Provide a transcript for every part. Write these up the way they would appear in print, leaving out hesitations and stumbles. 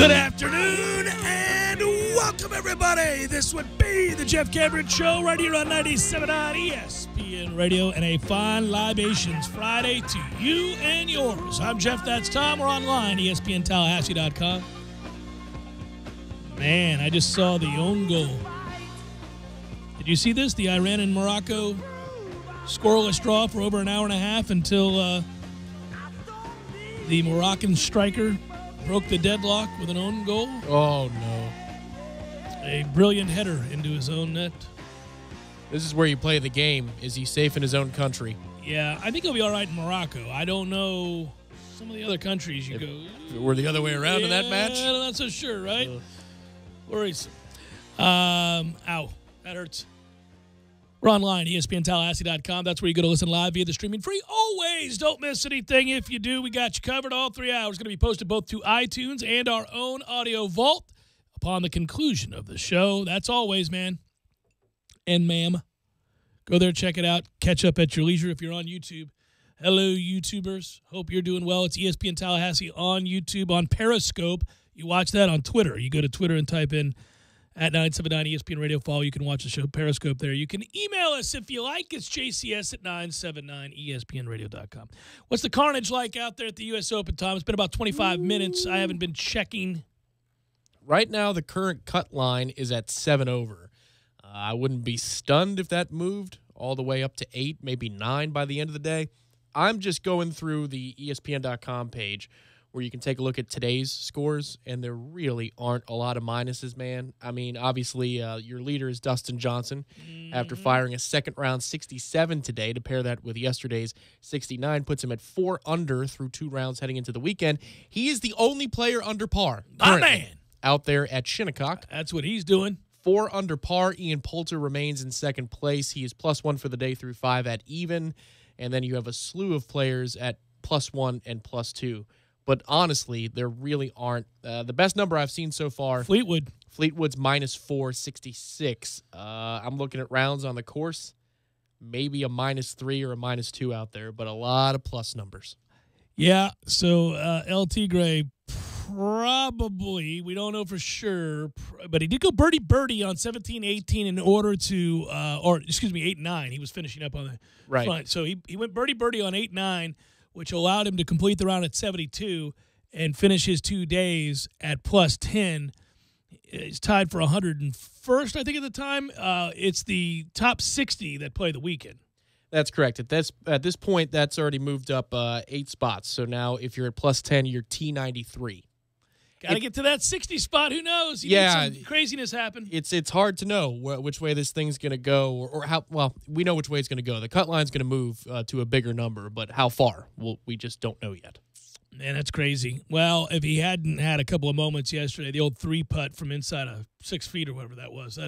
Good afternoon and welcome, everybody. This would be the Jeff Cameron Show right here on 97.9 ESPN Radio and a fine libations Friday to you and yours. I'm Jeff, that's Tom. We're online, ESPNTallahassee.com. Man, I just saw the own goal. Did you see this? The Iran and Morocco scoreless draw for over an hour and a half until the Moroccan striker broke the deadlock with an own goal. Oh, no. A brilliant header into his own net. This is where you play the game. Is he safe in his own country? Yeah, I think he'll be all right in Morocco. I don't know some of the other countries you go. If it were the other way around in that match? I'm not so sure, right? Worrisome. Ow, that hurts. We're online, ESPNTallahassee.com. That's where you go to listen live via the streaming free. Always don't miss anything. If you do, we got you covered all 3 hours. Going to be posted both to iTunes and our own audio vault upon the conclusion of the show. That's always, man. And ma'am. Go there, check it out. Catch up at your leisure if you're on YouTube. Hello, YouTubers. Hope you're doing well. It's ESPN Tallahassee on YouTube, on Periscope. You watch that on Twitter. You go to Twitter and type in at 979 ESPN Radio Follow. You can watch the show Periscope there. You can email us if you like. It's jcs at 979ESPNradio.com. What's the carnage like out there at the U.S. Open, Tom? It's been about 25 minutes. I haven't been checking. Right now, the current cut line is at 7 over. I wouldn't be stunned if that moved all the way up to 8, maybe 9 by the end of the day. I'm just going through the ESPN.com page where you can take a look at today's scores, and there really aren't a lot of minuses, man. I mean, obviously, your leader is Dustin Johnson after firing a second-round 67 today. To pair that with yesterday's 69 puts him at 4 under through 2 rounds heading into the weekend. He is the only player under par out there at Shinnecock. That's what he's doing. 4 under par. Ian Poulter remains in second place. He is +1 for the day through 5 at even. And then you have a slew of players at +1 and +2. But honestly, there really aren't. The best number I've seen so far, Fleetwood's -466. I'm looking at rounds on the course, maybe a -3 or a -2 out there, but a lot of plus numbers. Yeah, so LT Gray probably, we don't know for sure, but he did go birdie on 17-18 in order to, 8-9. He was finishing up on the front. So he went birdie on 8-9. Which allowed him to complete the round at 72 and finish his 2 days at +10. He's tied for 101st, I think, at the time. It's the top 60 that play the weekend. That's correct. At this point, that's already moved up 8 spots. So now if you're at +10, you're T93. Got to get to that 60 spot. Who knows? You need some craziness happen. It's hard to know which way this thing's going to go or how. Well, we know which way it's going to go. The cut line's going to move to a bigger number, but how far? Well, we just don't know yet. Man, that's crazy. Well, if he hadn't had a couple of moments yesterday, the old 3-putt from inside of 6 feet or whatever that was,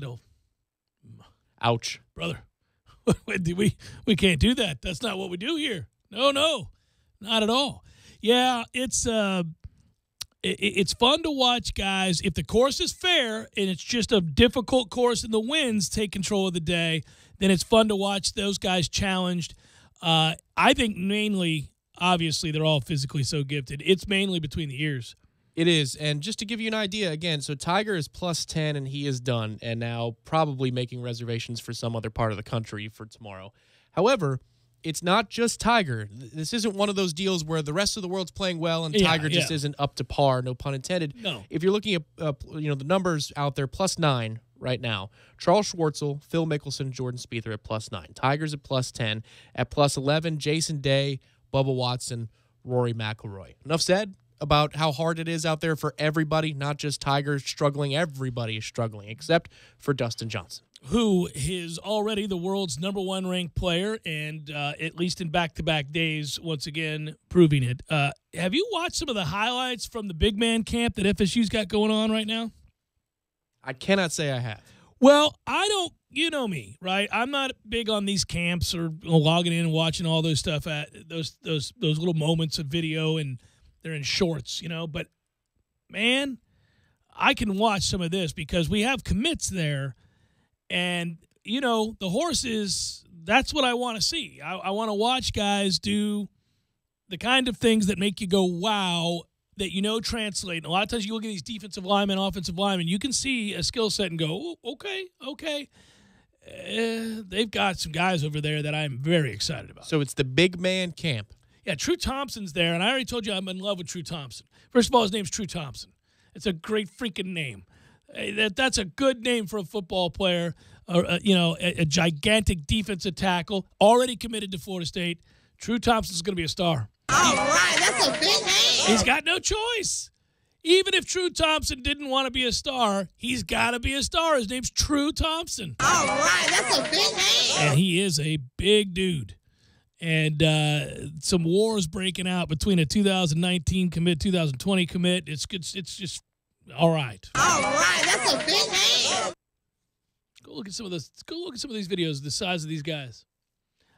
ouch. Brother, we can't do that. That's not what we do here. No, not at all. Yeah, it's fun to watch guys. If the course is fair and it's just a difficult course and the winds take control of the day, then it's fun to watch those guys challenged. I think mainly, obviously, they're all physically so gifted. It's mainly between the ears. It is. And just to give you an idea, again, so Tiger is +10 and he is done and now probably making reservations for some other part of the country for tomorrow. However, it's not just Tiger. This isn't one of those deals where the rest of the world's playing well and Tiger just isn't up to par, no pun intended. No. If you're looking at the numbers out there, +9 right now. Charles Schwartzel, Phil Mickelson, Jordan Spieth are at +9. Tiger's at +10. At +11, Jason Day, Bubba Watson, Rory McIlroy. Enough said about how hard it is out there for everybody, not just Tiger struggling. Everybody is struggling except for Dustin Johnson, who is already the world's #1 ranked player, and at least in back-to-back days, once again, proving it. Have you watched some of the highlights from the big man camp that FSU's got going on right now? I cannot say I have. Well, I don't. You know me, right? I'm not big on these camps or logging in and watching all those stuff at those little moments of video, and they're in shorts, But, man, I can watch some of this because we have commits there. And, the horses, that's what I want to see. I want to watch guys do the kind of things that make you go, wow, that translate. And a lot of times you look at these defensive linemen, offensive linemen, you can see a skill set and go, oh, okay. They've got some guys over there that I'm very excited about. So it's the big man camp. Yeah, True Thompson's there, and I already told you I'm in love with True Thompson. First of all, his name's True Thompson. It's a great freaking name. That's a good name for a football player. A gigantic defensive tackle, already committed to Florida State. True Thompson's going to be a star. All right, that's a big name. He's got no choice. Even if True Thompson didn't want to be a star, he's got to be a star. His name's True Thompson. All right, that's a big name. And he is a big dude. And some wars breaking out between a 2019 commit, 2020 commit. It's just all right. All right, that's a big name. Go look at some of this. Go look at some of these videos. The size of these guys.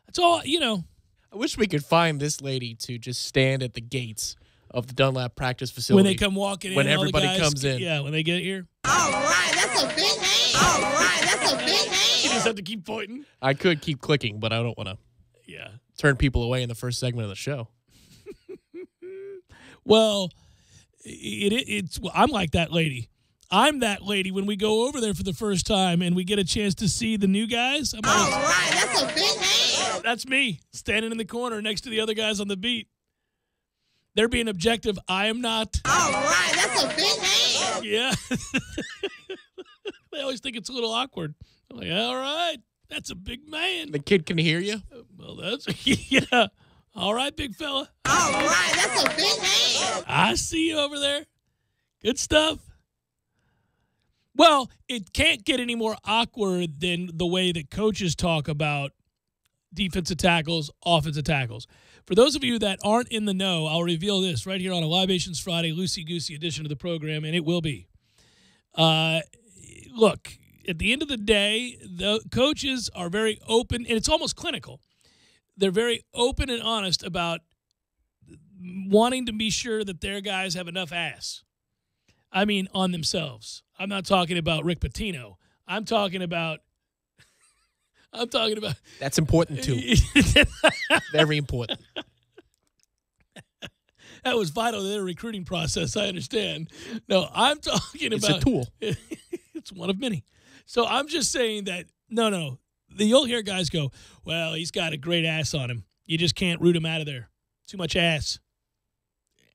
That's all. I wish we could find this lady to just stand at the gates of the Dunlap practice facility when they come walking in. When all the everybody guys, comes in. Yeah, when they get here. All right, that's a big name. All right, that's a big You name. just have to keep pointing. I could keep clicking, but I don't want to Yeah. turn people away in the first segment of the show. Well, I'm like that lady. I'm that lady when we go over there for the first time and we get a chance to see the new guys. I'm All always, right, that's a big name. that's me standing in the corner next to the other guys on the beat. They're being objective. I am not. All right, that's a big name. Yeah. They always think it's a little awkward. I'm like, all right, that's a big man. The kid can hear you. Well, that's, yeah. All right, big fella. All right, that's a big name. I see you over there. Good stuff. Well, it can't get any more awkward than the way that coaches talk about defensive tackles, offensive tackles. For those of you that aren't in the know, I'll reveal this right here on a Libations Friday, loosey-goosey edition of the program, and it will be. Look, at the end of the day, the coaches are very open, and it's almost clinical. They're very open and honest about wanting to be sure that their guys have enough ass. I mean, on themselves. I'm not talking about Rick Pitino. I'm talking about. That's important, too. Very important. That was vital to their recruiting process, I understand. No, I'm talking It's about. a tool. It's one of many. So I'm just saying that, no. You'll hear guys go, well, he's got a great ass on him. You just can't root him out of there. Too much ass.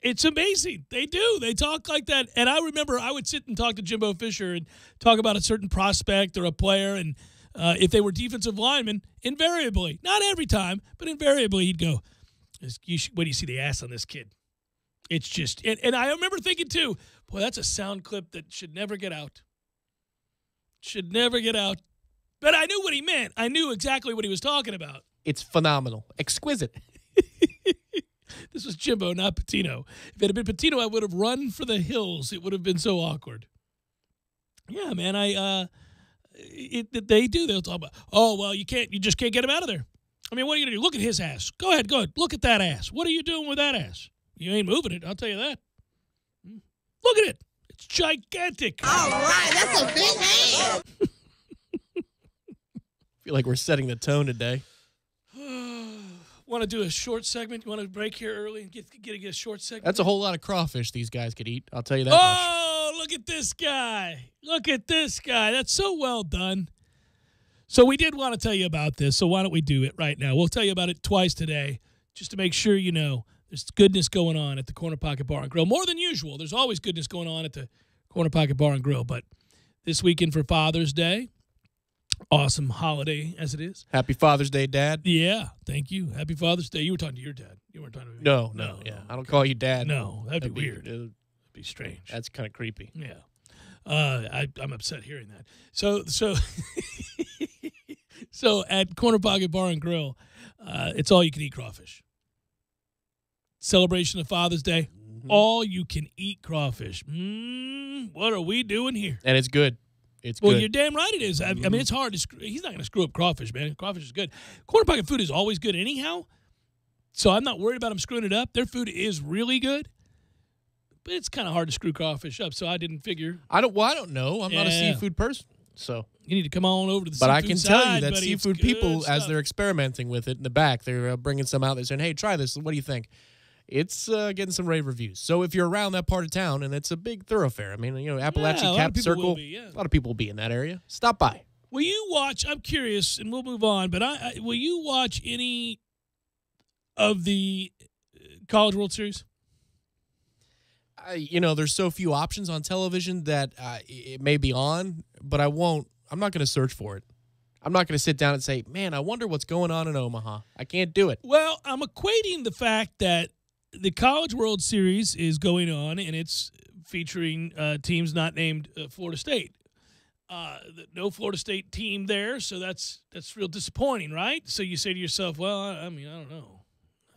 It's amazing. They do. They talk like that. And I remember I would sit and talk to Jimbo Fisher and talk about a certain prospect or a player. And if they were defensive linemen, invariably, not every time, but invariably he'd go, what do you see the ass on this kid? It's just, and I remember thinking too, boy, that's a sound clip that should never get out. Should never get out. But I knew what he meant. I knew exactly what he was talking about. It's phenomenal. Exquisite. This was Jimbo, not Pitino. If it had been Pitino, I would have run for the hills. It would have been so awkward. Yeah, man. They do. They'll talk about, oh, well, you just can't get him out of there. I mean, what are you going to do? Look at his ass. Go ahead. Look at that ass. What are you doing with that ass? You ain't moving it. I'll tell you that. Look at it. It's gigantic. All right, that's a big name. I feel like we're setting the tone today. Want to do a short segment? You want to break here early and get a short segment? That's a whole lot of crawfish these guys could eat. I'll tell you that much. Oh, look at this guy. Look at this guy. That's so well done. So we did want to tell you about this, so why don't we do it right now? We'll tell you about it twice today just to make sure you know there's goodness going on at the Corner Pocket Bar and Grill. More than usual. There's always goodness going on at the Corner Pocket Bar and Grill, but this weekend for Father's Day, awesome holiday as it is. Happy Father's Day, Dad. Yeah, thank you. Happy Father's Day. You were talking to your dad. You weren't talking to me. No. Yeah. I don't call you Dad. No, that'd be weird. That'd be strange. That's kind of creepy. Yeah. I'm upset hearing that. So so at Corner Pocket Bar and Grill, it's all you can eat crawfish. Celebration of Father's Day, all you can eat crawfish. What are we doing here? And it's good. It's Well, good. you're damn right it is. I mean, it's hard to he's not going to screw up crawfish, man. Crawfish is good. Corner Pocket food is always good anyhow. So I'm not worried about them screwing it up. Their food is really good. But it's kind of hard to screw crawfish up, so I didn't figure. I don't know. I'm not a Yeah. seafood person. So, You need to come on over to the but seafood I can tell side, you that buddy. It's seafood good people, as stuff. they're experimenting with it in the back, they're bringing some out. They're saying, "Hey, try this. What do you think?" it's getting some rave reviews. So if you're around that part of town, and it's a big thoroughbare, I mean, Appalachian Cap Circle, a lot of people will be in that area. Stop by. Will you watch? I'm curious, and we'll move on. But will you watch any of the College World Series? There's so few options on television that it may be on, but I won't. I'm not going to search for it. I'm not going to sit down and say, man, I wonder what's going on in Omaha. I can't do it. Well, I'm equating the fact that the College World Series is going on, and it's featuring teams not named Florida State. No Florida State team there, so that's real disappointing, right? So you say to yourself, well, I don't know.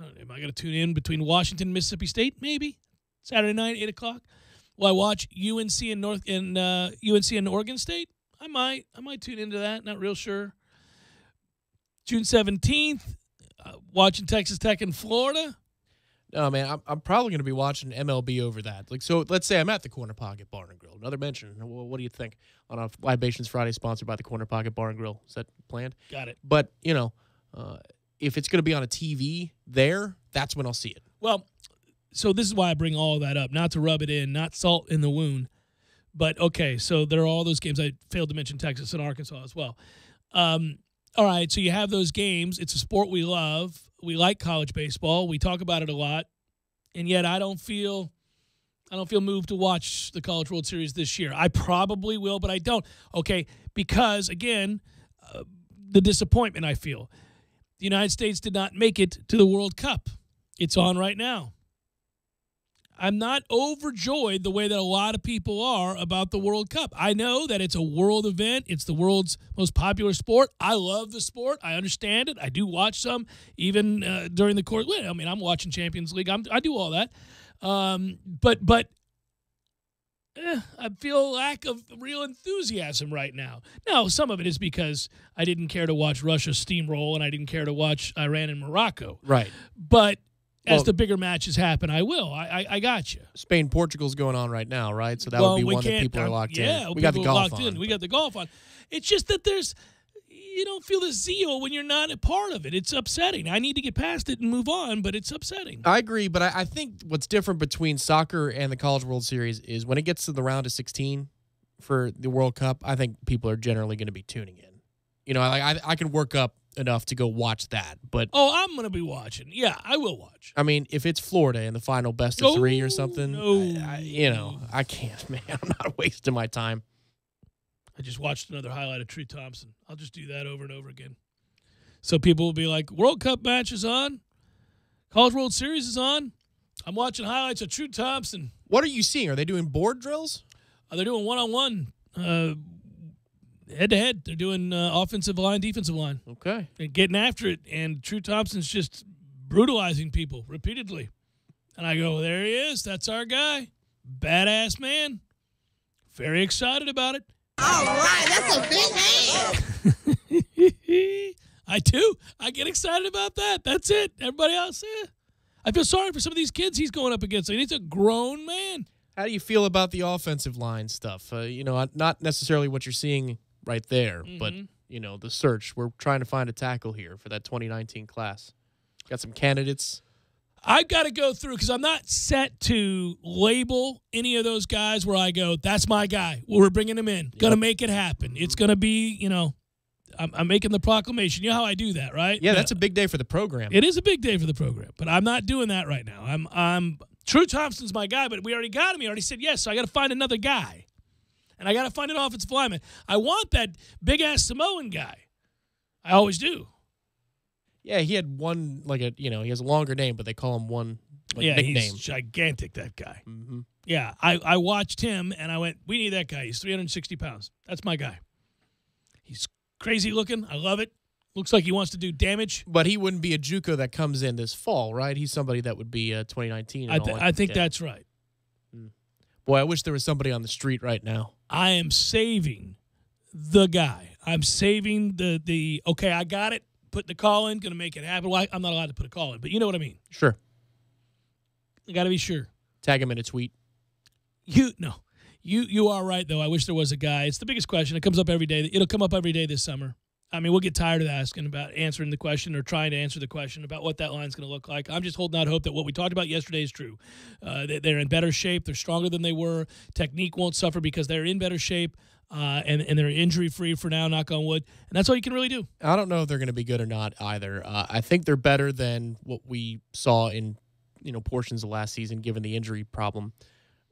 Am I going to tune in between Washington and Mississippi State? Maybe Saturday night, 8 o'clock. Will I watch UNC and UNC and Oregon State? I might tune into that. Not real sure. June 17th, watching Texas Tech and Florida. No, man, I'm probably going to be watching MLB over that. So let's say I'm at the Corner Pocket Bar and Grill. Another mention. Well, what do you think on a Libations Friday sponsored by the Corner Pocket Bar and Grill? Is that planned? Got it. But, if it's going to be on a TV there, that's when I'll see it. Well, so this is why I bring all of that up, not to rub it in, not salt in the wound. But, okay, so there are all those games. I failed to mention Texas and Arkansas as well. All right, so you have those games. It's a sport we love. We like college baseball. We talk about it a lot. And yet I don't feel moved to watch the College World Series this year. I probably will, but I don't. Okay, because, again, the disappointment I feel. The United States did not make it to the World Cup. It's on right now. I'm not overjoyed the way that a lot of people are about the World Cup. I know that it's a world event. It's the world's most popular sport. I love the sport. I understand it. I do watch some, even during the course. I mean, I'm watching Champions League. I do all that. But I feel a lack of real enthusiasm right now. Now, some of it is because I didn't care to watch Russia steamroll and I didn't care to watch Iran and Morocco. Right. But as the bigger matches happen, I will. I got you. Spain-Portugal's going on right now, right? So that would be one that people are locked in. Yeah, we got the golf on. We got the golf on. It's just that you don't feel the zeal when you're not a part of it. It's upsetting. I need to get past it and move on, but it's upsetting. I agree, but I think what's different between soccer and the College World Series is when it gets to the round of 16 for the World Cup, I think people are generally going to be tuning in. I can work up enough to go watch that, but I'm going to be watching. Yeah, I will watch. I mean, if it's Florida in the final best of 3 or something, no. I can't, man. I'm not wasting my time. I just watched another highlight of True Thompson. I'll just do that over and over again. So people will be like, World Cup match is on. College World Series is on. I'm watching highlights of True Thompson. What are you seeing? Are they doing board drills? They're doing one-on-one, head-to-head. They're doing offensive line, defensive line. Okay. They're getting after it, and True Thompson's just brutalizing people repeatedly. And I go, there he is. That's our guy. Badass man. Very excited about it. All right, that's a big hand. I do. I get excited about that. That's it. Everybody else, I feel sorry for some of these kids he's going up against. He's a grown man. How do you feel about the offensive line stuff? Not necessarily what you're seeing right there, but, the search. We're trying to find a tackle here for that 2019 class. Got some candidates. I've got to go through because I'm not set to label any of those guys where I go, that's my guy. We're bringing him in. Going to make it happen. It's going to be, I'm making the proclamation. You know how I do that, right? Yeah, that's a big day for the program. It is a big day for the program, but I'm not doing that right now. I'm True Thompson's my guy, but we already got him. He already said yes, so I got to find another guy. And I got to find an offensive lineman. I want that big-ass Samoan guy. I always do. Yeah, he had one, he has a longer name, but they call him one nickname. He's gigantic, that guy. Mm-hmm. Yeah, I watched him, and I went, we need that guy. He's 360 pounds. That's my guy. He's crazy looking. I love it. Looks like he wants to do damage. But he wouldn't be a JUCO that comes in this fall, right? He's somebody that would be 2019. I think that's right. Boy, I wish there was somebody on the street right now. I am saving the guy. I'm saving the okay, I got it. Put the call in, going to make it happen. Well, I'm not allowed to put a call in, but you know what I mean. Sure. I got to be sure. Tag him in a tweet. You are right, though. I wish there was a guy. It's the biggest question. It comes up every day. It'll come up every day this summer. I mean, we'll get tired of answering the question or trying to answer the question about what that line's going to look like. I'm just holding out hope that what we talked about yesterday is true. They're in better shape. They're stronger than they were. Technique won't suffer because they're in better shape, and they're injury-free for now, knock on wood. And that's all you can really do. I don't know if they're going to be good or not either. I think they're better than what we saw in portions of last season, given the injury problem.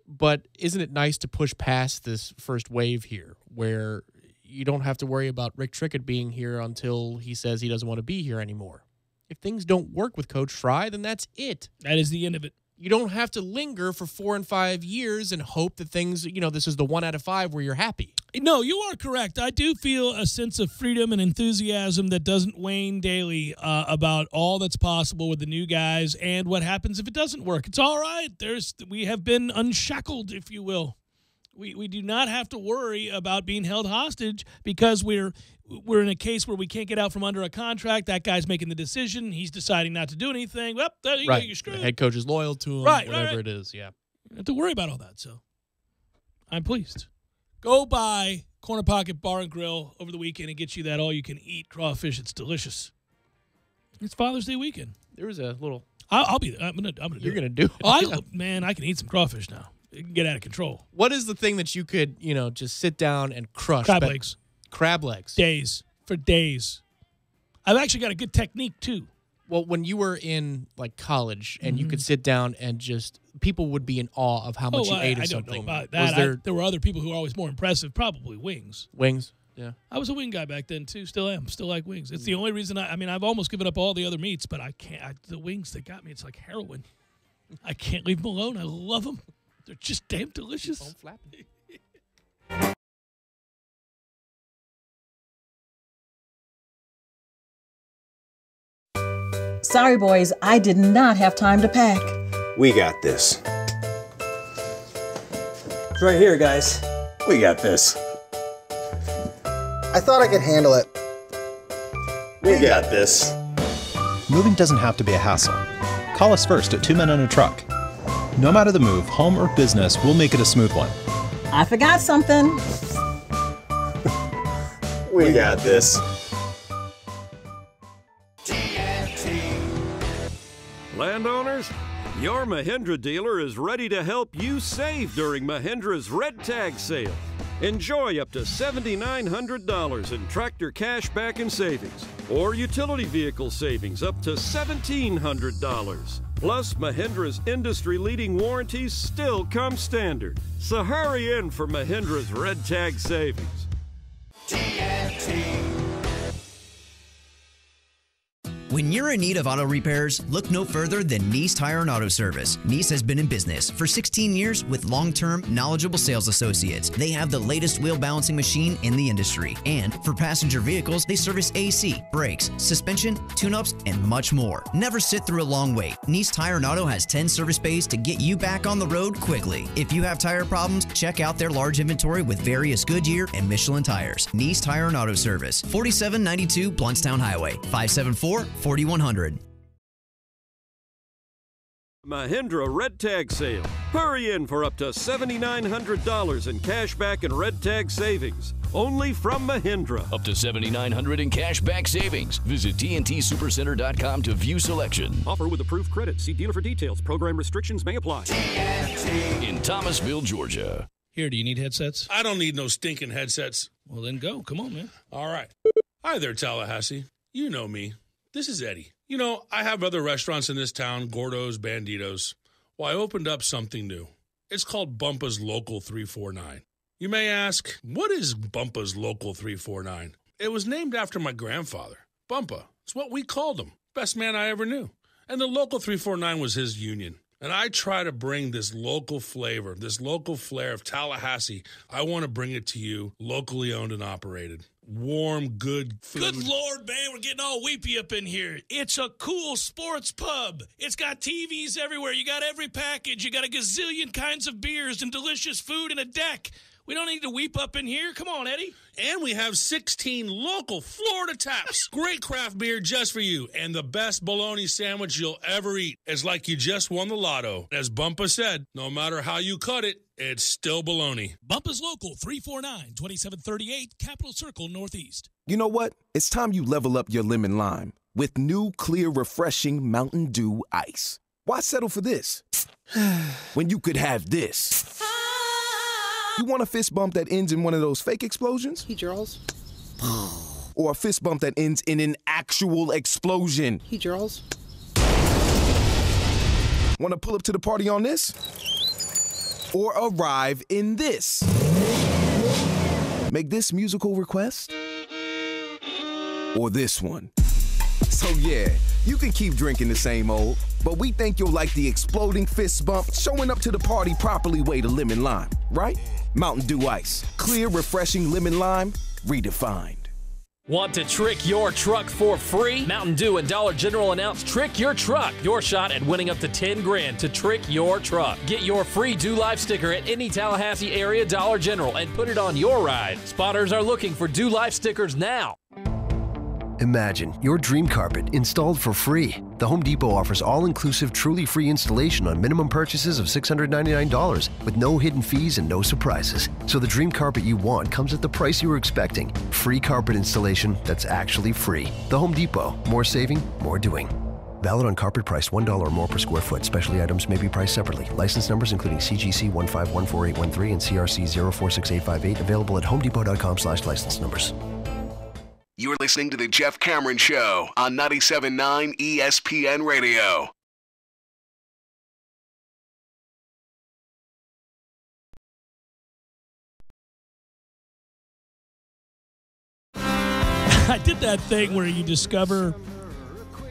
But isn't it nice to push past this first wave here where you don't have to worry about Rick Trickett being here until he says he doesn't want to be here anymore? If things don't work with Coach Fry, then that's it. That is the end of it. You don't have to linger for 4 and 5 years and hope that things, this is the 1 out of 5 where you're happy. No, you are correct. I do feel a sense of freedom and enthusiasm that doesn't wane daily about all that's possible with the new guys and what happens if it doesn't work. It's all right. We have been unshackled, if you will. We do not have to worry about being held hostage because we're in a case where we can't get out from under a contract. That guy's making the decision. He's deciding not to do anything. Well, there you go. You're screwed. The head coach is loyal to him, whatever it is. Yeah. You don't have to worry about all that, so I'm pleased. Go by Corner Pocket Bar and Grill over the weekend and get you that all-you-can-eat crawfish. It's delicious. It's Father's Day weekend. There was a little. I'll be there. I'm gonna do it. You're gonna do it. Oh, man, I can eat some crawfish now. It can get out of control. What is the thing that you could, just sit down and crush? Crab legs. Crab legs. For days. I've actually got a good technique, too. Well, when you were in, college and you could sit down and just – people would be in awe of how much you ate of something. I don't know about that. There were other people who were always more impressive, probably wings. Wings, yeah. I was a wing guy back then, too. Still am. Still like wings. It's the only reason I've almost given up all the other meats, but I can't. The wings that got me, it's like heroin. I can't leave them alone. I love them. They're just damn delicious. Sorry, boys, I did not have time to pack. We got this. It's right here, guys. We got this. I thought I could handle it. We got this. Moving doesn't have to be a hassle. Call us first at 2 Men and a Truck. No matter the move, home or business, we'll make it a smooth one. I forgot something. We got this. Landowners, your Mahindra dealer is ready to help you save during Mahindra's Red Tag Sale. Enjoy up to $7,900 in tractor cash back and savings, or utility vehicle savings up to $1,700. Plus, Mahindra's industry-leading warranties still come standard. So hurry in for Mahindra's Red Tag Savings. When you're in need of auto repairs, look no further than Nice Tire and Auto Service. Nice has been in business for 16 years with long-term, knowledgeable sales associates. They have the latest wheel balancing machine in the industry. And for passenger vehicles, they service AC, brakes, suspension, tune-ups, and much more. Never sit through a long wait. Nice Tire and Auto has 10 service bays to get you back on the road quickly. If you have tire problems, check out their large inventory with various Goodyear and Michelin tires. Nice Tire and Auto Service, 4792 Blountstown Highway, 574-4100. Mahindra Red Tag Sale. Hurry in for up to $7,900 in cash back and Red Tag savings. Only from Mahindra. Up to $7,900 in cash back savings. Visit TNTSupercenter.com to view selection. Offer with approved credit. See dealer for details. Program restrictions may apply. In Thomasville, Georgia. Here, do you need headsets? I don't need no stinking headsets. Well, then go. Come on, man. All right. Hi there, Tallahassee. You know me. This is Eddie. You know, I have other restaurants in this town, Gordo's, Banditos. Well, I opened up something new. It's called Bumpa's Local 349. You may ask, what is Bumpa's Local 349? It was named after my grandfather. Bumpa. It's what we called him. Best man I ever knew. And the Local 349 was his union. And I try to bring this local flavor, this local flair of Tallahassee. I want to bring it to you, locally owned and operated. Warm, good food. Good Lord, man, we're getting all weepy up in here. It's a cool sports pub. It's got TVs everywhere. You got every package. You got a gazillion kinds of beers and delicious food and a deck. We don't need to weep up in here. Come on, Eddie. And we have 16 local Florida taps. Great craft beer just for you. And the best bologna sandwich you'll ever eat. It's like you just won the lotto. As Bumpa said, no matter how you cut it, it's still bologna. Bumpa's Local, 349-2738, Capitol Circle, Northeast. You know what? It's time you level up your lemon lime with new, clear, refreshing Mountain Dew Ice. Why settle for this when you could have this? You want a fist bump that ends in one of those fake explosions? Hey, Charles. Or a fist bump that ends in an actual explosion? Hey, Charles. Want to pull up to the party on this? Or arrive in this? Make this musical request? Or this one? So yeah, you can keep drinking the same old, but we think you'll like the exploding fist bump, showing up to the party properly way to lemon lime, right? Mountain Dew Ice. Clear, refreshing lemon lime, redefined. Want to trick your truck for free? Mountain Dew and Dollar General announce Trick Your Truck. Your shot at winning up to $10,000 to trick your truck. Get your free Dew Life sticker at any Tallahassee area Dollar General and put it on your ride. Spotters are looking for Dew Life stickers now. Imagine your dream carpet installed for free. The Home Depot offers all-inclusive, truly free installation on minimum purchases of $699 with no hidden fees and no surprises. So the dream carpet you want comes at the price you were expecting. Free carpet installation that's actually free. The Home Depot. More saving, more doing. Valid on carpet priced $1 or more per square foot. Specialty items may be priced separately. License numbers including CGC 1514813 and CRC 046858 available at homedepot.com/license numbers. You're listening to The Jeff Cameron Show on 97.9 ESPN Radio. I did that thing where you discover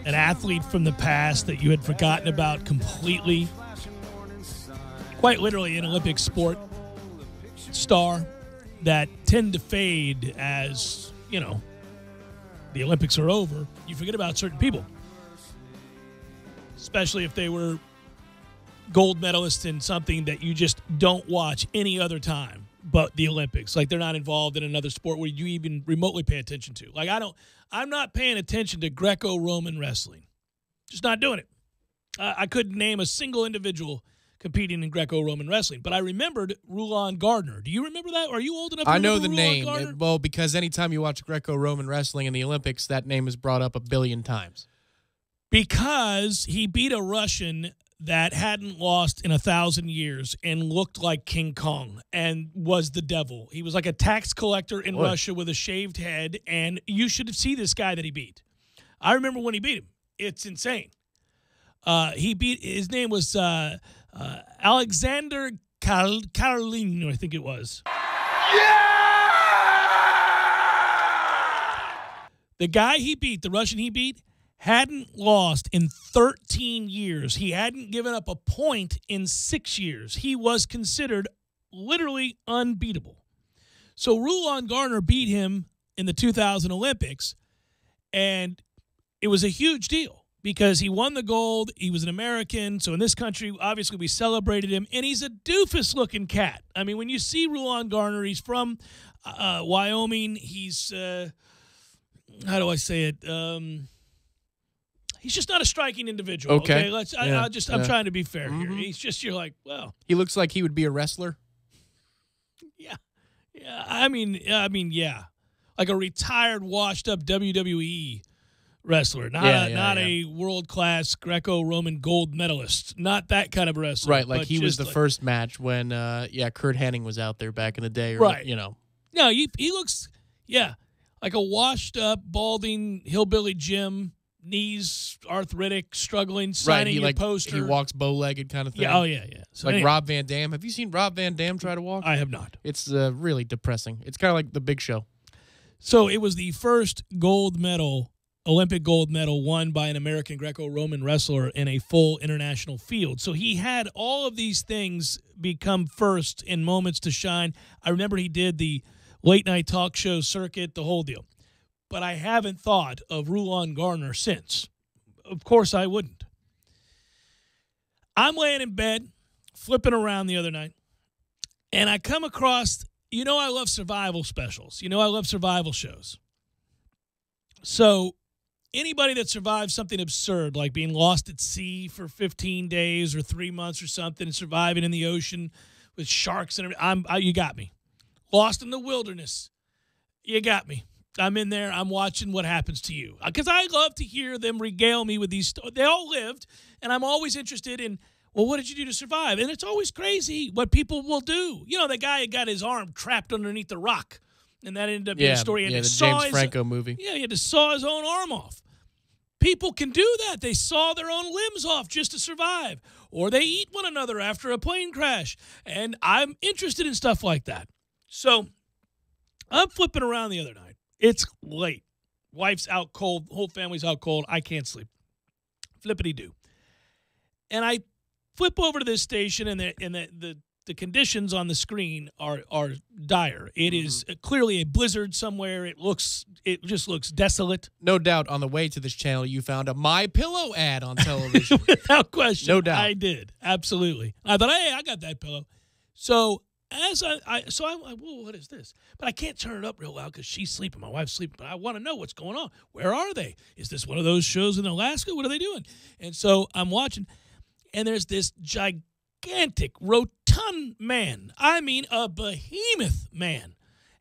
an athlete from the past that you had forgotten about completely. Quite literally an Olympic sport star that tend to fade as, you know, the Olympics are over. You forget about certain people, especially if they were gold medalists in something that you just don't watch any other time but the Olympics. Like they're not involved in another sport where you even remotely pay attention to. Like I'm not paying attention to Greco-Roman wrestling. Just not doing it. I couldn't name a single individual competing in Greco-Roman wrestling, but I remembered Rulon Gardner. Do you remember that? Are you old enough to remember know the Rulon name. Gardner? Well, because anytime you watch Greco-Roman wrestling in the Olympics, that name is brought up a billion times. Because he beat a Russian that hadn't lost in 1,000 years and looked like King Kong and was the devil. He was like a tax collector in Russia with a shaved head, and you should see this guy that he beat. I remember when he beat him. It's insane. His name was Alexander Karolin, I think it was. The guy he beat, the Russian he beat, hadn't lost in 13 years. He hadn't given up a point in 6 years. He was considered literally unbeatable. So Rulon Gardner beat him in the 2000 Olympics, and it was a huge deal because he won the gold. He was an American. So in this country, obviously, we celebrated him, and he's a doofus-looking cat. I mean, when you see Rulon Gardner, he's from Wyoming. He's, how do I say it? He's just not a striking individual. Okay. I'm trying to be fair here. He's just, you're like, well. He looks like he would be a wrestler. Yeah. I mean, yeah. Like a retired, washed-up WWE wrestler. Not a world-class Greco-Roman gold medalist. Not that kind of wrestler. Right, like he was the first match when, Kurt Hennig was out there back in the day. Or, right. You know. No, he looks, like a washed-up, balding hillbilly Jim. Knees arthritic, struggling, signing a poster. He walks bow-legged kind of thing. Yeah. So like Rob Van Dam. Have you seen Rob Van Dam try to walk? I have not. It's really depressing. It's kind of like the Big Show. So it was the first Olympic gold medal won by an American Greco-Roman wrestler in a full international field. So he had all of these things become first in moments to shine. I remember he did the late-night talk show circuit, the whole deal. But I haven't thought of Rulon Gardner since. Of course I wouldn't. I'm laying in bed, flipping around the other night, and I come across you know I love survival specials. You know I love survival shows. So anybody that survives something absurd, like being lost at sea for 15 days or 3 months or something, and surviving in the ocean with sharks and everything, you got me. Lost in the wilderness, you got me. I'm in there. I'm watching what happens to you. Because I love to hear them regale me with these stories. They all lived, and I'm always interested in, well, what did you do to survive? And it's always crazy what people will do. You know, the guy had got his arm trapped underneath the rock, and that ended up being a story. Yeah, the James Franco movie. Yeah, he had to saw his own arm off. People can do that. They saw their own limbs off just to survive. Or they eat one another after a plane crash. And I'm interested in stuff like that. So I'm flipping around the other night. It's late. Wife's out cold. Whole family's out cold. I can't sleep. Flippity-doo. And I flip over to this station, and the conditions on the screen are dire. It is clearly a blizzard somewhere. It just looks desolate. No doubt on the way to this channel you found a My-Pillow ad on television. Without question. No doubt. I did. Absolutely. I thought, hey, I got that pillow. So I'm like, whoa, what is this? But I can't turn it up real loud because she's sleeping. My wife's sleeping. But I want to know what's going on. Where are they? Is this one of those shows in Alaska? What are they doing? And so I'm watching, and there's this gigantic, rotund man. I mean, a behemoth man.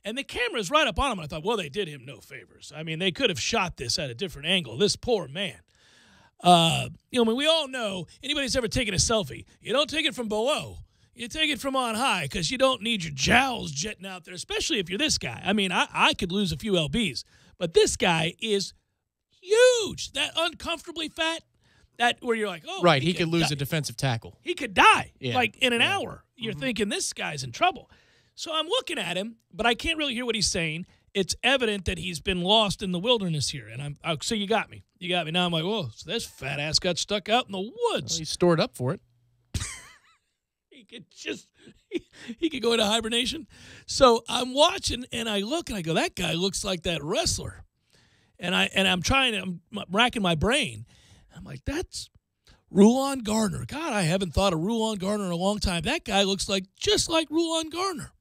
And the camera's right up on him. I thought, well, they did him no favors. I mean, they could have shot this at a different angle. This poor man. I mean, we all know, anybody that's ever taken a selfie, you don't take it from below. You take it from on high because you don't need your jowls jetting out there, especially if you're this guy. I mean, I could lose a few lbs, but this guy is huge. That uncomfortably fat, that where you're like, oh. Right, he could lose a defensive tackle. He could die, like in an hour. You're thinking this guy's in trouble. So I'm looking at him, but I can't really hear what he's saying. It's evident that he's been lost in the wilderness here. And so you got me. You got me. Now I'm like, whoa, so this fat ass got stuck out in the woods. Well, he's stored up for it. He could go into hibernation. So I'm watching, and I look, and I go, that guy looks like that wrestler. And I'm racking my brain. I'm like, that's Rulon Gardner. God, I haven't thought of Rulon Gardner in a long time. That guy looks just like Rulon Gardner.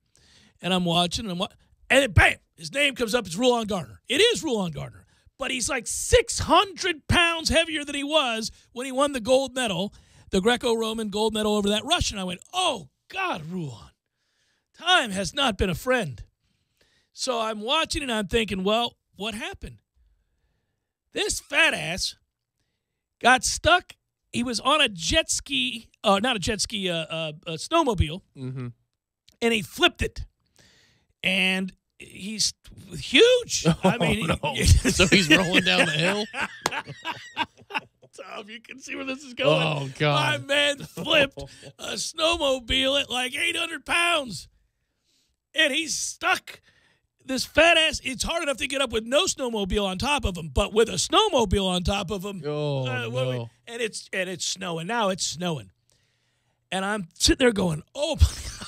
And I'm watching, and then bam, his name comes up. It's Rulon Gardner. It is Rulon Gardner. But he's like 600 pounds heavier than he was when he won the gold medal, the Greco-Roman gold medal over that Russian. I went, oh, God, Rulon. Time has not been a friend. So I'm watching, and I'm thinking, well, what happened? This fat ass got stuck. He was on a jet ski, not a jet ski, a snowmobile, and he flipped it. And he's huge. I mean, no. So he's rolling down the hill? Tom, you can see where this is going. Oh, God. My man flipped a snowmobile at like 800 pounds. And he's stuck. This fat ass, it's hard enough to get up with no snowmobile on top of him, but with a snowmobile on top of him. Oh, no. And it's snowing. Now it's snowing. And I'm sitting there going, oh, my God,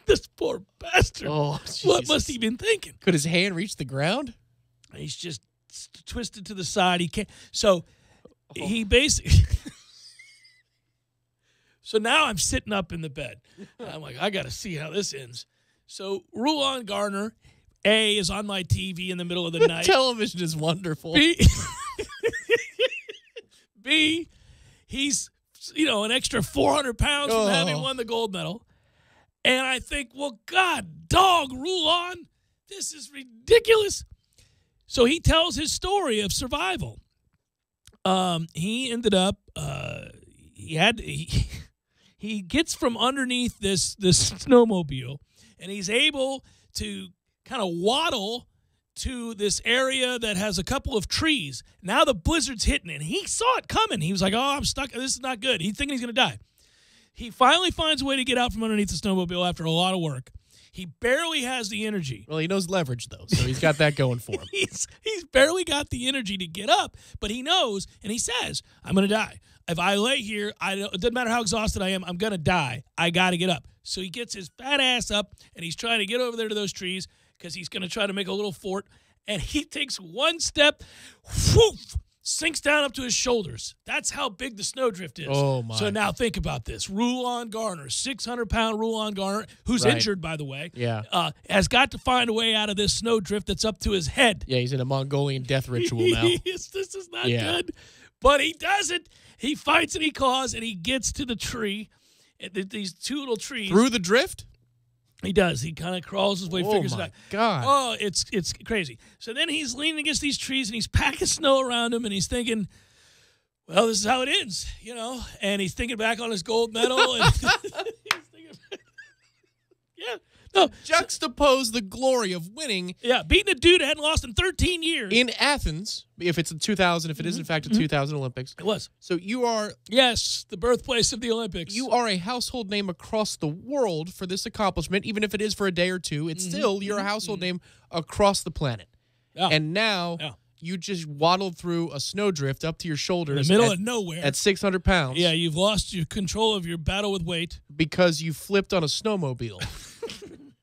this poor bastard. Oh, what must he been thinking? Could his hand reach the ground? He's just twisted to the side. He can't. So he basically. So now I'm sitting up in the bed. I'm like, I got to see how this ends. So Rulon Gardner, A, is on my TV in the middle of the night. Television is wonderful. B, he's, an extra 400 pounds from having won the gold medal. And I think, well, God, dog, Rulon, this is ridiculous. So he tells his story of survival. He ended up, he gets from underneath this snowmobile, and he's able to kind of waddle to this area that has a couple of trees. Now the blizzard's hitting, and he saw it coming. He was like, oh, I'm stuck. This is not good. He's thinking he's going to die. He finally finds a way to get out from underneath the snowmobile after a lot of work. He barely has the energy. Well, he knows leverage, though, so he's got that going for him. He's barely got the energy to get up, but he knows, and he says, I'm going to die. If I lay here, it doesn't matter how exhausted I am, I'm going to die. I got to get up. So he gets his fat ass up, and he's trying to get over there to those trees because he's going to try to make a little fort, and he takes one step, whoof, sinks down up to his shoulders. That's how big the snowdrift is. Oh, my. So now think about this. Rulon Garner, 600-pound Rulon Garner, who's Right. injured, by the way, Yeah. has got to find a way out of this snowdrift that's up to his head. Yeah, he's in a Mongolian death ritual now. This is not Yeah. good. But he does it. He fights and he claws, and he gets to the tree. These two little trees. Through the drift? He does. He kind of crawls his way, Oh, figures it my out. God. Oh, it's crazy. So then he's leaning against these trees, and he's packing snow around him, and he's thinking, well, this is how it ends, you know? And he's thinking back on his gold medal. And he's thinking, yeah. No. Juxtapose the glory of winning. Yeah, beating a dude that hadn't lost in 13 years. In Athens, if it's in 2000, if it is in fact a 2000 Olympics. It was. So you are... Yes, the birthplace of the Olympics. You are a household name across the world for this accomplishment. Even if it is for a day or two, it's still, you're a household name across the planet. Yeah. And now... Yeah. You just waddled through a snowdrift up to your shoulders. In the middle of nowhere. At 600 pounds. Yeah, you've lost your control of your battle with weight. Because you flipped on a snowmobile.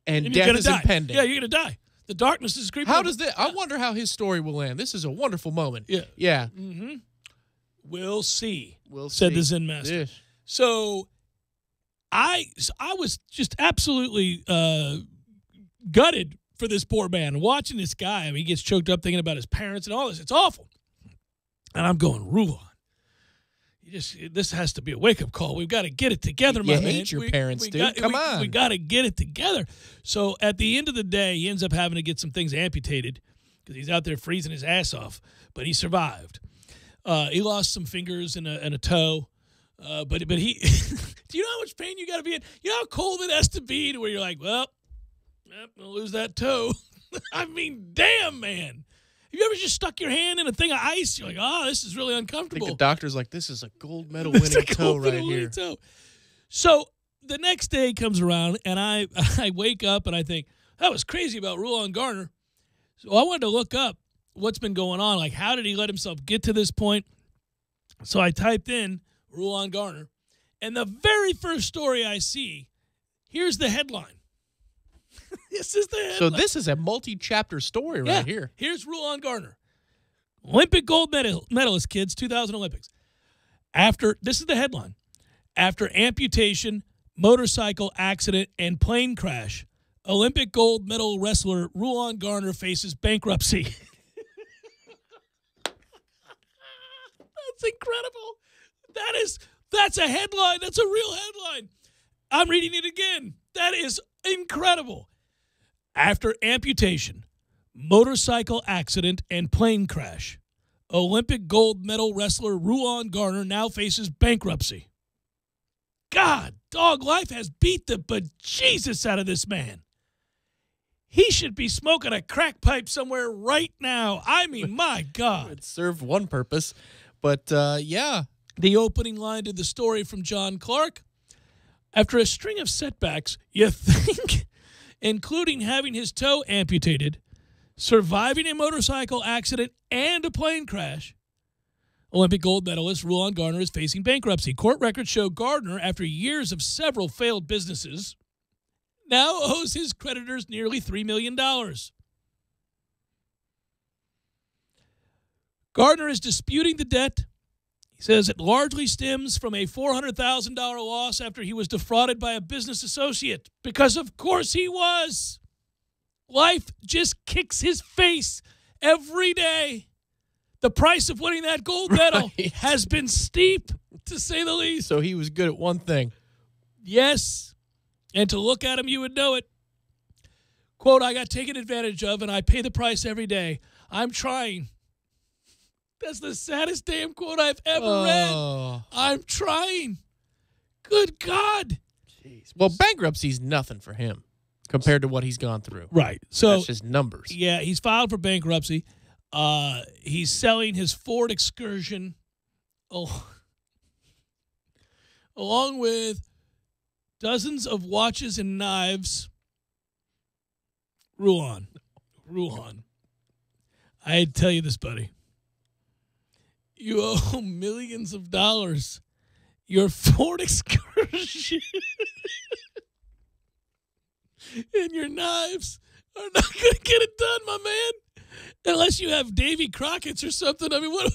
and you're death gonna is die. impending. Yeah, you're going to die. The darkness is creeping. How does that? I wonder how his story will end. This is a wonderful moment. Yeah. Yeah. Mm-hmm. We'll see. We'll said see. the Zen master. Yes. So I was just absolutely gutted for this poor man. Watching this guy, I mean, he gets choked up thinking about his parents and all this. It's awful. And I'm going, Rulon, this has to be a wake-up call. We've got to get it together, my man. You hate your parents, dude. Come on. We got to get it together. So at the end of the day, he ends up having to get some things amputated because he's out there freezing his ass off. But he survived. He lost some fingers and a toe. But he, do you know how much pain you got to be in? You know how cold it has to be to where you're like, well, I'm going to lose that toe. I mean, damn, man. Have you ever just stuck your hand in a thing of ice? You're like, oh, this is really I uncomfortable. think the doctor's like, this is a gold medal winning toe right here. Toe. So the next day comes around, and I wake up, and I think, that was crazy about Rulon Garner. So I wanted to look up what's been going on. Like, how did he let himself get to this point? So I typed in Rulon Garner, and the very first story I see, here's the headline. This is the headline. So this is a multi-chapter story right here. Here's Rulon Garner. Olympic gold medalist, kids, 2000 Olympics. This is the headline. After amputation, motorcycle accident, and plane crash, Olympic gold medal wrestler Rulon Garner faces bankruptcy. That's incredible. That's a headline. That's a real headline. I'm reading it again. That is incredible. After amputation, motorcycle accident, and plane crash, Olympic gold medal wrestler Rulon Garner now faces bankruptcy. God, dog, life has beat the bejesus out of this man. He should be smoking a crack pipe somewhere right now. I mean, my God. It served one purpose, but yeah. The opening line to the story from John Clark. After a string of setbacks, you think, including having his toe amputated, surviving a motorcycle accident, and a plane crash, Olympic gold medalist Rulon Garner is facing bankruptcy. Court records show Gardner, after years of several failed businesses, now owes his creditors nearly $3 million. Gardner is disputing the debt. He says it largely stems from a $400,000 loss after he was defrauded by a business associate. Because of course he was. Life just kicks his face every day. The price of winning that gold medal has been steep, to say the least. So he was good at one thing. Yes. And to look at him, you would know it. Quote, I got taken advantage of, and I pay the price every day. I'm trying. That's the saddest damn quote I've ever read. I'm trying. Good God. Jeez. Well, bankruptcy's nothing for him compared to what he's gone through. Right. So that's just numbers. Yeah, he's filed for bankruptcy. He's selling his Ford Excursion along with dozens of watches and knives. Rulon. I tell you this, buddy. You owe millions of dollars. Your Ford Excursion and your knives are not going to get it done, my man. Unless you have Davy Crockett's or something. I mean, what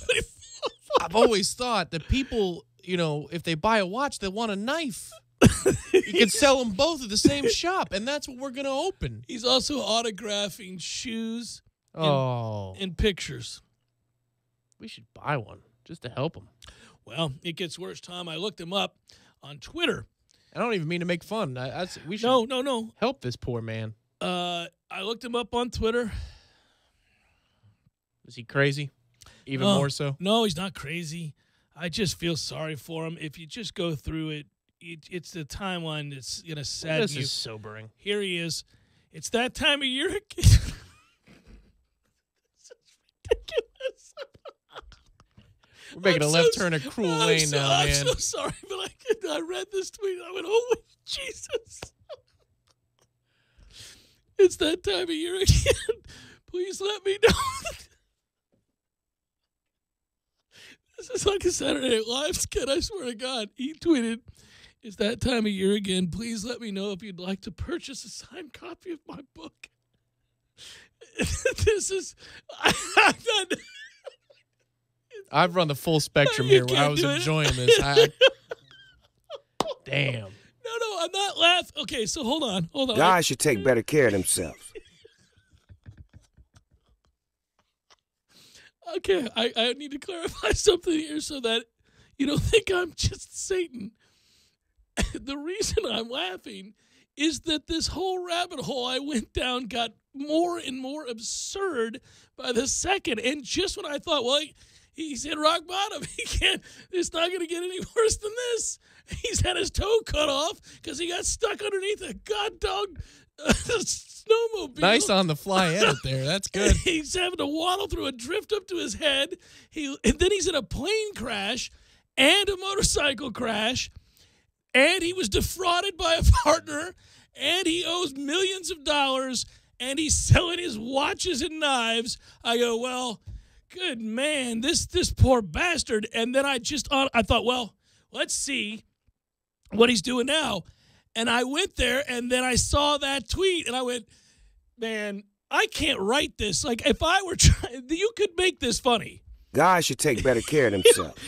I've always thought that people, if they buy a watch, they want a knife. You can sell them both at the same shop, and that's what we're going to open. He's also autographing shoes and pictures. We should buy one just to help him. Well, it gets worse, Tom. I looked him up on Twitter. I don't even mean to make fun. We should No. help this poor man. I looked him up on Twitter. Is he crazy? Even more so? No, he's not crazy. I just feel sorry for him. If you just go through it, it's the timeline that's going to sadden This you. is sobering. Here he is. It's that time of year again. This is ridiculous. We're making a left turn at Cruel Lane now, man. I'm so sorry, but I read this tweet and I went, holy Jesus. It's that time of year again. Please let me know. This is like a Saturday Night Live skit, I swear to God. He tweeted, it's that time of year again. Please let me know if you'd like to purchase a signed copy of my book. This is... I've run the full spectrum here where I was enjoying this. Damn. No, I'm not laughing. Okay, so hold on. Guys should take better care of themselves. Okay, I need to clarify something here so that you don't think I'm just Satan. The reason I'm laughing is that this whole rabbit hole I went down got more and more absurd by the second. And just when I thought, well, he's hit rock bottom. It's not going to get any worse than this. He's had his toe cut off because he got stuck underneath a goddamn snowmobile. Nice on the fly edit there. That's good. He's having to waddle through a drift up to his head. And then he's in a plane crash and a motorcycle crash. And he was defrauded by a partner. And he owes millions of dollars. And he's selling his watches and knives. I go, well, good man, this poor bastard. And then I thought, well, let's see what he's doing now. And I went there, and then I saw that tweet, and I went, man, I can't write this. Like, if I were trying, you could make this funny. Guys should take better care of themselves.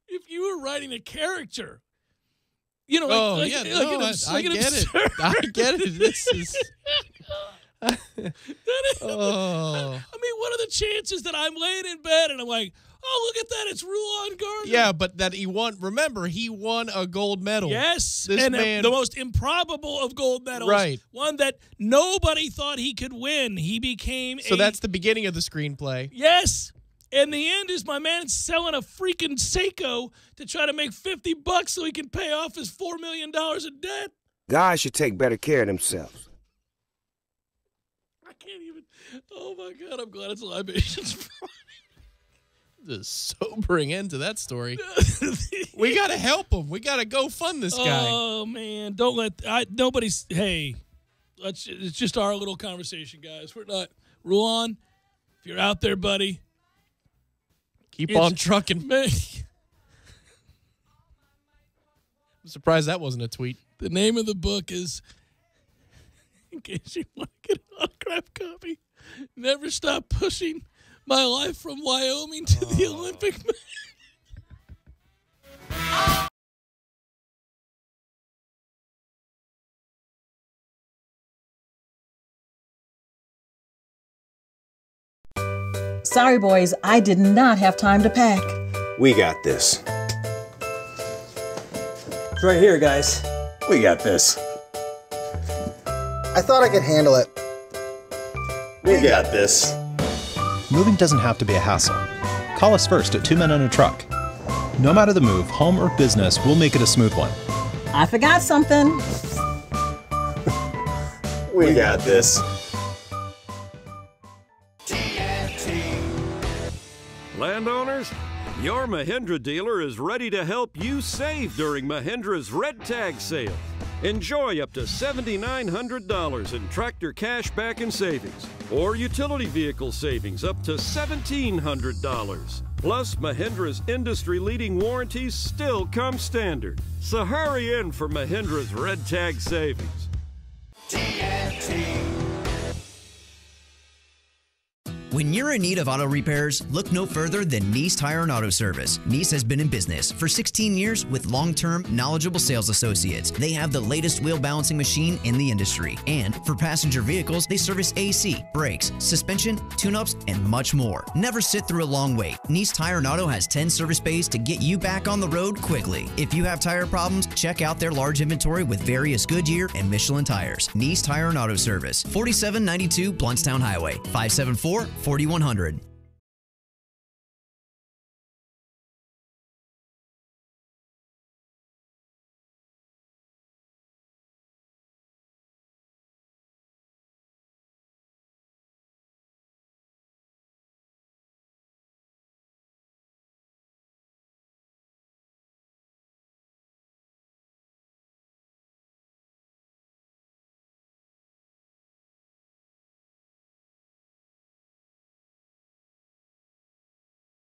If you were writing a character, I get it. I get it. This is... I mean, what are the chances that I'm laying in bed and I'm like, oh, look at that, it's Rulon Gardner. Yeah, but that he won a gold medal. Yes, this and man, the most improbable of gold medals. Right. One that nobody thought he could win. He became So that's the beginning of the screenplay. Yes. And the end is my man selling a freaking Seiko to try to make $50 so he can pay off his $4 million in debt. Guys should take better care of themselves. I can't even. Oh, my God. I'm glad it's Libations Friday. The sobering end to that story. We got to help him. We got to go fund this guy. Oh, man. Don't let. Nobody's. Hey, it's just our little conversation, guys. We're not. Rulon, if you're out there, buddy. Keep on trucking. Man. I'm surprised that wasn't a tweet. The name of the book is, in case you want to get an autographed copy, Never Stop Pushing My Life from Wyoming to the Olympic. Sorry, boys, I did not have time to pack. We got this. It's right here, guys. We got this. I thought I could handle it. We got this. Moving doesn't have to be a hassle. Call us first at 2 Men and a Truck. No matter the move, home or business, we'll make it a smooth one. I forgot something. We got this. Landowners, your Mahindra dealer is ready to help you save during Mahindra's Red Tag Sale. Enjoy up to $7,900 in tractor cash back and savings, or utility vehicle savings up to $1,700. Plus, Mahindra's industry-leading warranties still come standard. So hurry in for Mahindra's Red Tag Savings. TNT. When you're in need of auto repairs, look no further than Nice Tire and Auto Service. Nice has been in business for 16 years with long-term, knowledgeable sales associates. They have the latest wheel balancing machine in the industry. And for passenger vehicles, they service AC, brakes, suspension, tune-ups, and much more. Never sit through a long wait. Nice Tire and Auto has 10 service bays to get you back on the road quickly. If you have tire problems, check out their large inventory with various Goodyear and Michelin tires. Nice Tire and Auto Service, 4792 Bluntstown Highway, 574-4100.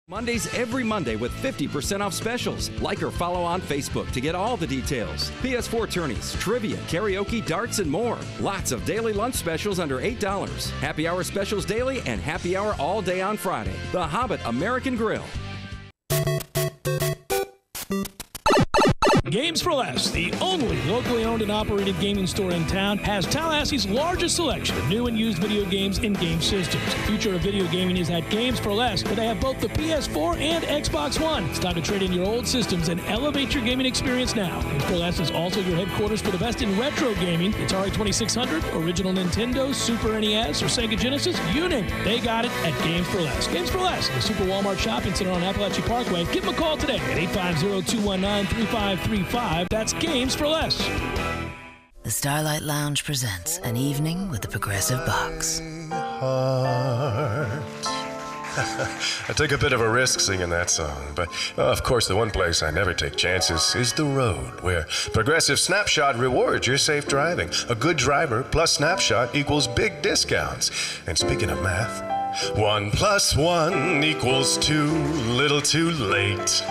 Mondays every Monday with 50% off specials. Like or follow on Facebook to get all the details. PS4 tourneys, trivia, karaoke, darts, and more. Lots of daily lunch specials under $8. Happy hour specials daily and happy hour all day on Friday. The Hobbit American Grill. Games for Less, the only locally owned and operated gaming store in town, has Tallahassee's largest selection of new and used video games and game systems. The future of video gaming is at Games for Less, where they have both the PS4 and Xbox One. It's time to trade in your old systems and elevate your gaming experience now. Games for Less is also your headquarters for the best in retro gaming. Atari 2600, original Nintendo, Super NES, or Sega Genesis, you name it. They got it at Games for Less. Games for Less, the Super Walmart Shopping Center on Appalachia Parkway. Give them a call today at 850-219-3535. That's Games for Less. The Starlight Lounge presents An Evening with the Progressive Box. I took a bit of a risk singing that song, but of course the one place I never take chances is the road, where Progressive Snapshot rewards your safe driving. A good driver plus Snapshot equals big discounts. And speaking of math, 1 + 1 = 2, little too late.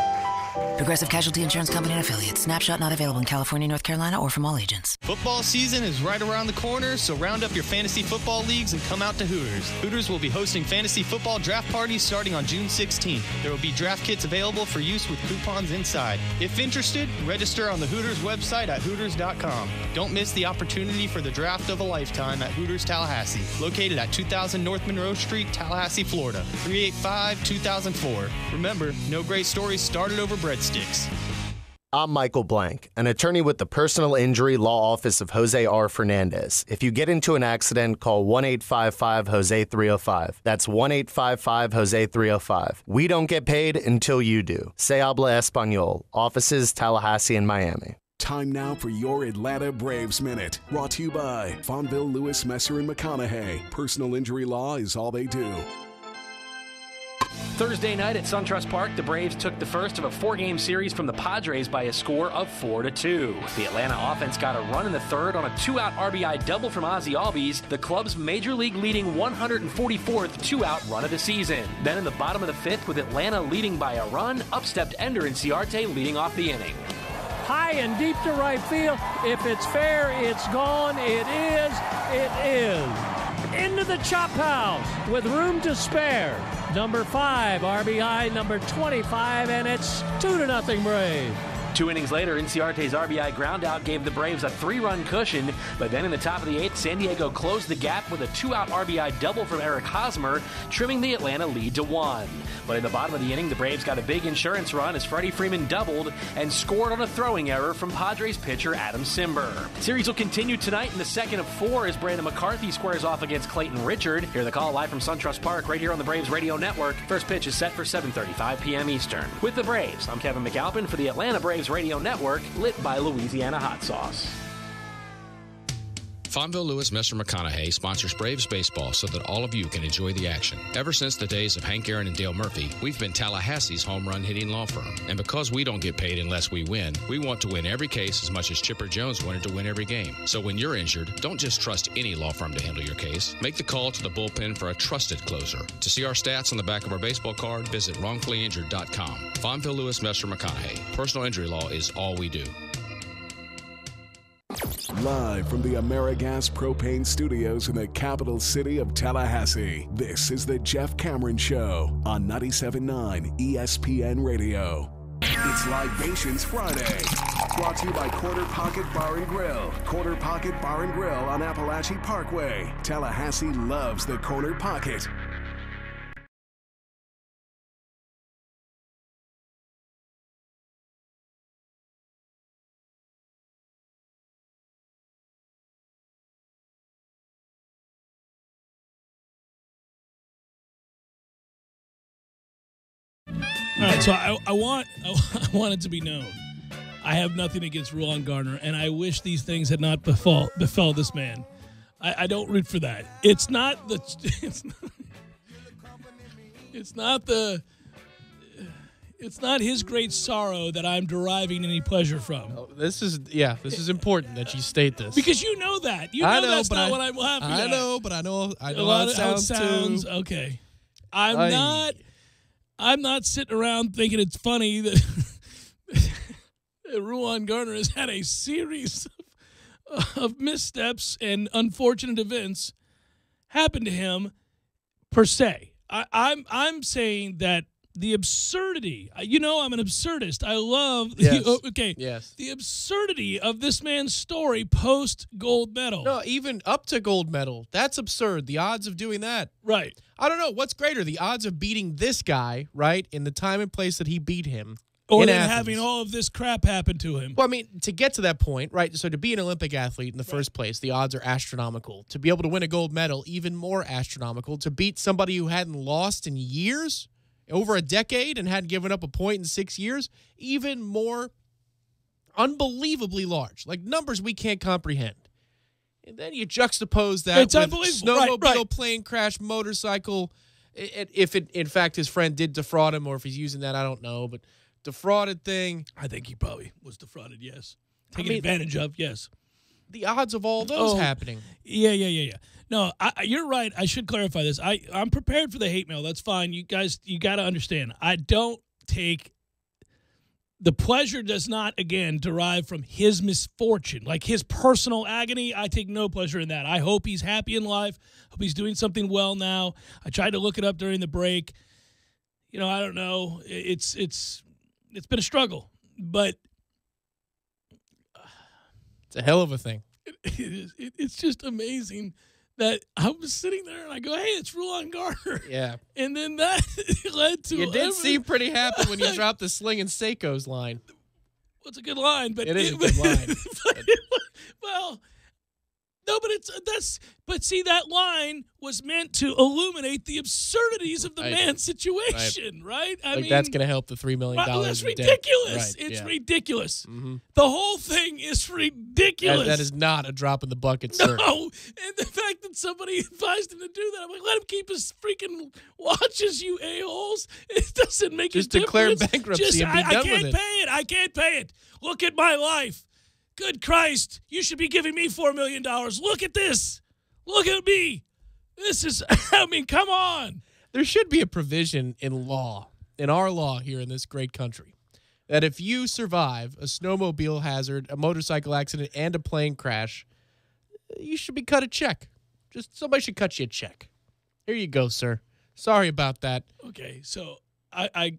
Progressive Casualty Insurance Company and affiliates. Snapshot not available in California, North Carolina, or from all agents. Football season is right around the corner, so round up your fantasy football leagues and come out to Hooters. Hooters will be hosting fantasy football draft parties starting on June 16th. There will be draft kits available for use with coupons inside. If interested, register on the Hooters website at Hooters.com. Don't miss the opportunity for the draft of a lifetime at Hooters Tallahassee, located at 2000 North Monroe Street, Tallahassee, Florida, 385-2004. Remember, no great stories started over breadsticks. I'm Michael Blank, an attorney with the Personal Injury Law Office of Jose R. Fernandez. If you get into an accident, call 1-855-HOSE-305. That's 1-855-HOSE-305. We don't get paid until you do. Se habla español. Offices Tallahassee and Miami. Time now for your Atlanta Braves Minute. Brought to you by Fonville, Lewis, Messer, and McConaughey. Personal injury law is all they do. Thursday night at SunTrust Park, the Braves took the first of a 4-game series from the Padres by a score of 4-2. The Atlanta offense got a run in the third on a 2-out RBI double from Ozzie Albies, the club's major league leading 144th 2-out run of the season. Then in the bottom of the fifth, with Atlanta leading by a run, up stepped Ender Inciarte leading off the inning. High and deep to right field. If it's fair, it's gone. It is. It is. Into the chop house with room to spare. Number 5, RBI number 25, and it's 2-0 Braves. 2 innings later, Inciarte's RBI groundout gave the Braves a 3-run cushion, but then in the top of the 8th, San Diego closed the gap with a 2-out RBI double from Eric Hosmer, trimming the Atlanta lead to 1. But in the bottom of the inning, the Braves got a big insurance run as Freddie Freeman doubled and scored on a throwing error from Padres pitcher Adam Simber. Series will continue tonight in the second of 4 as Brandon McCarthy squares off against Clayton Richard. Hear the call live from SunTrust Park right here on the Braves Radio Network. First pitch is set for 7:35 p.m. Eastern. With the Braves, I'm Kevin McAlpin for the Atlanta Braves Radio Network, lit by Louisiana Hot Sauce. Fonville, Lewis, Messer, McConaughey sponsors Braves baseball so that all of you can enjoy the action. Ever since the days of Hank Aaron and Dale Murphy, we've been Tallahassee's home run hitting law firm. And because we don't get paid unless we win, we want to win every case as much as Chipper Jones wanted to win every game. So when you're injured, don't just trust any law firm to handle your case. Make the call to the bullpen for a trusted closer. To see our stats on the back of our baseball card, visit wrongfullyinjured.com. Fonville, Lewis, Messer, McConaughey. Personal injury law is all we do. Live from the AmeriGas Propane Studios in the capital city of Tallahassee, this is the Jeff Cameron Show on 97.9 ESPN Radio. It's Libations Friday, brought to you by Corner Pocket Bar and Grill. Corner Pocket Bar and Grill on Appalachian Parkway. Tallahassee loves the Corner Pocket. All right, so I want it to be known, I have nothing against Rulon Gardner, and I wish these things had not befell this man. I don't root for that. It's not his great sorrow that I'm deriving any pleasure from. Oh, this is important that you state this, because you know that. You know, that's not what I'm happy at. I know, but I know a lot of how it sounds. too. Okay, I'm not sitting around thinking it's funny that Rulon Gardner has had a series of missteps and unfortunate events happen to him, per se. I'm saying that the absurdity, I'm an absurdist. I love the absurdity of this man's story post gold medal. No, even up to gold medal. That's absurd. The odds of doing that. Right. I don't know. What's greater, the odds of beating this guy, right, in the time and place that he beat him, or in then Athens. having all of this crap happen to him. Well, I mean, to get to that point, right, so to be an Olympic athlete in the first place, the odds are astronomical. To be able to win a gold medal, even more astronomical. To beat somebody who hadn't lost in years, over a decade, and hadn't given up a point in 6 years, even more unbelievably large. Like numbers we can't comprehend. And then you juxtapose that It's with unbelievable. snowmobile, plane crash, motorcycle. If in fact his friend did defraud him, or if he's using that, I don't know. But defrauded thing. I think he probably was defrauded, yes. Taken advantage of, yes. The odds of all those happening. Yeah. No, you're right. I should clarify this. I'm prepared for the hate mail. That's fine. You guys, you got to understand. I don't take the pleasure does not, again, derive from his misfortune, like his personal agony. I take no pleasure in that. I hope he's happy in life. Hope he's doing something well now. I tried to look it up during the break. I don't know. It's been a struggle, but it's a hell of a thing. It's just amazing that I was sitting there and I go, hey, it's Rulon Gardner. Yeah. And then that led to... You did seem pretty happy when you dropped the Sling and Seiko's line. Well, it's a good line, but... It is a good line. Well, no, but see, that line was meant to illuminate the absurdities of the man's situation, right? I mean, that's going to help the $3 million. That's ridiculous. Right, it's ridiculous. Mm-hmm. The whole thing is ridiculous. That is not a drop in the bucket, sir. No, and the fact that somebody advised him to do that, I'm like, let him keep his freaking watches, you a-holes. It doesn't make a difference. Just declare bankruptcy and be done with it. I can't pay it. Look at my life. Good Christ, you should be giving me $4 million. Look at this. Look at me. This is, come on. There should be a provision in law, in our law here in this great country, that if you survive a snowmobile hazard, a motorcycle accident, and a plane crash, you should be cut a check. Just somebody should cut you a check. Here you go, sir. Sorry about that. Okay, so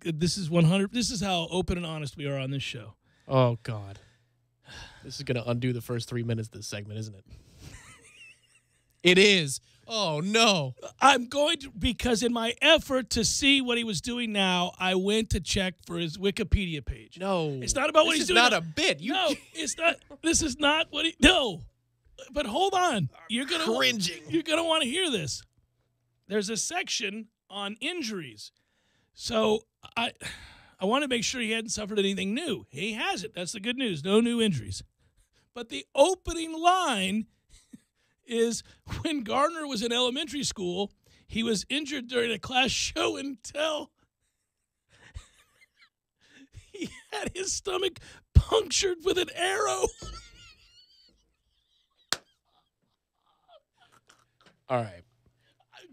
this is 100. This is how open and honest we are on this show. Oh, God. This is going to undo the first 3 minutes of this segment, isn't it? It is. Oh, no. I'm going to, because in my effort to see what he was doing now, I went to check for his Wikipedia page. No. It's not about what he's doing. This is not a bit. No, it's not. This is not what he, no. But hold on. You're going to cringing. You're going to want to hear this. There's a section on injuries. So I want to make sure he hadn't suffered anything new. He hasn't. That's the good news. No new injuries. But the opening line is when Gardner was in elementary school, he was injured during a class show and tell. He had his stomach punctured with an arrow. All right.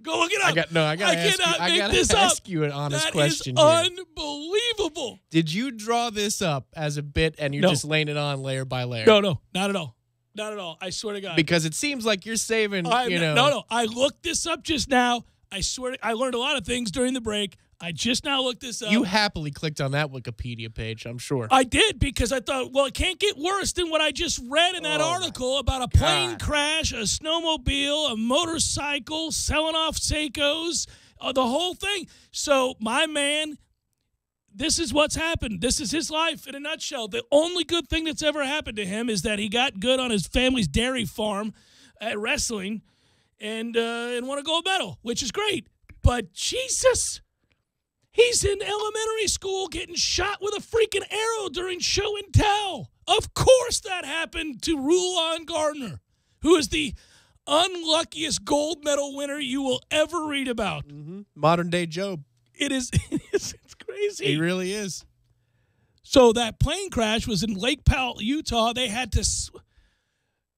Go look it up. I gotta ask you an honest question here. Unbelievable. Did you draw this up as a bit and you're just laying it on layer by layer? No, not at all. Not at all. I swear to God. Because it seems like you're saving, No. I looked this up just now. I swear I learned a lot of things during the break. I just now looked this up. You happily clicked on that Wikipedia page, I'm sure. I did because I thought, well, it can't get worse than what I just read in that article about a plane crash, a snowmobile, a motorcycle, selling off Seikos, the whole thing. So my man, this is what's happened. This is his life in a nutshell. The only good thing that's ever happened to him is that he got good on his family's dairy farm at wrestling and won a gold medal, which is great. But Jesus, he's in elementary school getting shot with a freaking arrow during show and tell. Of course that happened to Rulon Gardner, who is the unluckiest gold medal winner you will ever read about. Mm-hmm. Modern day Job. It's crazy. He really is. So that plane crash was in Lake Powell, Utah. They had to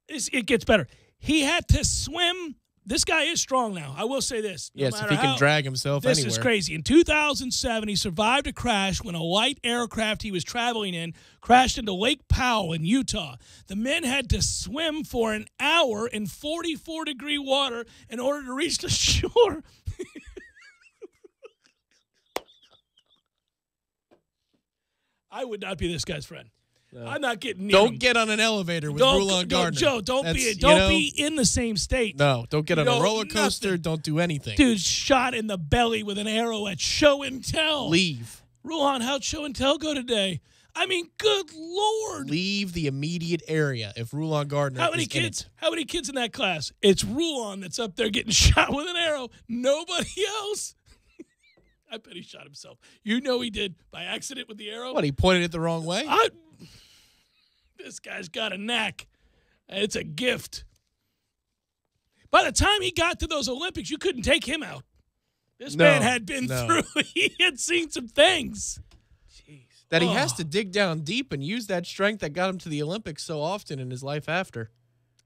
it gets better. He had to swim. This guy is strong now. I will say this. Yes, if he can drag himself anywhere. This anywhere. is crazy. In 2007, he survived a crash when a light aircraft he was traveling in crashed into Lake Powell in Utah. The men had to swim for an hour in 44-degree water in order to reach the shore. I would not be this guy's friend. No. I'm not getting near him. Get on an elevator with Rulon Gardner. Joe, don't be in the same state. No, don't get on a roller coaster. Nothing. Don't do anything. Dude, shot in the belly with an arrow at show and tell. Leave. Rulon, how'd show and tell go today? I mean, good Lord. Leave the immediate area if Rulon Gardner How many kids in that class? It's Rulon that's up there getting shot with an arrow. Nobody else. I bet he shot himself. You know he did by accident with the arrow. What, he pointed it the wrong way? This guy's got a knack. It's a gift. By the time he got to those Olympics, you couldn't take him out. This man had been through. He had seen some things. Jeez. That he has to dig down deep and use that strength that got him to the Olympics so often in his life after.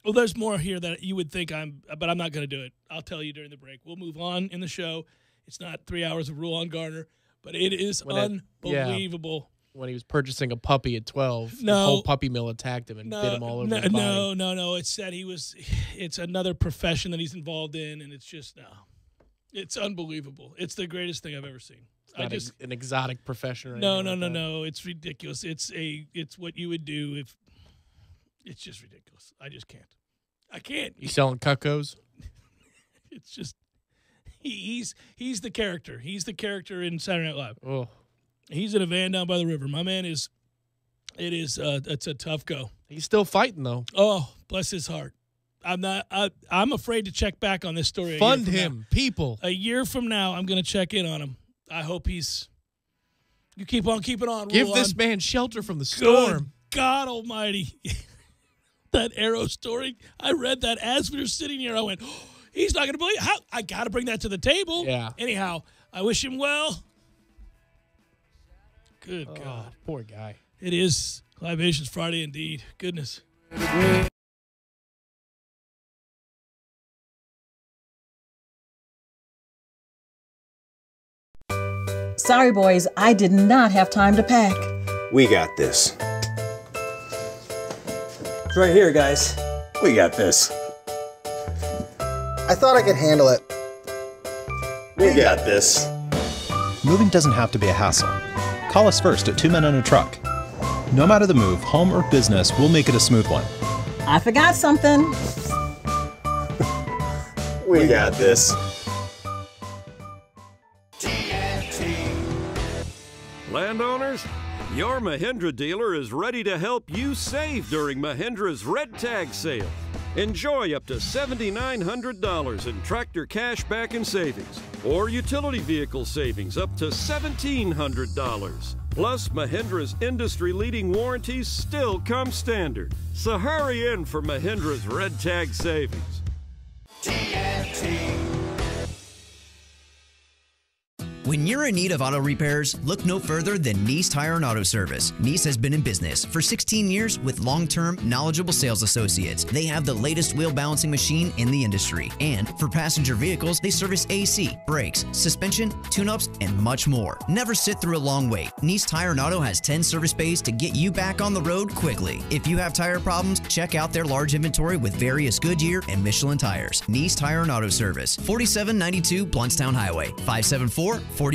Well, there's more here that you would think but I'm not going to do it. I'll tell you during the break. We'll move on in the show. It's not 3 hours of Rulon Gardner, but it is unbelievable. When he was purchasing a puppy at 12, the whole puppy mill attacked him and bit him all over his body. No. It's that it's another profession that he's involved in, and it's unbelievable. It's the greatest thing I've ever seen. It's not an exotic profession or anything. No. It's ridiculous. It's what you would do if. It's just ridiculous. I just can't. I can't. You selling cuckoos? It's just he's the character. He's the character in Saturday Night Live. Oh. He's in a van down by the river. My man it's a tough go. He's still fighting though. Oh, bless his heart. I'm afraid to check back on this story. Fund him, people. A year from now, I'm going to check in on him. I hope you keep on keeping on. Give this man shelter from the storm. Good God almighty. That arrow story, I read that as we were sitting here. I went, oh, he's not going to believe how I got to bring that to the table. Yeah. Anyhow, I wish him well. Good God. Poor guy. It is Libations Friday indeed. Goodness. Sorry, boys, I did not have time to pack. We got this. It's right here, guys. We got this. I thought I could handle it. We got this. Moving doesn't have to be a hassle. Call us first at 2 Men and a Truck. No matter the move, home or business, we'll make it a smooth one. I forgot something. We got this. Landowners, your Mahindra dealer is ready to help you save during Mahindra's Red Tag Sale. Enjoy up to $7,900 in tractor cash back and savings, or utility vehicle savings up to $1,700. Plus, Mahindra's industry-leading warranties still come standard. So hurry in for Mahindra's Red Tag Savings. When you're in need of auto repairs, look no further than Nice Tire and Auto Service. Nice has been in business for 16 years with long-term, knowledgeable sales associates. They have the latest wheel balancing machine in the industry. And for passenger vehicles, they service AC, brakes, suspension, tune-ups, and much more. Never sit through a long wait. Nice Tire and Auto has 10 service bays to get you back on the road quickly. If you have tire problems, check out their large inventory with various Goodyear and Michelin tires. Nice Tire and Auto Service, 4792 Bluntstown Highway, 574-4100. What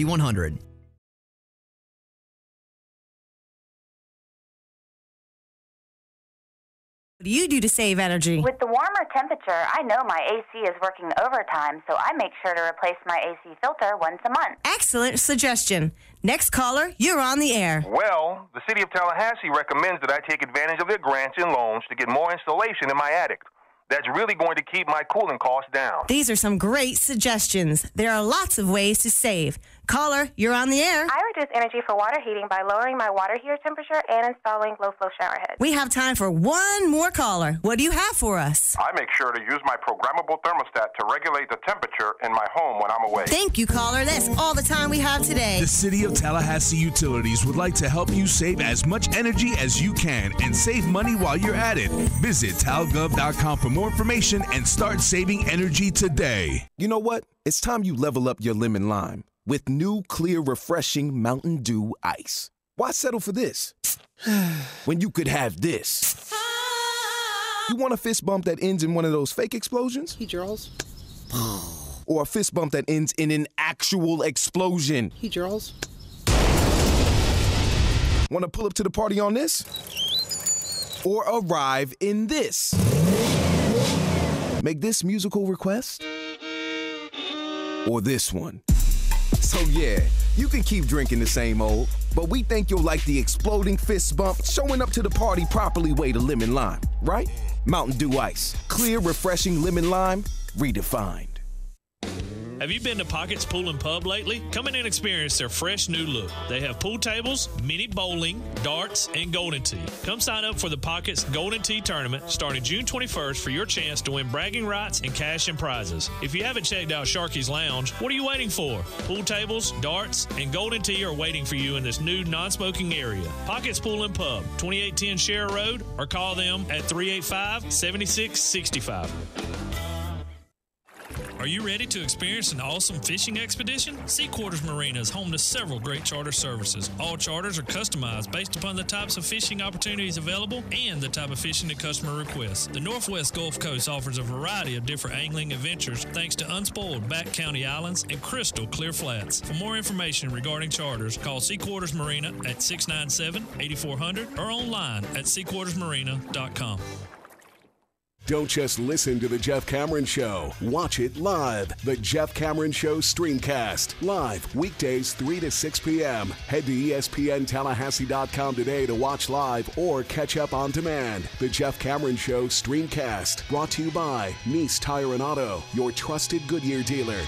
do you do to save energy? With the warmer temperature, I know my AC is working overtime, so I make sure to replace my AC filter once a month. Excellent suggestion. Next caller, you're on the air. Well, the City of Tallahassee recommends that I take advantage of their grants and loans to get more insulation in my attic. That's really going to keep my cooling costs down. These are some great suggestions. There are lots of ways to save. Caller, you're on the air. I reduce energy for water heating by lowering my water heater temperature and installing low-flow shower heads. We have time for one more caller. What do you have for us? I make sure to use my programmable thermostat to regulate the temperature in my home when I'm away. Thank you, caller. That's all the time we have today. The City of Tallahassee Utilities would like to help you save as much energy as you can and save money while you're at it. Visit talgov.com for more information and start saving energy today. You know what? It's time you level up your lemon lime with new, clear, refreshing Mountain Dew Ice. Why settle for this when you could have this? You want a fist bump that ends in one of those fake explosions? Hey, Charles. Or a fist bump that ends in an actual explosion? Hey, Charles. Want to pull up to the party on this? Or arrive in this? Make this musical request? Or this one? So yeah, you can keep drinking the same old, but we think you'll like the exploding fist bump, showing up to the party properly way to lemon lime, right? Mountain Dew Ice. Clear, refreshing lemon lime, redefined. Have you been to Pockets Pool and Pub lately? Come in and experience their fresh new look. They have pool tables, mini bowling, darts, and Golden Tee. Come sign up for the Pockets Golden Tee Tournament starting June 21st for your chance to win bragging rights and cash and prizes. If you haven't checked out Sharky's Lounge, what are you waiting for? Pool tables, darts, and Golden Tee are waiting for you in this new non-smoking area. Pockets Pool and Pub, 2810 Share Road, or call them at 385-7665. Are you ready to experience an awesome fishing expedition? Sea Quarters Marina is home to several great charter services. All charters are customized based upon the types of fishing opportunities available and the type of fishing the customer requests. The Northwest Gulf Coast offers a variety of different angling adventures thanks to unspoiled back county islands and crystal clear flats. For more information regarding charters, call Sea Quarters Marina at 697-8400 or online at seaquartersmarina.com. Don't just listen to The Jeff Cameron Show. Watch it live. The Jeff Cameron Show Streamcast. Live weekdays 3 to 6 p.m. Head to ESPNTallahassee.com today to watch live or catch up on demand. The Jeff Cameron Show Streamcast. Brought to you by Nice Tire and Auto, your trusted Goodyear dealer.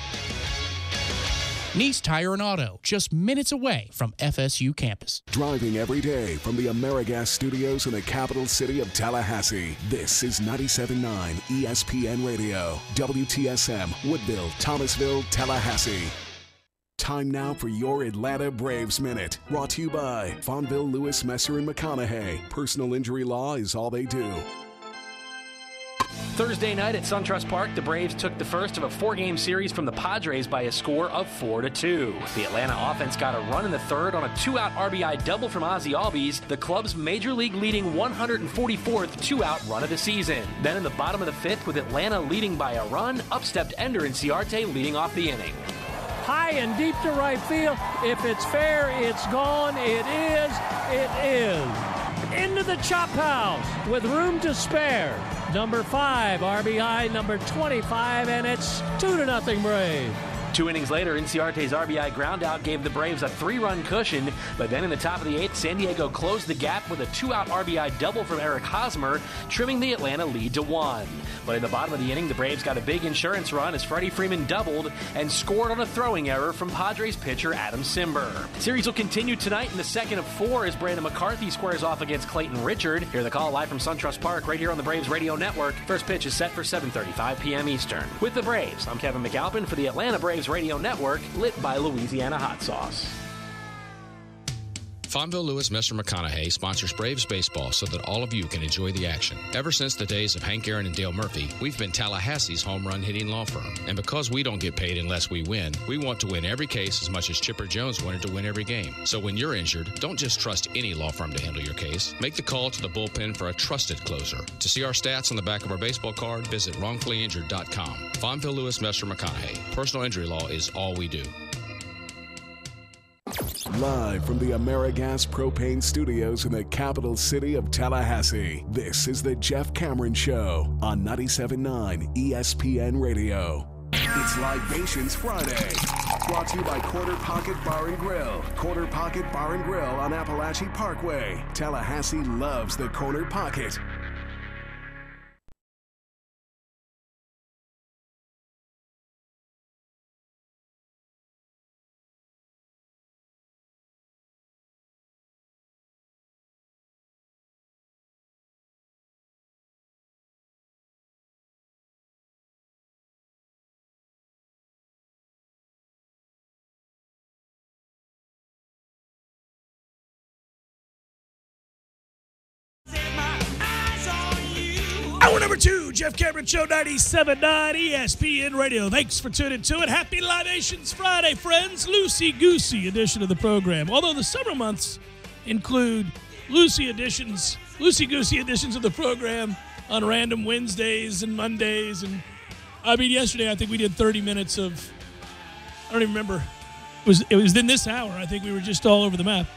Nice Tire and Auto, just minutes away from FSU campus. Driving every day from the AmeriGas studios in the capital city of Tallahassee. This is 97.9 ESPN Radio, WTSM, Woodville, Thomasville, Tallahassee. Time now for your Atlanta Braves Minute. Brought to you by Fonville, Lewis, Messer, and McConaughey. Personal injury law is all they do. Thursday night at SunTrust Park, the Braves took the first of a 4-game series from the Padres by a score of 4-2. The Atlanta offense got a run in the third on a 2-out RBI double from Ozzie Albies, the club's major league leading 144th 2-out run of the season. Then in the bottom of the fifth, with Atlanta leading by a run, up stepped Ender Inciarte leading off the inning. High and deep to right field. If it's fair, it's gone. It is. It is. Into the chop house with room to spare. Number 5, RBI number 25, and it's 2-0 Braves. 2 innings later, Inciarte's RBI groundout gave the Braves a 3-run cushion, but then in the top of the 8th, San Diego closed the gap with a 2-out RBI double from Eric Hosmer, trimming the Atlanta lead to 1. But in the bottom of the inning, the Braves got a big insurance run as Freddie Freeman doubled and scored on a throwing error from Padres pitcher Adam Simber. Series will continue tonight in the second of 4 as Brandon McCarthy squares off against Clayton Richard. Hear the call live from SunTrust Park right here on the Braves Radio Network. First pitch is set for 7:35 p.m. Eastern. With the Braves, I'm Kevin McAlpin for the Atlanta Braves News Radio Network, lit by Louisiana hot sauce. Fonville Lewis Messer McConaughey sponsors Braves baseball so that all of you can enjoy the action. Ever since the days of Hank Aaron and Dale Murphy, we've been Tallahassee's home run hitting law firm. And because we don't get paid unless we win, we want to win every case as much as Chipper Jones wanted to win every game. So when you're injured, don't just trust any law firm to handle your case. Make the call to the bullpen for a trusted closer. To see our stats on the back of our baseball card, visit wrongfullyinjured.com. Fonville Lewis Messer McConaughey. Personal injury law is all we do. Live from the AmeriGas Propane Studios in the capital city of Tallahassee, this is the Jeff Cameron Show on 97.9 ESPN Radio. It's Libations Friday, brought to you by Quarter Pocket Bar and Grill. Quarter Pocket Bar and Grill on Appalachie Parkway. Tallahassee loves the Corner Pocket. Hour number 2, Jeff Cameron Show, 97.9 ESPN Radio. Thanks for tuning to it. Happy Libations Friday, friends. Loosey-goosey edition of the program. Although the summer months include loosey-goosey editions of the program on random Wednesdays and Mondays. And I mean, yesterday I think we did 30 minutes of, I don't even remember. It was in this hour. I think we were just all over the map.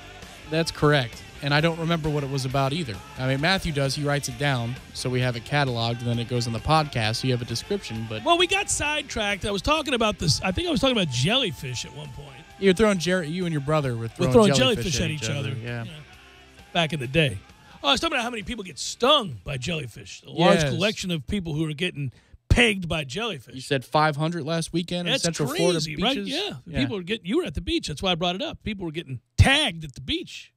That's correct. And I don't remember what it was about either. I mean, Matthew does. He writes it down, so we have it cataloged, and then it goes on the podcast, so you have a description. But well, we got sidetracked. I was talking about this. I think I was talking about jellyfish at one point. You're throwing you and your brother were throwing jellyfish at each other. Yeah. Back in the day. Oh, I was talking about how many people get stung by jellyfish. A large collection of people who are getting pegged by jellyfish. You said 500 last weekend in Central Florida beaches? Right? Yeah. People were getting. You were at the beach. That's why I brought it up. People were getting tagged at the beach.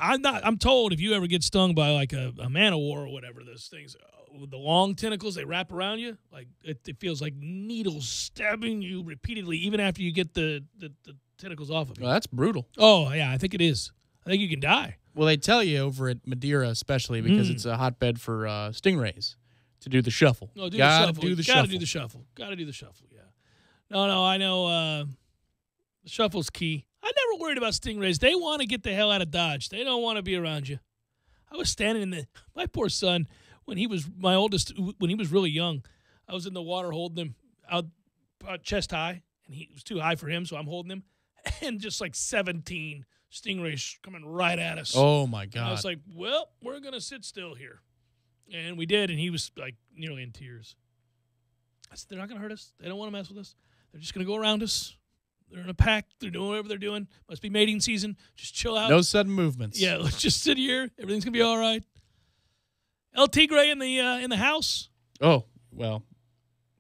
I'm told if you ever get stung by like a man-o-war or whatever, those things with the long tentacles, they wrap around you. Like it feels like needles stabbing you repeatedly, even after you get the tentacles off of you. Well, that's brutal. Oh yeah, I think it is. I think you can die. Well, they tell you over at Madeira, especially because it's a hotbed for stingrays, to do the shuffle. No, Gotta do the shuffle. Gotta do the shuffle. Gotta do the shuffle. Yeah. No, I know. The shuffle's key. I never worried about stingrays. They want to get the hell out of Dodge. They don't want to be around you. I was standing in my poor son, when he was my oldest, when he was really young, I was in the water holding him out chest high, and he was too high for him, so I'm holding him, and just like 17 stingrays coming right at us. Oh, my God. And I was like, well, we're going to sit still here. And we did, and he was like nearly in tears. I said, they're not going to hurt us. They don't want to mess with us. They're just going to go around us. They're in a pack. They're doing whatever they're doing. Must be mating season. Just chill out. No sudden movements. Yeah, let's just sit here. Everything's gonna be all right. El Tigre in the house. Oh well,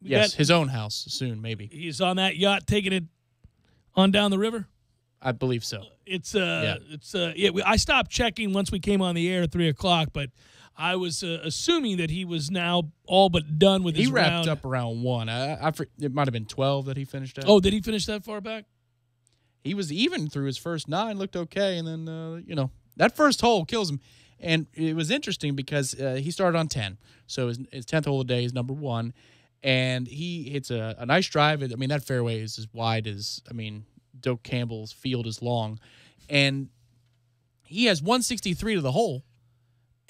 yes, his own house soon, maybe. He's on that yacht taking it on down the river. I believe so. I stopped checking once we came on the air at 3:00, but I was assuming that he was now all but done with his round. He wrapped up around 1. It might have been 12 that he finished at. Oh, did he finish that far back? He was even through his first 9, looked okay, and then, that first hole kills him. And it was interesting because he started on 10, so his 10th hole of the day is number 1, and he hits a nice drive. I mean, that fairway is as wide as, Doak Campbell's field is long, and he has 163 to the hole.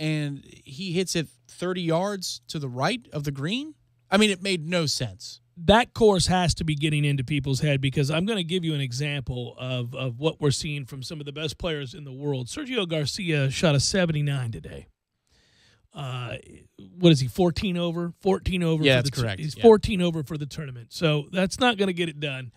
And he hits it 30 yards to the right of the green. I mean, it made no sense. That course has to be getting into people's head because I'm going to give you an example of what we're seeing from some of the best players in the world. Sergio Garcia shot a 79 today. What is he, 14 over? 14 over. Yeah, that's correct. He's 14 over for the tournament. So that's not going to get it done.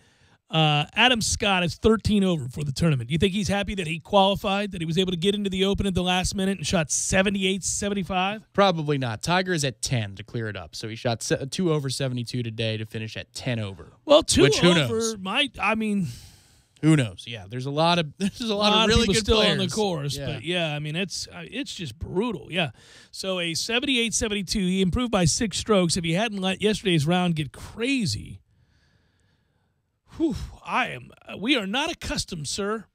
Adam Scott is 13 over for the tournament. Do you think he's happy that he qualified, that he was able to get into the Open at the last minute and shot 78-75? Probably not. Tiger is at 10 to clear it up. So he shot 2 over 72 today to finish at 10 over. Well, 2 which, who over knows? Who knows? Yeah, there's a lot of really people good still players on the course, yeah. But yeah, it's just brutal. Yeah, so a 78-72, he improved by 6 strokes. If he hadn't let yesterday's round get crazy, We are not accustomed, sir,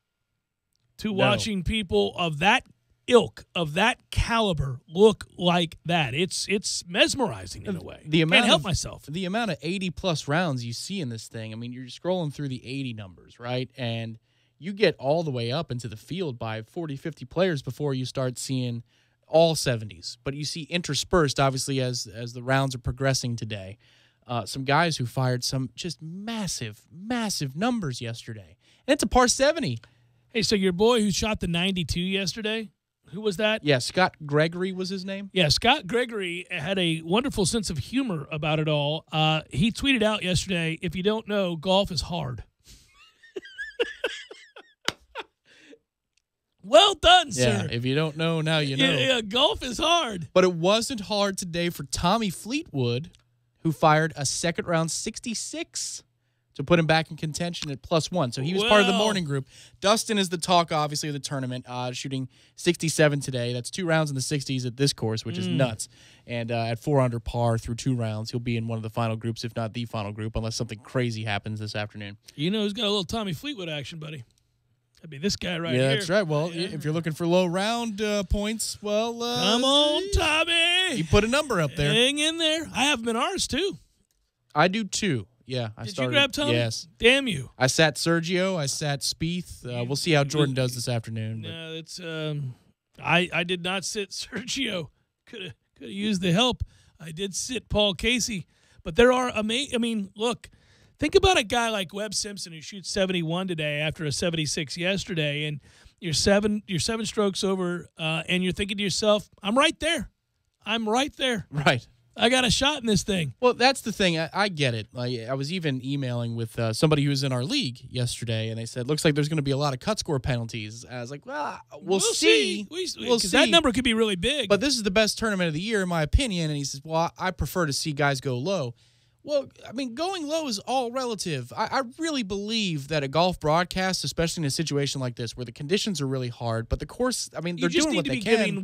to watching people of that ilk, of that caliber, look like that. It's mesmerizing in a way. Can't help myself. The amount of 80-plus rounds you see in this thing, I mean, you're scrolling through the 80 numbers, right? And you get all the way up into the field by 40, 50 players before you start seeing all 70s. But you see interspersed, obviously, as the rounds are progressing today, some guys who fired some just massive, massive numbers yesterday. And it's a par 70. Hey, so your boy who shot the 92 yesterday, who was that? Yeah, Scott Gregory was his name. Yeah, Scott Gregory had a wonderful sense of humor about it all. He tweeted out yesterday, if you don't know, golf is hard. Well done, sir. Yeah, if you don't know, now you know. Yeah, golf is hard. But it wasn't hard today for Tommy Fleetwood, who fired a second-round 66 to put him back in contention at +1. So he was part of the morning group. Dustin is the talk, obviously, of the tournament, shooting 67 today. That's 2 rounds in the 60s at this course, which is nuts. And at 4 under par through 2 rounds, he'll be in one of the final groups, if not the final group, unless something crazy happens this afternoon. You know who's got a little Tommy Fleetwood action, buddy? That'd be this guy right here. Yeah, that's right. Well, if you're looking for low round points, well, come on, Tommy. You put a number up there. Hang in there. I have them in ours, too. I do, too. Yeah, I Did started. You grab Tommy? Yes. Damn you. I sat Sergio. I sat Spieth. We'll see how Jordan does this afternoon. No, it's I did not sit Sergio. Could have used the help. I did sit Paul Casey. But there are I mean, look, think about a guy like Webb Simpson who shoots 71 today after a 76 yesterday, and you're seven strokes over, and you're thinking to yourself, I'm right there. Right. I got a shot in this thing. Well, that's the thing. I get it. I was even emailing with somebody who was in our league yesterday, and they said, looks like there's going to be a lot of cut score penalties. I was like, well, we'll see. We'll see. That number could be really big. But this is the best tournament of the year, in my opinion. And he says, well, I prefer to see guys go low. Well, I mean, going low is all relative. I really believe that a golf broadcast, especially in a situation like this where the conditions are really hard, but the course, I mean, they're doing what they can. You just need to be giving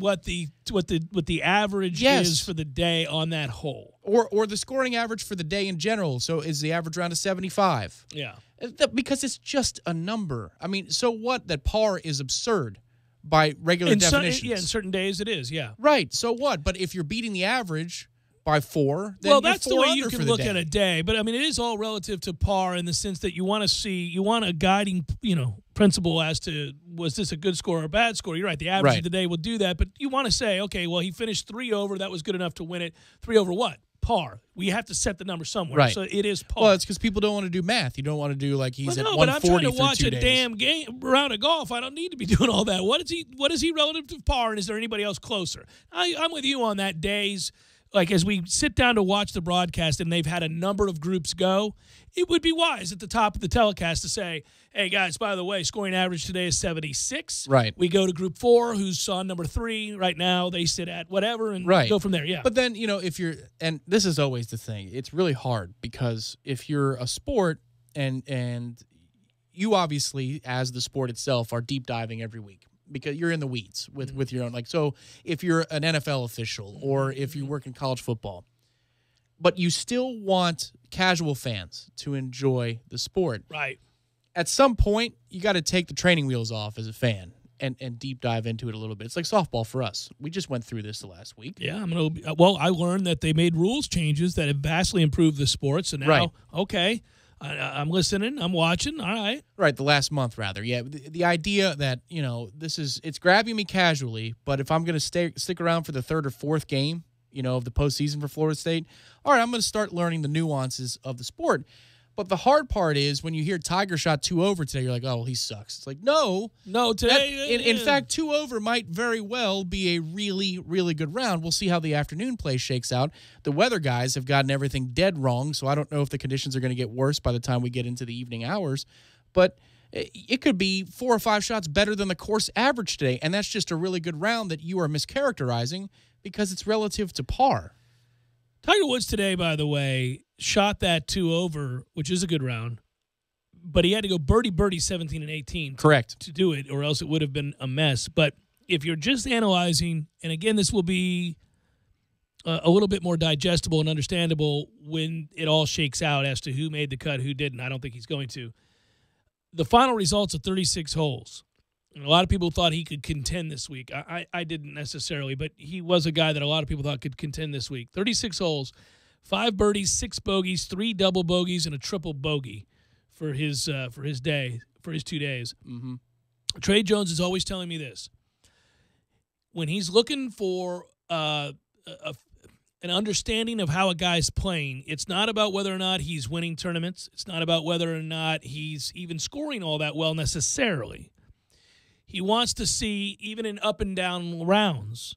what the average is for the day on that hole. Or the scoring average for the day in general. So is the average around a 75? Yeah. Because it's just a number. I mean, so what that par is absurd by regular definitions. In certain days it is, yeah. Right. So what? But if you're beating the average by 4, then that's the way you can look at a day. But I mean, it is all relative to par in the sense that you want a guiding, principle as to was this a good score or a bad score. You're right. The average of the day will do that, but you want to say, okay, well, he finished 3 over. That was good enough to win it. 3 over what? Par. We have to set the number somewhere. Right. So it is par. Well, it's because people don't want to do math. You don't want to do like he's at 140 but I'm trying to watch through 2 a days. damn round of golf. I don't need to be doing all that. What is he relative to par, and is there anybody else closer? I'm with you on that days. Like, as we sit down to watch the broadcast and they've had a number of groups go, it would be wise at the top of the telecast to say, hey, guys, by the way, scoring average today is 76. Right. We go to group 4, who's on number 3 right now. They sit at whatever and go from there, yeah. But then, if you're – and this is always the thing. It's really hard because if you're a sport and you obviously, as the sport itself, are deep diving every week. Because you're in the weeds with your own, like, so if you're an NFL official or if you work in college football, but you still want casual fans to enjoy the sport. Right. At some point, you got to take the training wheels off as a fan and deep dive into it a little bit. It's like softball for us. We just went through this the last week. Yeah, I learned that they made rules changes that have vastly improved the sport. So now, okay. I'm listening. I'm watching. All right. Right. The last month, rather. Yeah. The idea that, it's grabbing me casually, but if I'm going to stick around for the 3rd or 4th game, of the postseason for Florida State, all right, I'm going to start learning the nuances of the sport. But the hard part is when you hear Tiger shot 2 over today, you're like, oh, well, he sucks. It's like, no, today. In fact, 2 over might very well be a really, really good round. We'll see how the afternoon play shakes out. The weather guys have gotten everything dead wrong, so I don't know if the conditions are going to get worse by the time we get into the evening hours. But it could be 4 or 5 shots better than the course average today, and that's just a really good round that you are mischaracterizing because it's relative to par. Tiger Woods today, by the way, shot that 2 over, which is a good round, but he had to go birdie 17 and 18 correct to do it, or else it would have been a mess. But if you're just analyzing, and again, this will be a little bit more digestible and understandable when it all shakes out as to who made the cut, who didn't. I don't think he's going to. The final results of 36 holes. And a lot of people thought he could contend this week. I didn't necessarily, but he was a guy that a lot of people thought could contend this week. 36 holes, 5 birdies, 6 bogeys, 3 double bogeys, and a triple bogey for his 2 days. Mm-hmm. Trey Jones is always telling me this. When he's looking for an understanding of how a guy's playing, it's not about whether or not he's winning tournaments. It's not about whether or not he's even scoring all that well necessarily. He wants to see, even in up and down rounds,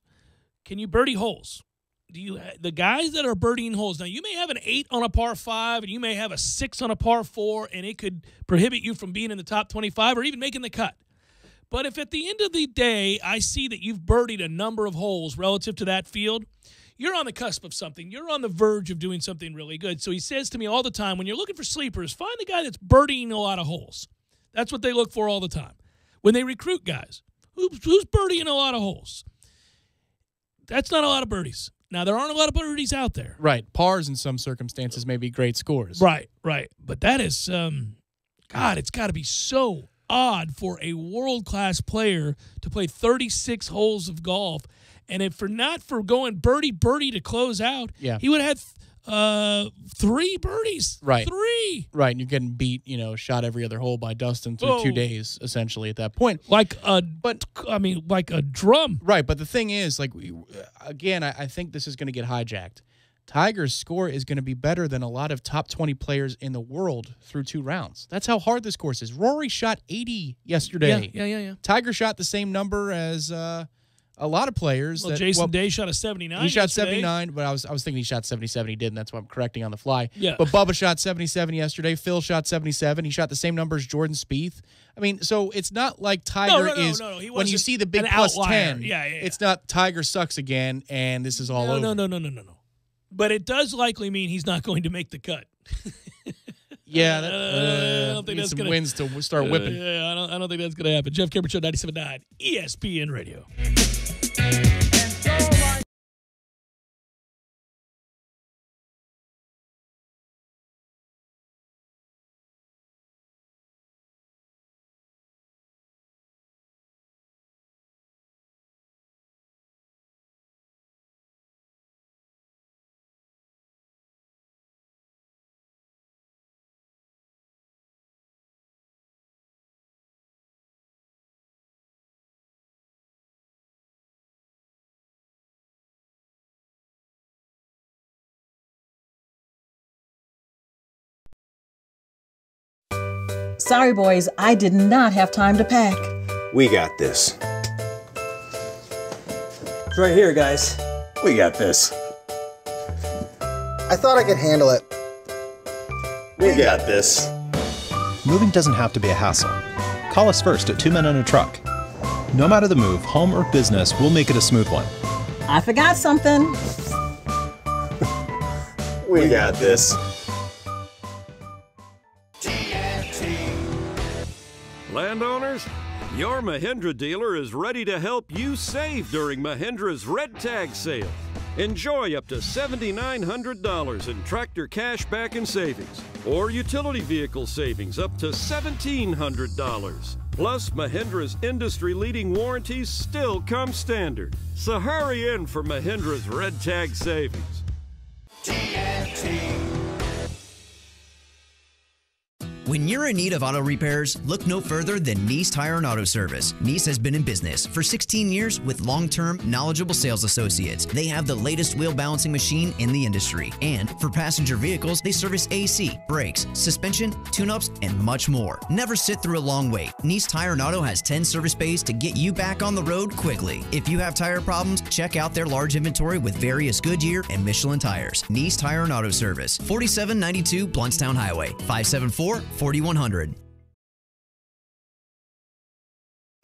can you birdie holes? The guys that are birdieing holes, now you may have an 8 on a par 5 and you may have a 6 on a par 4, and it could prohibit you from being in the top 25 or even making the cut. But if at the end of the day I see that you've birdied a number of holes relative to that field, you're on the cusp of something. You're on the verge of doing something really good. So he says to me all the time, when you're looking for sleepers, find the guy that's birdieing a lot of holes. That's what they look for all the time. When they recruit guys, who's birdieing a lot of holes? That's not a lot of birdies. Now, there aren't a lot of birdies out there. Right. Pars in some circumstances may be great scores. Right. But that is, God, it's got to be so odd for a world-class player to play 36 holes of golf. And if not for going birdie to close out, he would have had 3 birdies. Right. 3. Right. And you're getting beat, shot every other hole by Dustin through 2 days, essentially, at that point. Like a drum. Right. But the thing is, again, I think this is going to get hijacked. Tiger's score is going to be better than a lot of top 20 players in the world through 2 rounds. That's how hard this course is. Rory shot 80 yesterday. Yeah. Tiger shot the same number as a lot of players. Well, Jason Day shot a 79. He shot yesterday. 79, but I was thinking he shot 77. He didn't. That's why I'm correcting on the fly. Yeah. But Bubba shot 77 yesterday. Phil shot 77. He shot the same number as Jordan Spieth. I mean, so it's not like Tiger is. No. He when you see the big an plus outlier. 10, Yeah. it's not Tiger sucks again and this is all over. No. But it does likely mean he's not going to make the cut. Yeah, I don't think need that's some gonna wins to start whipping. I don't think that's going to happen. Jeff Cameron Show, 97.9 ESPN Radio. Sorry, boys, I did not have time to pack. We got this. It's right here, guys. We got this. I thought I could handle it. We got this. Moving doesn't have to be a hassle. Call us first at 2 Men and a Truck. No matter the move, home or business, we'll make it a smooth one. I forgot something. We got this. Landowners, your Mahindra dealer is ready to help you save during Mahindra's Red Tag Sale. Enjoy up to $7,900 in tractor cash back and savings, or utility vehicle savings up to $1,700. Plus, Mahindra's industry-leading warranties still come standard. So hurry in for Mahindra's Red Tag Savings. When you're in need of auto repairs, look no further than Nice Tire and Auto Service. Nice has been in business for 16 years with long-term, knowledgeable sales associates. They have the latest wheel balancing machine in the industry. And for passenger vehicles, they service AC, brakes, suspension, tune-ups, and much more. Never sit through a long wait. Nice Tire and Auto has 10 service bays to get you back on the road quickly. If you have tire problems, check out their large inventory with various Goodyear and Michelin tires. Nice Tire and Auto Service, 4792 Blountstown Highway, 574-4100.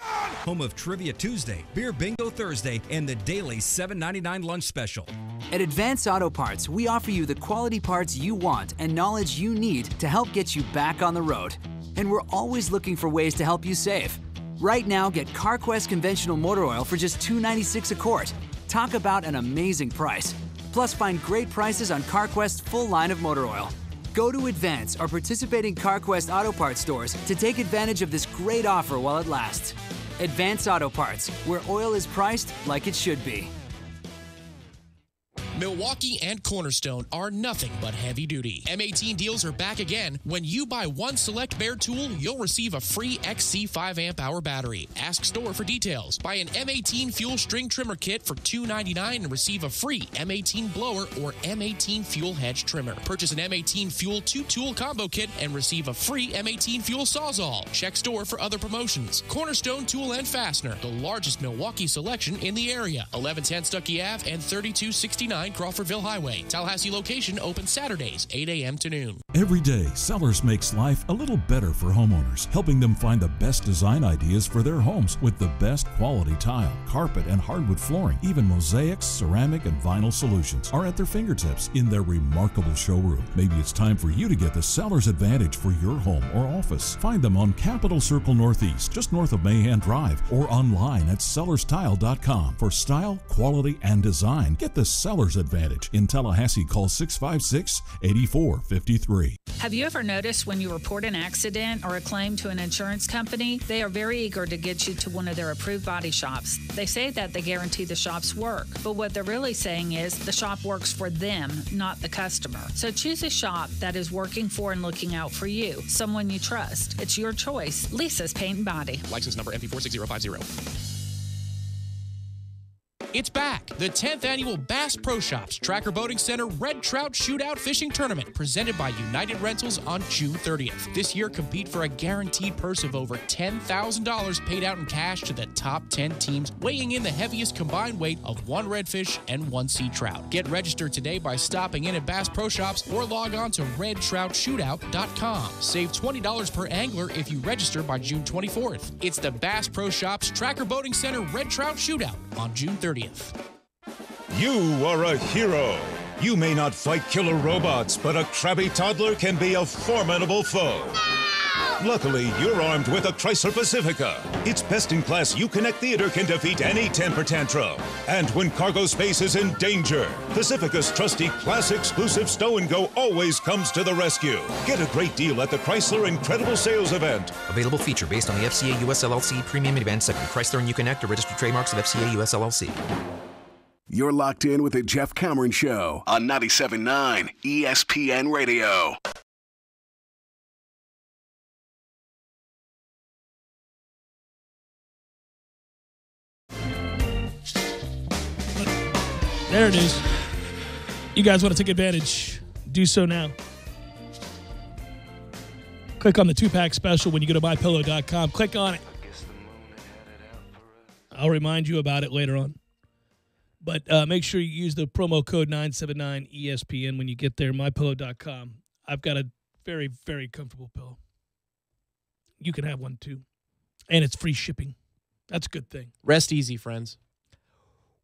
Home of Trivia Tuesday, Beer Bingo Thursday, and the daily $7.99 lunch special. At Advance Auto Parts, we offer you the quality parts you want and knowledge you need to help get you back on the road. And we're always looking for ways to help you save. Right now, get CarQuest conventional motor oil for just $2.96 a quart. Talk about an amazing price. Plus, find great prices on CarQuest's full line of motor oil. Go to Advance or participating CarQuest Auto Parts stores to take advantage of this great offer while it lasts. Advance Auto Parts, where oil is priced like it should be. Milwaukee and Cornerstone are nothing but heavy duty. M18 deals are back again. When you buy one select Bear tool, you'll receive a free XC 5 amp hour battery. Ask store for details. Buy an M18 fuel string trimmer kit for $2.99 and receive a free M18 blower or M18 fuel hedge trimmer. Purchase an M18 fuel 2-tool combo kit and receive a free M18 fuel sawzall. Check store for other promotions. Cornerstone Tool and Fastener, the largest Milwaukee selection in the area. 1110 Stuckey Ave and 3269 Crawfordville Highway. Tallahassee location open Saturdays, 8 a.m. to noon. Every day, Sellers makes life a little better for homeowners, helping them find the best design ideas for their homes with the best quality tile, carpet, and hardwood flooring. Even mosaics, ceramic, and vinyl solutions are at their fingertips in their remarkable showroom. Maybe it's time for you to get the Sellers Advantage for your home or office. Find them on Capitol Circle Northeast, just north of Mahan Drive, or online at sellerstile.com. For style, quality, and design, get the Sellers Advantage. In Tallahassee, call 656-8453. Have you ever noticed when you report an accident or a claim to an insurance company, they are very eager to get you to one of their approved body shops. They say that they guarantee the shops work, but what they're really saying is the shop works for them, not the customer. So choose a shop that is working for and looking out for you, someone you trust. It's your choice. Lisa's Paint and Body. License number MP46050. It's back. The 10th annual Bass Pro Shops Tracker Boating Center Red Trout Shootout Fishing Tournament presented by United Rentals on June 30th. This year, compete for a guaranteed purse of over $10,000 paid out in cash to the top 10 teams, weighing in the heaviest combined weight of one redfish and one sea trout. Get registered today by stopping in at Bass Pro Shops or log on to redtroutshootout.com. Save $20 per angler if you register by June 24th. It's the Bass Pro Shops Tracker Boating Center Red Trout Shootout on June 30th. You are a hero. You may not fight killer robots, but a crabby toddler can be a formidable foe. Luckily, you're armed with a Chrysler Pacifica. Its best-in-class Uconnect theater can defeat any temper tantrum. And when cargo space is in danger, Pacifica's trusty class-exclusive Stow and Go always comes to the rescue. Get a great deal at the Chrysler Incredible Sales Event. Available feature based on the FCA US LLC Premium Advanced Second. Chrysler and Uconnect are registered trademarks of FCA US LLC. You're locked in with the Jeff Cameron Show on 97.9 ESPN Radio. There it is. You guys want to take advantage? Do so now. Click on the 2-pack special when you go to MyPillow.com. Click on it. I'll remind you about it later on. But make sure you use the promo code 979ESPN when you get there, MyPillow.com. I've got a very, very comfortable pillow. You can have one too. And it's free shipping. That's a good thing. Rest easy, friends.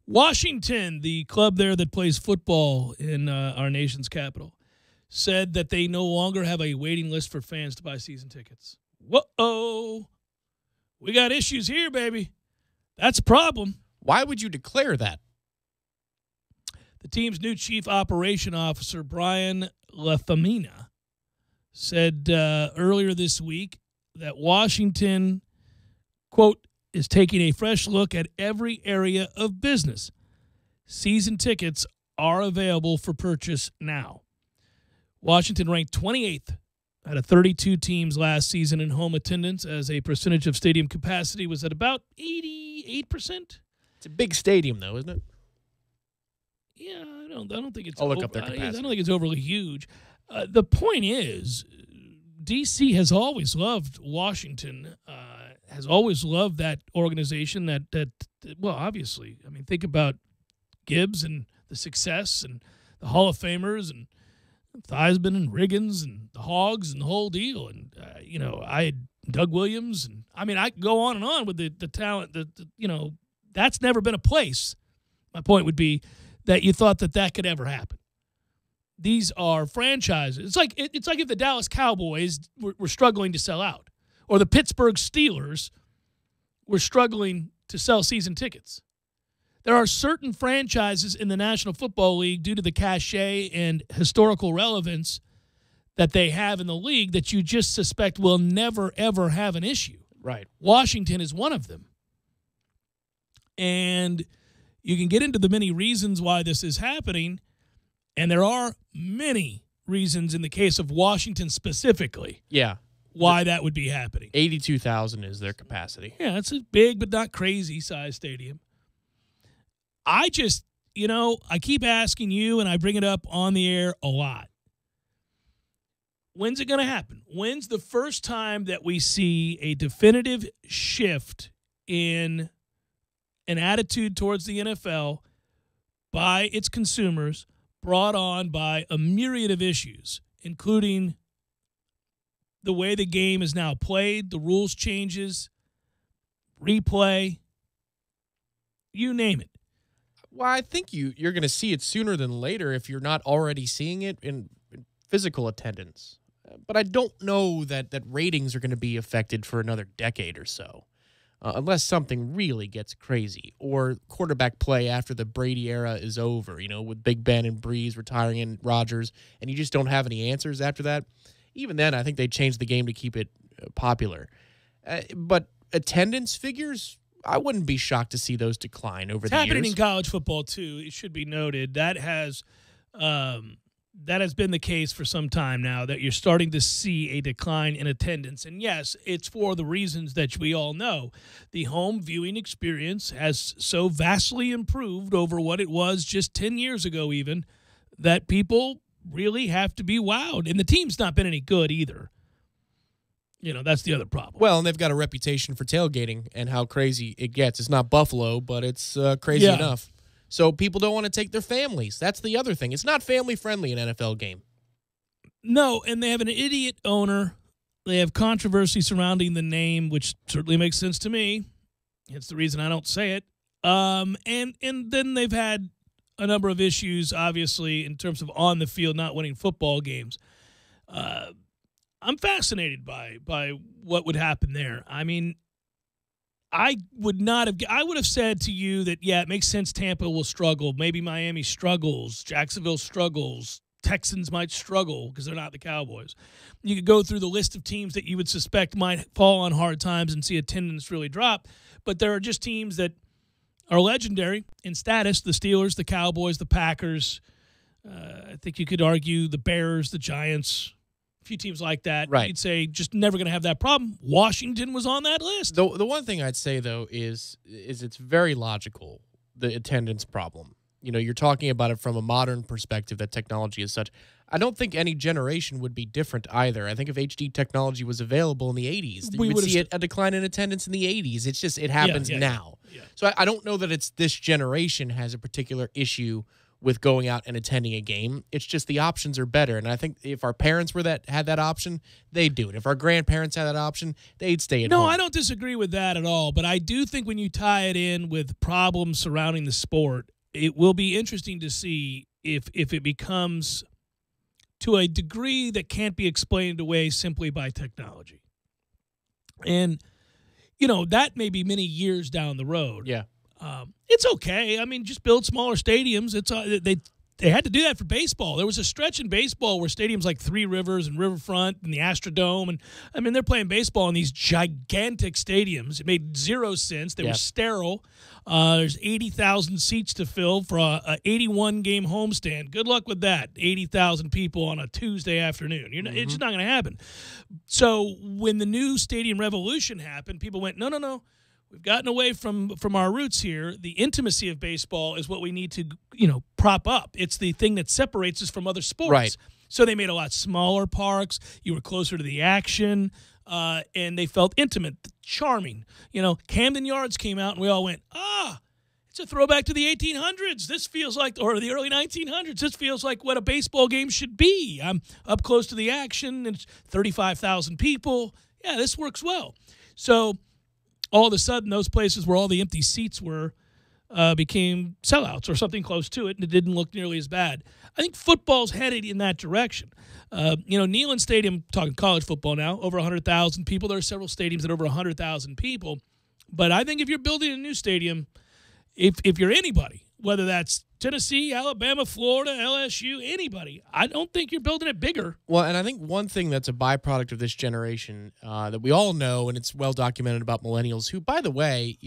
Washington, the club there that plays football in our nation's capital, said that they no longer have a waiting list for fans to buy season tickets. Whoa. We got issues here, baby. That's a problem. Why would you declare that? The team's new chief operation officer, Brian LaFemina, said earlier this week that Washington, quote, is taking a fresh look at every area of business. Season tickets are available for purchase now. Washington ranked 28th out of 32 teams last season in home attendance as a percentage of stadium capacity was at about 88%. It's a big stadium, though, isn't it? Yeah, I don't think it's. I'll look up their capacity. I don't think it's overly huge. The point is, D.C. has always loved Washington. Has always loved that organization. That well, obviously, I mean, think about Gibbs and the success and the Hall of Famers and Theismann and Riggins and the Hogs and the whole deal. And I had Doug Williams, and I mean, I could go on and on with the talent. That's never been a place. My point would be that you thought that could ever happen. These are franchises. It's like if the Dallas Cowboys were struggling to sell out, or the Pittsburgh Steelers were struggling to sell season tickets. There are certain franchises in the National Football League, due to the cachet and historical relevance that they have in the league, that you just suspect will never, ever have an issue. Right. Washington is one of them. And you can get into the many reasons why this is happening, and there are many reasons in the case of Washington specifically. Yeah. Why that would be happening. 82,000 is their capacity. Yeah, it's a big but not crazy size stadium. I just, I keep asking you, and I bring it up on the air a lot. When's it going to happen? When's the first time that we see a definitive shift in an attitude towards the NFL by its consumers, brought on by a myriad of issues, including the way the game is now played, the rules changes, replay, you name it. Well, I think you're going to see it sooner than later if you're not already seeing it in physical attendance. But I don't know that ratings are going to be affected for another decade or so, unless something really gets crazy, or quarterback play after the Brady era is over, with Big Ben and Breeze retiring and Rodgers, and you just don't have any answers after that. Even then, I think they changed the game to keep it popular. But attendance figures, I wouldn't be shocked to see those decline over the years. It's happening in college football, too. It should be noted. That has been the case for some time now, that you're starting to see a decline in attendance. And, yes, it's for the reasons that we all know. The home viewing experience has so vastly improved over what it was just 10 years ago even, that people really have to be wowed. And the team's not been any good either. That's the other problem. Well, and they've got a reputation for tailgating and how crazy it gets. It's not Buffalo, but it's crazy enough. So people don't want to take their families. That's the other thing. It's not family-friendly, an NFL game. No, and they have an idiot owner. They have controversy surrounding the name, which certainly makes sense to me. It's the reason I don't say it. And then they've had a number of issues, obviously, in terms of on the field not winning football games. I'm fascinated by what would happen there. I mean, I would have said to you that, yeah, it makes sense Tampa will struggle. Maybe Miami struggles. Jacksonville struggles. Texans might struggle because they're not the Cowboys. You could go through the list of teams that you would suspect might fall on hard times and see attendance really drop. But there are just teams that are legendary in status: the Steelers, the Cowboys, the Packers. I think you could argue the Bears, the Giants, a few teams like that. Right. You'd say just never going to have that problem. Washington was on that list. The one thing I'd say, though, is it's very logical, the attendance problem. You're talking about it from a modern perspective, that technology is such. I don't think any generation would be different either. I think if HD technology was available in the 80s, we would see a decline in attendance in the 80s. It's just, it happens now. Yeah. So I don't know that it's this generation has a particular issue with going out and attending a game. It's just the options are better. And I think if our parents had that option, they'd do it. If our grandparents had that option, they'd stay at home. No, I don't disagree with that at all. But I do think when you tie it in with problems surrounding the sport, it will be interesting to see if it becomes to a degree that can't be explained away simply by technology. And, that may be many years down the road. Yeah. It's okay. I mean, just build smaller stadiums. It's they had to do that for baseball. There was a stretch in baseball where stadiums like Three Rivers and Riverfront and the Astrodome, and I mean, they're playing baseball in these gigantic stadiums. It made zero sense. They were sterile. There's 80,000 seats to fill for a 81-game homestand. Good luck with that. 80,000 people on a Tuesday afternoon. It's just not going to happen. So when the new stadium revolution happened, people went, no. We've gotten away from our roots here. The intimacy of baseball is what we need to, prop up. It's the thing that separates us from other sports. Right. So they made a lot smaller parks. You were closer to the action, and they felt intimate, charming. Camden Yards came out, and we all went, it's a throwback to the 1800s. This feels like, or the early 1900s. This feels like what a baseball game should be. I'm up close to the action, and it's 35,000 people. Yeah, this works well. So all of a sudden, those places where all the empty seats were became sellouts or something close to it, and it didn't look nearly as bad. I think football's headed in that direction. Neyland Stadium, talking college football now, over 100,000 people. There are several stadiums that are over 100,000 people. But I think if you're building a new stadium, if you're anybody, whether that's Tennessee, Alabama, Florida, LSU, anybody, I don't think you're building it bigger. Well, and I think one thing that's a byproduct of this generation that we all know, and it's well documented about millennials, who, by the way,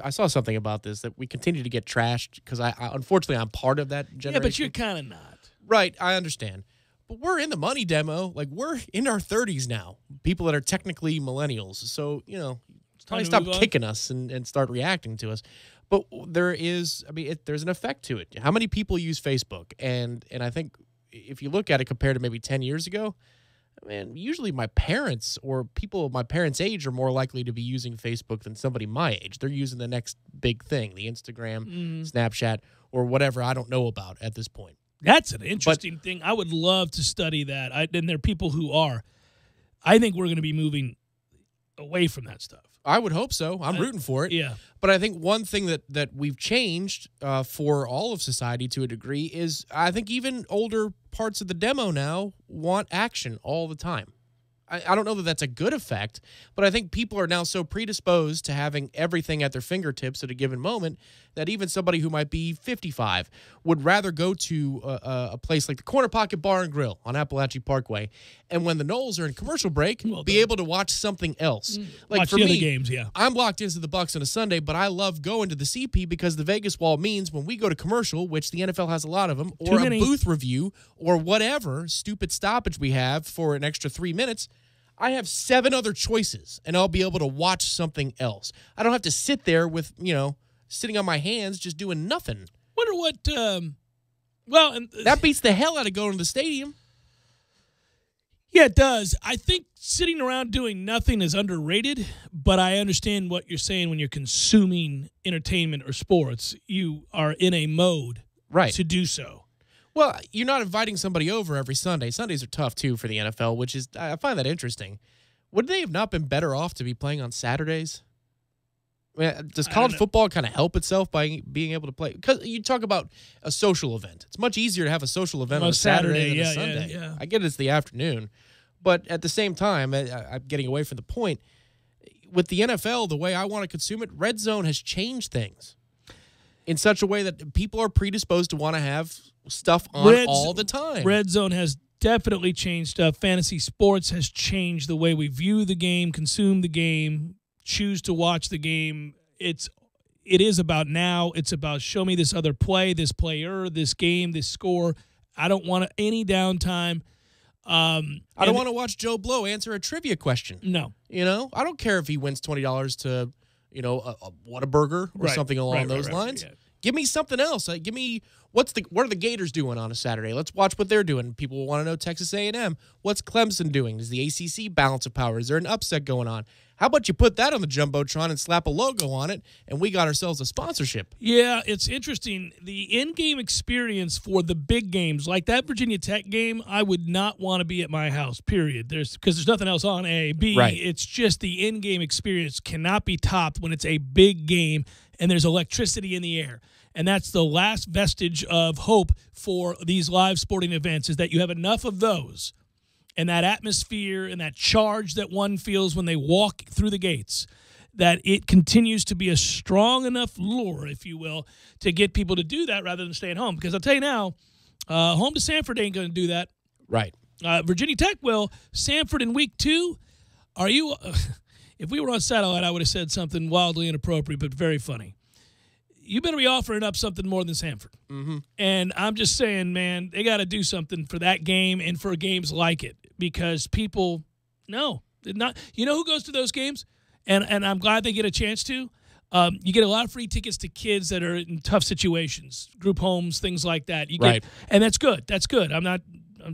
I saw something about this, that we continue to get trashed because unfortunately I'm part of that generation. Yeah, but you're kind of not. Right, I understand. But we're in the money demo. Like, we're in our 30s now, people that are technically millennials. So, probably stop kicking us and start reacting to us. But there's an effect to it. How many people use Facebook? And I think if you look at it compared to maybe 10 years ago, man, usually my parents or people of my parents' age are more likely to be using Facebook than somebody my age. They're using the next big thing, the Instagram, Snapchat, or whatever I don't know about at this point. That's an interesting thing. I would love to study that. And there are people who are. I think we're going to be moving away from that stuff. I would hope so. I'm rooting for it. Yeah. But I think one thing that we've changed for all of society to a degree is I think even older parts of the demo now want action all the time. I don't know that that's a good effect, but I think people are now so predisposed to having everything at their fingertips at a given moment that even somebody who might be 55 would rather go to a place like the Corner Pocket Bar and Grill on Appalachian Parkway, and when the Knowles are in commercial break, be able to watch something else. Like watch for the me, other games, yeah. I'm locked into the Bucs on a Sunday, but I love going to the CP because the Vegas Wall means when we go to commercial, which the NFL has a lot of them, or a booth review, or whatever stupid stoppage we have for an extra 3 minutes, I have 7 other choices, and I'll be able to watch something else. I don't have to sit there with, sitting on my hands just doing nothing. Wonder what, that beats the hell out of going to the stadium. Yeah, it does. I think sitting around doing nothing is underrated, but I understand what you're saying when you're consuming entertainment or sports. You are in a mode to do so. Well, you're not inviting somebody over every Sunday. Sundays are tough, too, for the NFL, which is, I find that interesting. Would they have not been better off to be playing on Saturdays? I mean, does college football kind of help itself by being able to play? Because you talk about a social event. It's much easier to have a social event on a Saturday than a Sunday. Yeah. I get it's the afternoon. But at the same time, I'm getting away from the point. With the NFL, the way I want to consume it, Red Zone has changed things in such a way that people are predisposed to want to have stuff on all the time. Red Zone has definitely changed stuff. Fantasy sports has changed the way we view the game, consume the game, choose to watch the game. It is about now. It's about show me this other play, this player, this game, this score. I don't want any downtime. I don't want to watch Joe Blow answer a trivia question. No. I don't care if he wins $20 to a Whataburger or something along those lines. Yeah. Give me something else. Give me what are the Gators doing on a Saturday? Let's watch what they're doing. People will want to know Texas A&M. What's Clemson doing? Is the ACC balance of power? Is there an upset going on? How about you put that on the Jumbotron and slap a logo on it, and we got ourselves a sponsorship? Yeah, it's interesting. The in-game experience for the big games, like that Virginia Tech game, I would not want to be at my house, period. Because there's nothing else on, A. B, It's just the in-game experience cannot be topped when it's a big game and there's electricity in the air. And that's the last vestige of hope for these live sporting events, is that you have enough of those and that atmosphere and that charge that one feels when they walk through the gates, that it continues to be a strong enough lure, if you will, to get people to do that rather than staying home. Because I'll tell you now, home to Samford ain't going to do that. Right. Virginia Tech will. Samford in week 2, are you if we were on satellite, I would have said something wildly inappropriate but very funny. You better be offering up something more than Samford. Mm-hmm. And I'm just saying, man, they got to do something for that game and for games like it, because people, no, not. You know who goes to those games? And I'm glad they get a chance to. You get a lot of free tickets to kids that are in tough situations, group homes, things like that. You get, and that's good. That's good. I'm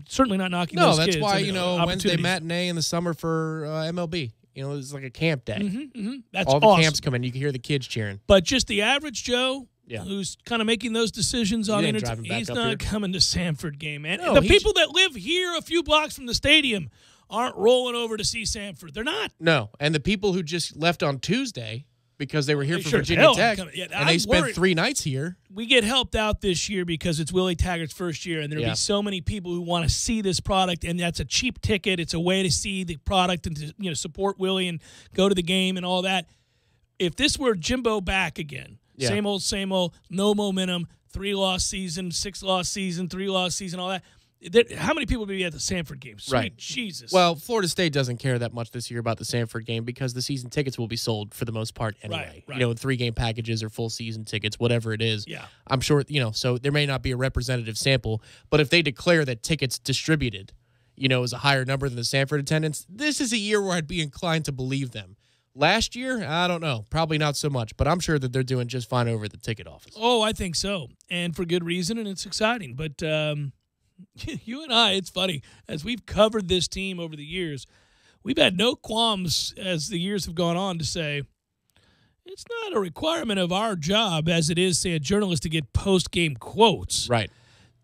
certainly not knocking those kids. No, that's why, Wednesday matinee in the summer for MLB. It's like a camp day. Mm-hmm. That's all the awesome. camps come in. You can hear the kids cheering. But just the average Joe who's kind of making those decisions on entertainment, he's not coming to Samford game, man. No, the people that live here a few blocks from the stadium aren't rolling over to see Samford. They're not. No, and the people who just left on Tuesday because they were here for Virginia Tech, and they spent 3 nights here. We get helped out this year because it's Willie Taggart's first year, and there'll be so many people who want to see this product, and that's a cheap ticket. It's a way to see the product and to support Willie and go to the game and all that. If this were Jimbo back again, Yeah. Same old, no momentum, 3-loss season, 6-loss season, 3-loss season, all that. How many people will be at the Samford game? Sweet Right. Jesus. Well, Florida State doesn't care that much this year about the Samford game because the season tickets will be sold for the most part anyway. Right. You know, 3-game packages or full season tickets, whatever it is. Yeah. I'm sure, so there may not be a representative sample, but if they declare that tickets distributed, is a higher number than the Samford attendance, this is a year where I'd be inclined to believe them. Last year, I don't know. Probably not so much, but I'm sure that they're doing just fine over at the ticket office. Oh, I think so. And for good reason, and it's exciting. But you and I, it's funny, as we've covered this team over the years, we've had no qualms as the years have gone on to say, it's not a requirement of our job, as it is, say, a journalist to get post-game quotes. Right.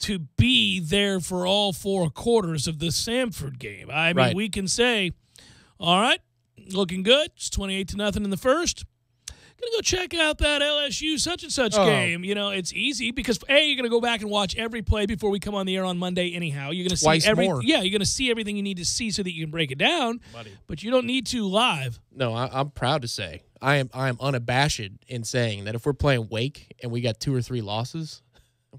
To be there for all 4 quarters of the Samford game. I mean, Right. we can say, all right, looking good. It's 28-0 in the first. Gonna go check out that LSU such and such game. It's easy because you're gonna go back and watch every play before we come on the air on Monday. Anyhow, you're gonna Twice see more. you're gonna see everything you need to see so that you can break it down. But you don't need to live. No, I'm proud to say I am unabashed in saying that if we're playing Wake and we got 2 or 3 losses,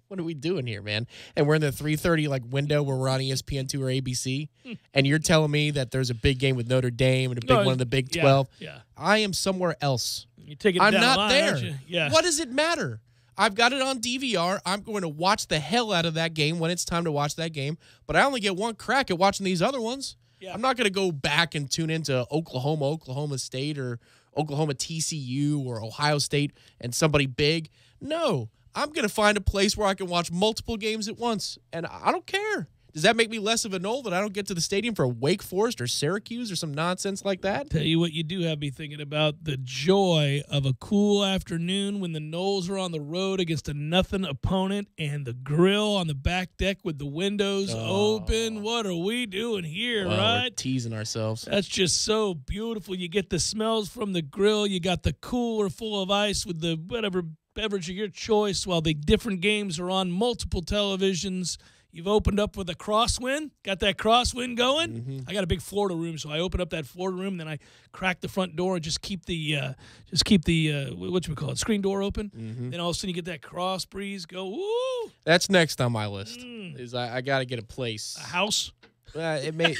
what are we doing here, man? And we're in the 3:30 window where we're on ESPN2 or ABC, and you're telling me that there's a big game with Notre Dame and a big one in the Big 12. Yeah. I am somewhere else. You're taking it I'm down the not line, there. aren't you? Yeah. What does it matter? I've got it on DVR. I'm going to watch the hell out of that game when it's time to watch that game, but I only get one crack at watching these other ones. Yeah. I'm not going to go back and tune into Oklahoma State or Oklahoma TCU or Ohio State and somebody big. No, I'm going to find a place where I can watch multiple games at once, and I don't care. Does that make me less of a Knoll that I don't get to the stadium for Wake Forest or Syracuse or some nonsense like that? Tell you what, you do have me thinking about the joy of a cool afternoon when the Noles are on the road against a nothing opponent and the grill on the back deck with the windows open. What are we doing here, Well, right? we're teasing ourselves. That's just so beautiful. You get the smells from the grill. You got the cooler full of ice with the whatever beverage of your choice while the different games are on multiple televisions. You've opened up with a crosswind, got that crosswind going. Mm-hmm. I got a big Florida room, so I open up that Florida room, and then I crack the front door and just keep the screen door open. Mm-hmm. Then all of a sudden you get that cross breeze go. Woo! That's next on my list. Is I got to get a place. A house. It may,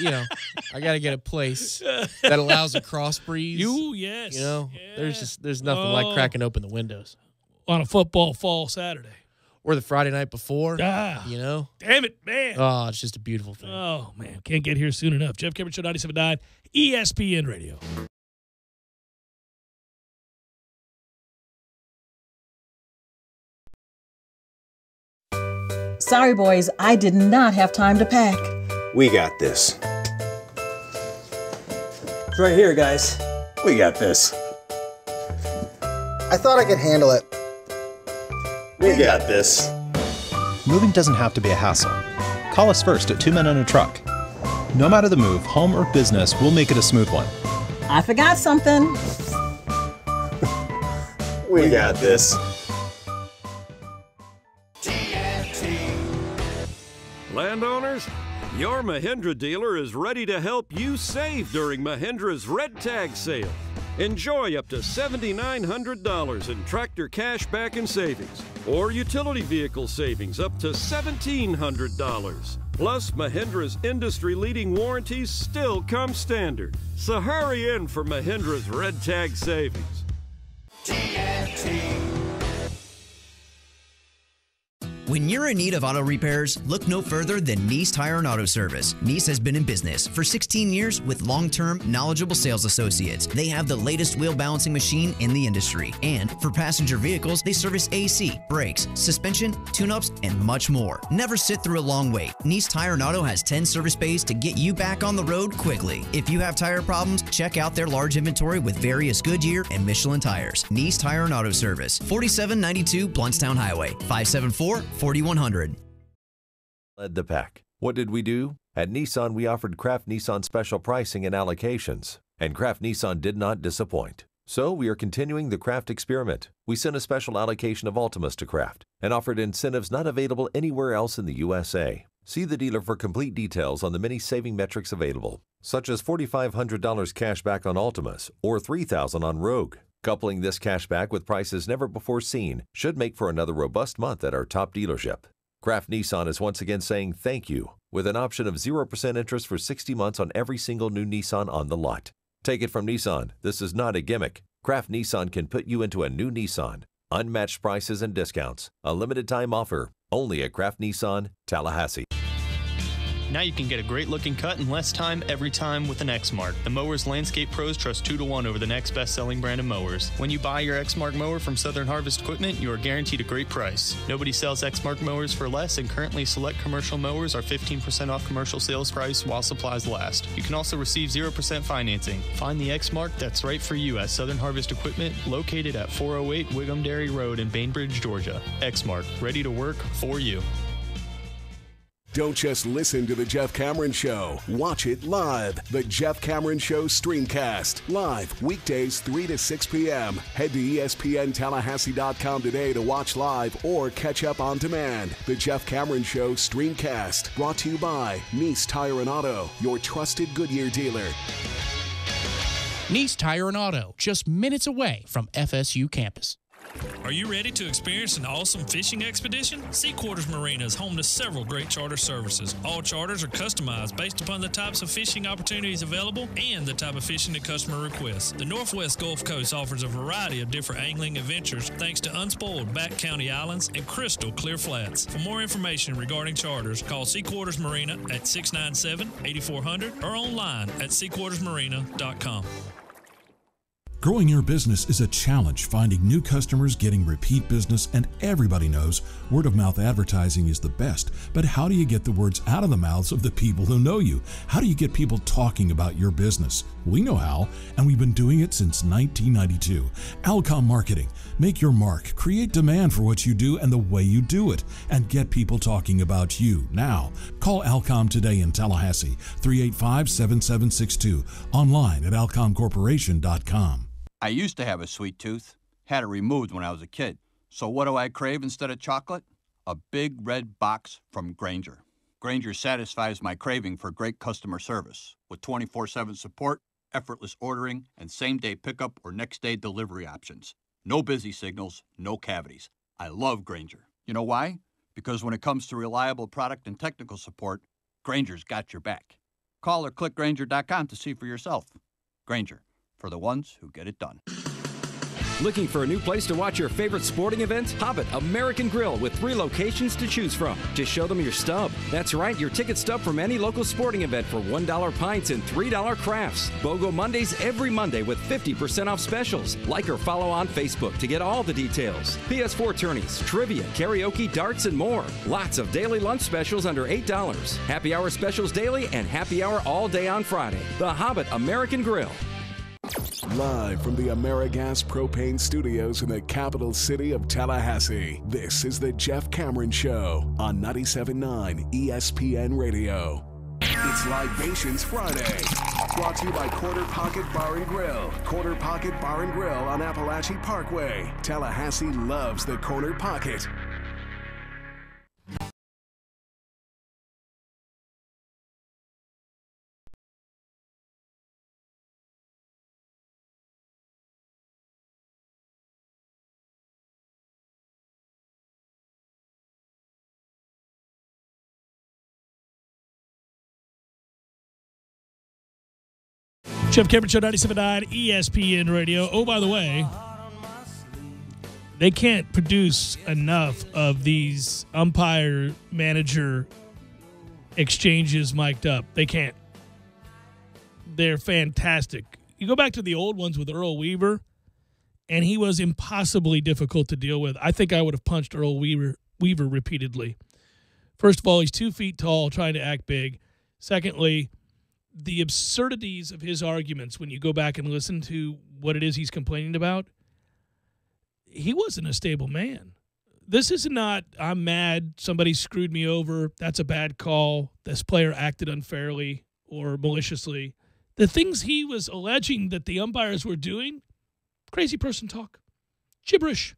I got to get a place that allows a cross breeze. Yes. There's nothing like cracking open the windows on a football fall Saturday. Or the Friday night before, Damn it, man. Oh, it's just a beautiful thing. Oh, man. Can't get here soon enough. Jeff Cameron Show, 97.9 ESPN Radio. Sorry, boys, I did not have time to pack. We got this. It's right here, guys. We got this. I thought I could handle it. We got this. Moving doesn't have to be a hassle. Call us first at 2 Men and a Truck. No matter the move, home or business, we'll make it a smooth one. I forgot something. We got this. Landowners, your Mahindra dealer is ready to help you save during Mahindra's Red Tag Sale. Enjoy up to $7,900 in tractor cash back and savings, or utility vehicle savings up to $1,700. Plus, Mahindra's industry-leading warranties still come standard. So hurry in for Mahindra's Red Tag Savings. When you're in need of auto repairs, look no further than Nice Tire and Auto Service. Nice has been in business for 16 years with long-term, knowledgeable sales associates. They have the latest wheel balancing machine in the industry. And for passenger vehicles, they service AC, brakes, suspension, tune-ups, and much more. Never sit through a long wait. Nice Tire and Auto has 10 service bays to get you back on the road quickly. If you have tire problems, check out their large inventory with various Goodyear and Michelin tires. Nice Tire and Auto Service, 4792 Bluntstown Highway, 574-4100. Led the pack. What did we do? At Nissan, we offered Kraft Nissan special pricing and allocations, and Kraft Nissan did not disappoint. So we are continuing the Kraft experiment. We sent a special allocation of Altimas to Kraft and offered incentives not available anywhere else in the USA. See the dealer for complete details on the many saving metrics available, such as $4,500 cash back on Altimas or $3,000 on Rogue. Coupling this cash back with prices never before seen should make for another robust month at our top dealership. Kraft Nissan is once again saying thank you with an option of 0% interest for 60 months on every single new Nissan on the lot. Take it from Nissan, this is not a gimmick. Kraft Nissan can put you into a new Nissan. Unmatched prices and discounts. A limited time offer. Only at Kraft Nissan, Tallahassee. Now you can get a great-looking cut in less time every time with an Exmark. The mowers landscape pros trust 2-to-1 over the next best-selling brand of mowers. When you buy your Exmark mower from Southern Harvest Equipment, you are guaranteed a great price. Nobody sells Exmark mowers for less, and currently select commercial mowers are 15% off commercial sales price while supplies last. You can also receive 0% financing. Find the Exmark that's right for you at Southern Harvest Equipment, located at 408 Wiggum Dairy Road in Bainbridge, Georgia. Exmark, ready to work for you. Don't just listen to The Jeff Cameron Show. Watch it live. The Jeff Cameron Show Streamcast. Live weekdays 3 to 6 p.m. Head to ESPNTallahassee.com today to watch live or catch up on demand. The Jeff Cameron Show Streamcast. Brought to you by Nice Tire and Auto, your trusted Goodyear dealer. Nice Tire and Auto, just minutes away from FSU campus. Are you ready to experience an awesome fishing expedition? Sea Quarters Marina is home to several great charter services. All charters are customized based upon the types of fishing opportunities available and the type of fishing the customer requests. The Northwest Gulf Coast offers a variety of different angling adventures thanks to unspoiled back county islands and crystal clear flats. For more information regarding charters, call Sea Quarters Marina at 697-8400 or online at seaquartersmarina.com. Growing your business is a challenge, finding new customers, getting repeat business, and everybody knows word-of-mouth advertising is the best. But how do you get the words out of the mouths of the people who know you? How do you get people talking about your business? We know how, and we've been doing it since 1992. Alcom Marketing. Make your mark, create demand for what you do and the way you do it, and get people talking about you now. Call Alcom today in Tallahassee, 385-7762, online at alcomcorporation.com. I used to have a sweet tooth, had it removed when I was a kid. So what do I crave instead of chocolate? A big red box from Grainger. Grainger satisfies my craving for great customer service with 24/7 support, effortless ordering, and same-day pickup or next-day delivery options. No busy signals, no cavities. I love Grainger. You know why? Because when it comes to reliable product and technical support, Grainger's got your back. Call or click Grainger.com to see for yourself. Grainger, for the ones who get it done. Looking for a new place to watch your favorite sporting events? Hobbit American Grill with 3 locations to choose from. Just show them your stub. That's right, your ticket stub from any local sporting event for $1 pints and $3 crafts. BOGO Mondays every Monday with 50% off specials. Like or follow on Facebook to get all the details. PS4 tourneys, trivia, karaoke, darts, and more. Lots of daily lunch specials under $8. Happy hour specials daily and happy hour all day on Friday. The Hobbit American Grill. Live from the AmeriGas Propane Studios in the capital city of Tallahassee, this is the Jeff Cameron Show on 97.9 ESPN Radio. It's Libations Friday, brought to you by Corner Pocket Bar and Grill. Corner Pocket Bar and Grill on Appalachia Parkway. Tallahassee loves the Corner Pocket. Jeff Cameron Show, 97.9 ESPN Radio. Oh, by the way, they can't produce enough of these umpire-manager exchanges mic'd up. They can't. They're fantastic. You go back to the old ones with Earl Weaver, and he was impossibly difficult to deal with. I think I would have punched Earl Weaver repeatedly. First of all, he's 2 feet tall, trying to act big. Secondly, the absurdities of his arguments, when you go back and listen to what it is he's complaining about, he wasn't a stable man. This is not, I'm mad, somebody screwed me over, that's a bad call, this player acted unfairly or maliciously. The things he was alleging that the umpires were doing, crazy person talk, gibberish,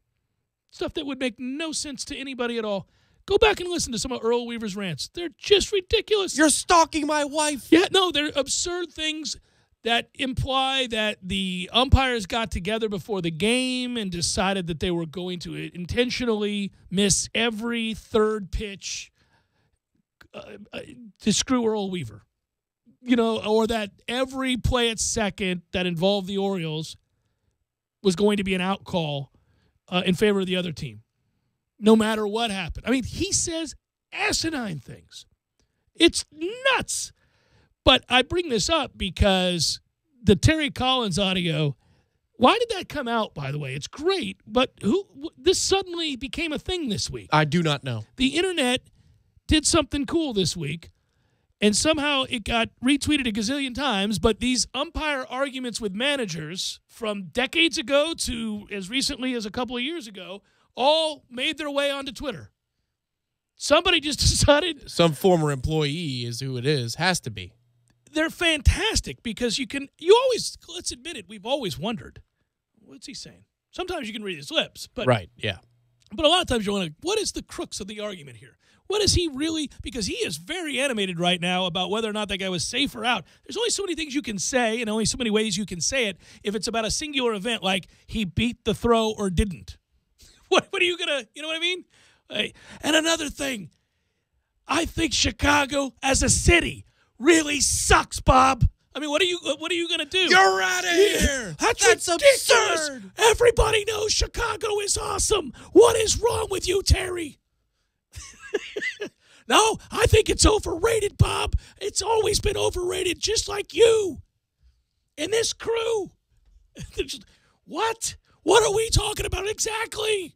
stuff that would make no sense to anybody at all. Go back and listen to some of Earl Weaver's rants. They're just ridiculous. You're stalking my wife. Yeah, no, they're absurd things that imply that the umpires got together before the game and decided that they were going to intentionally miss every third pitch to screw Earl Weaver. Or that every play at second that involved the Orioles was going to be an out call in favor of the other team, no matter what happened. I mean, he says asinine things. It's nuts. But I bring this up because the Terry Collins audio, why did that come out, by the way? It's great, but this suddenly became a thing this week. I do not know. The internet did something cool this week, and somehow it got retweeted a gazillion times, but these umpire arguments with managers from decades ago to as recently as a couple of years ago all made their way onto Twitter. Somebody just decided. Some former employee is who it is. Has to be. They're fantastic because let's admit it, we've always wondered, what's he saying? Sometimes you can read his lips. But right, yeah. But a lot of times you're wondering, what is the crux of the argument here? What is he really, because he is very animated right now about whether or not that guy was safe or out. There's only so many things you can say and only so many ways you can say it if it's about a singular event like he beat the throw or didn't. What are you going to, you know what I mean? And another thing, I think Chicago as a city really sucks, Bob. I mean, what are you going to do? You're out of here. That's ridiculous. Absurd. Everybody knows Chicago is awesome. What is wrong with you, Terry? No, I think it's overrated, Bob. It's always been overrated, just like you and this crew. What? What are we talking about exactly?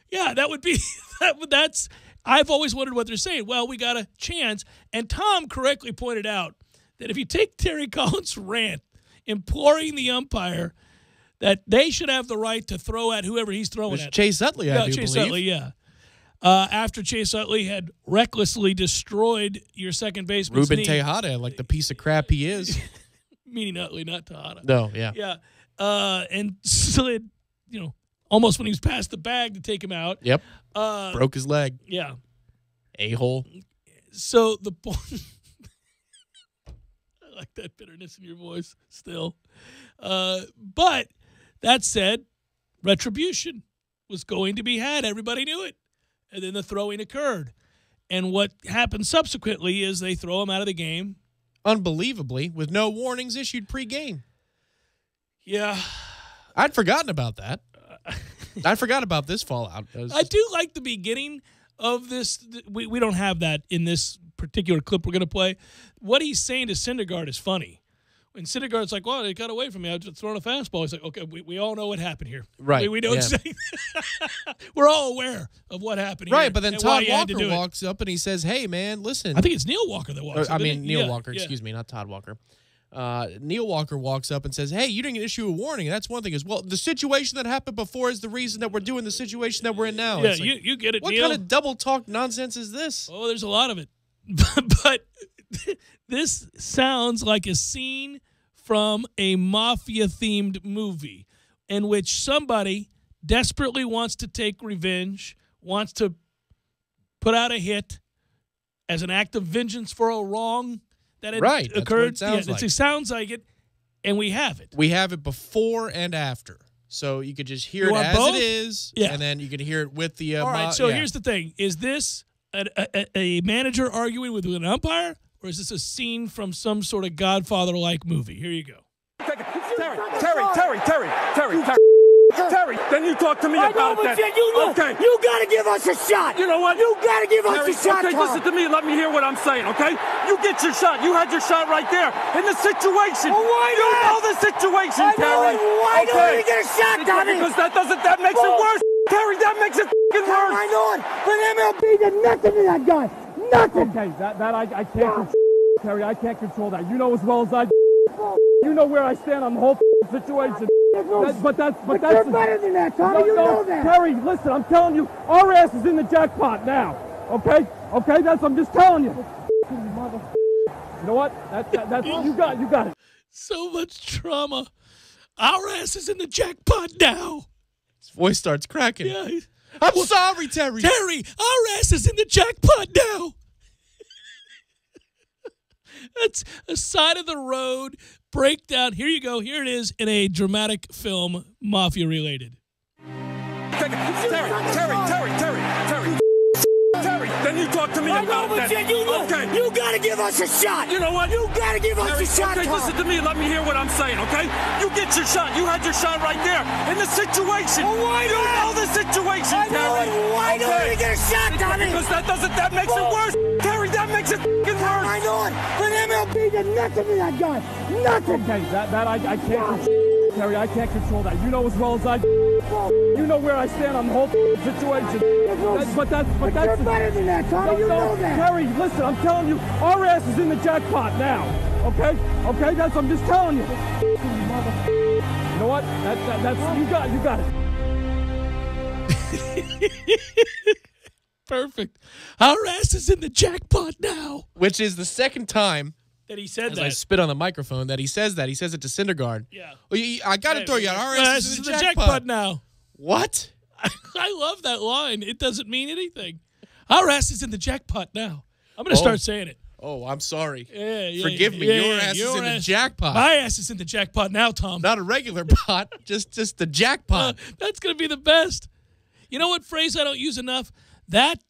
Yeah, that would be that's. I've always wondered what they're saying. Well, we got a chance, and Tom correctly pointed out that if you take Terry Collins' rant imploring the umpire that they should have the right to throw at whoever he's throwing at. Chase Utley, I do Chase believe. Utley, yeah. After Chase Utley had recklessly destroyed your second baseman's Ruben knee. Tejada, like the piece of crap he is. Meaning Utley, not Tejada. No, yeah. Yeah. And slid, almost when he was past the bag to take him out. Yep. Broke his leg. Yeah. A-hole. So the point. I like that bitterness in your voice still. But that said, retribution was going to be had. Everybody knew it. And then the throwing occurred. And what happened subsequently is they throw him out of the game. Unbelievably, with no warnings issued pre-game. Yeah. I'd forgotten about that. I forgot about this fallout. I do like the beginning of this. We don't have that in this particular clip we're going to play. What he's saying to Syndergaard is funny. When Syndergaard's like, well, they got away from me. I was just throwing a fastball. He's like, okay, we all know what happened here. Right. We know exactly. We're all aware of what happened here. Right, but then Todd Walker walks walks up and he says, hey, man, listen. I think it's Neil Walker that walks up. Neil Walker, excuse me, not Todd Walker. Neil Walker walks up and says, hey, you didn't issue a warning. That's one thing. Well, the situation that happened before is the reason that we're doing the situation that we're in now. Yeah, like, you get it, what Neil. What kind of double talk nonsense is this? Oh, there's a lot of it. But this sounds like a scene from a mafia-themed movie in which somebody desperately wants to take revenge, wants to put out a hit as an act of vengeance for a wrong that had occurred. It sounds like it, and we have it. We have it before and after. So you could just hear it as it is, and then you could hear it with the all right, so here's the thing. Is this a manager arguing with an umpire, or is this a scene from some sort of Godfather-like movie? Here you go. Terry, then you talk to me about that. Okay. You gotta give us a shot. You know what? You gotta give us a shot. Okay, listen to me. Let me hear what I'm saying, okay? You get your shot. You had your shot right there. In the situation. Well, why not? You know the situation, Terry. Why don't we get a shot, Tommy? Because that makes it worse. Terry, that makes it worse. Why not? But MLB did nothing to that guy. Nothing. Okay, that I can't control. Terry, I can't control that. You know as well as I do. You know where I stand on the whole situation. But you're better than that, Tommy. You know that. Terry, listen, I'm telling you, our ass is in the jackpot now. Okay? Okay, I'm just telling you. You know what? That's you got it. So much trauma. Our ass is in the jackpot now. His voice starts cracking. Yeah. I'm sorry, Terry. Terry, our ass is in the jackpot now. That's a side of the road breakdown. Here you go. Here it is in a dramatic film, mafia related. Terry, then you talk to me about that. Okay. You gotta give us a shot. You know what? You gotta give us a shot. Okay, listen to me and let me hear what I'm saying, okay? You get your shot. You had your shot right there in the situation. Well, why you know the situation, I know Terry. it. Why don't we get a shot, Tommy? Because that makes it worse. Terry, that makes it fucking worse. I know it. But MLB did nothing to that guy. Nothing. Okay, that I can't. Terry, I can't control that. You know as well as I do. You know where I stand on the whole situation. But you're better than that, Tommy. You know that. Terry, listen, I'm telling you, our ass is in the jackpot now. Okay? Okay, I'm just telling you. You know what? That's you got it. Perfect. Our ass is in the jackpot now. Which is the second time that he said as that. I spit on the microphone that he says that. He says it to Syndergaard. Yeah. Well, I got to throw you out. Our ass is in the jackpot now. What? I love that line. It doesn't mean anything. Our ass is in the jackpot now. I'm going to start saying it. Oh, I'm sorry. Yeah, Forgive me. Your ass is in the jackpot. My ass is in the jackpot now, Tom. Not a regular pot, just the jackpot. That's going to be the best. You know what phrase I don't use enough? That,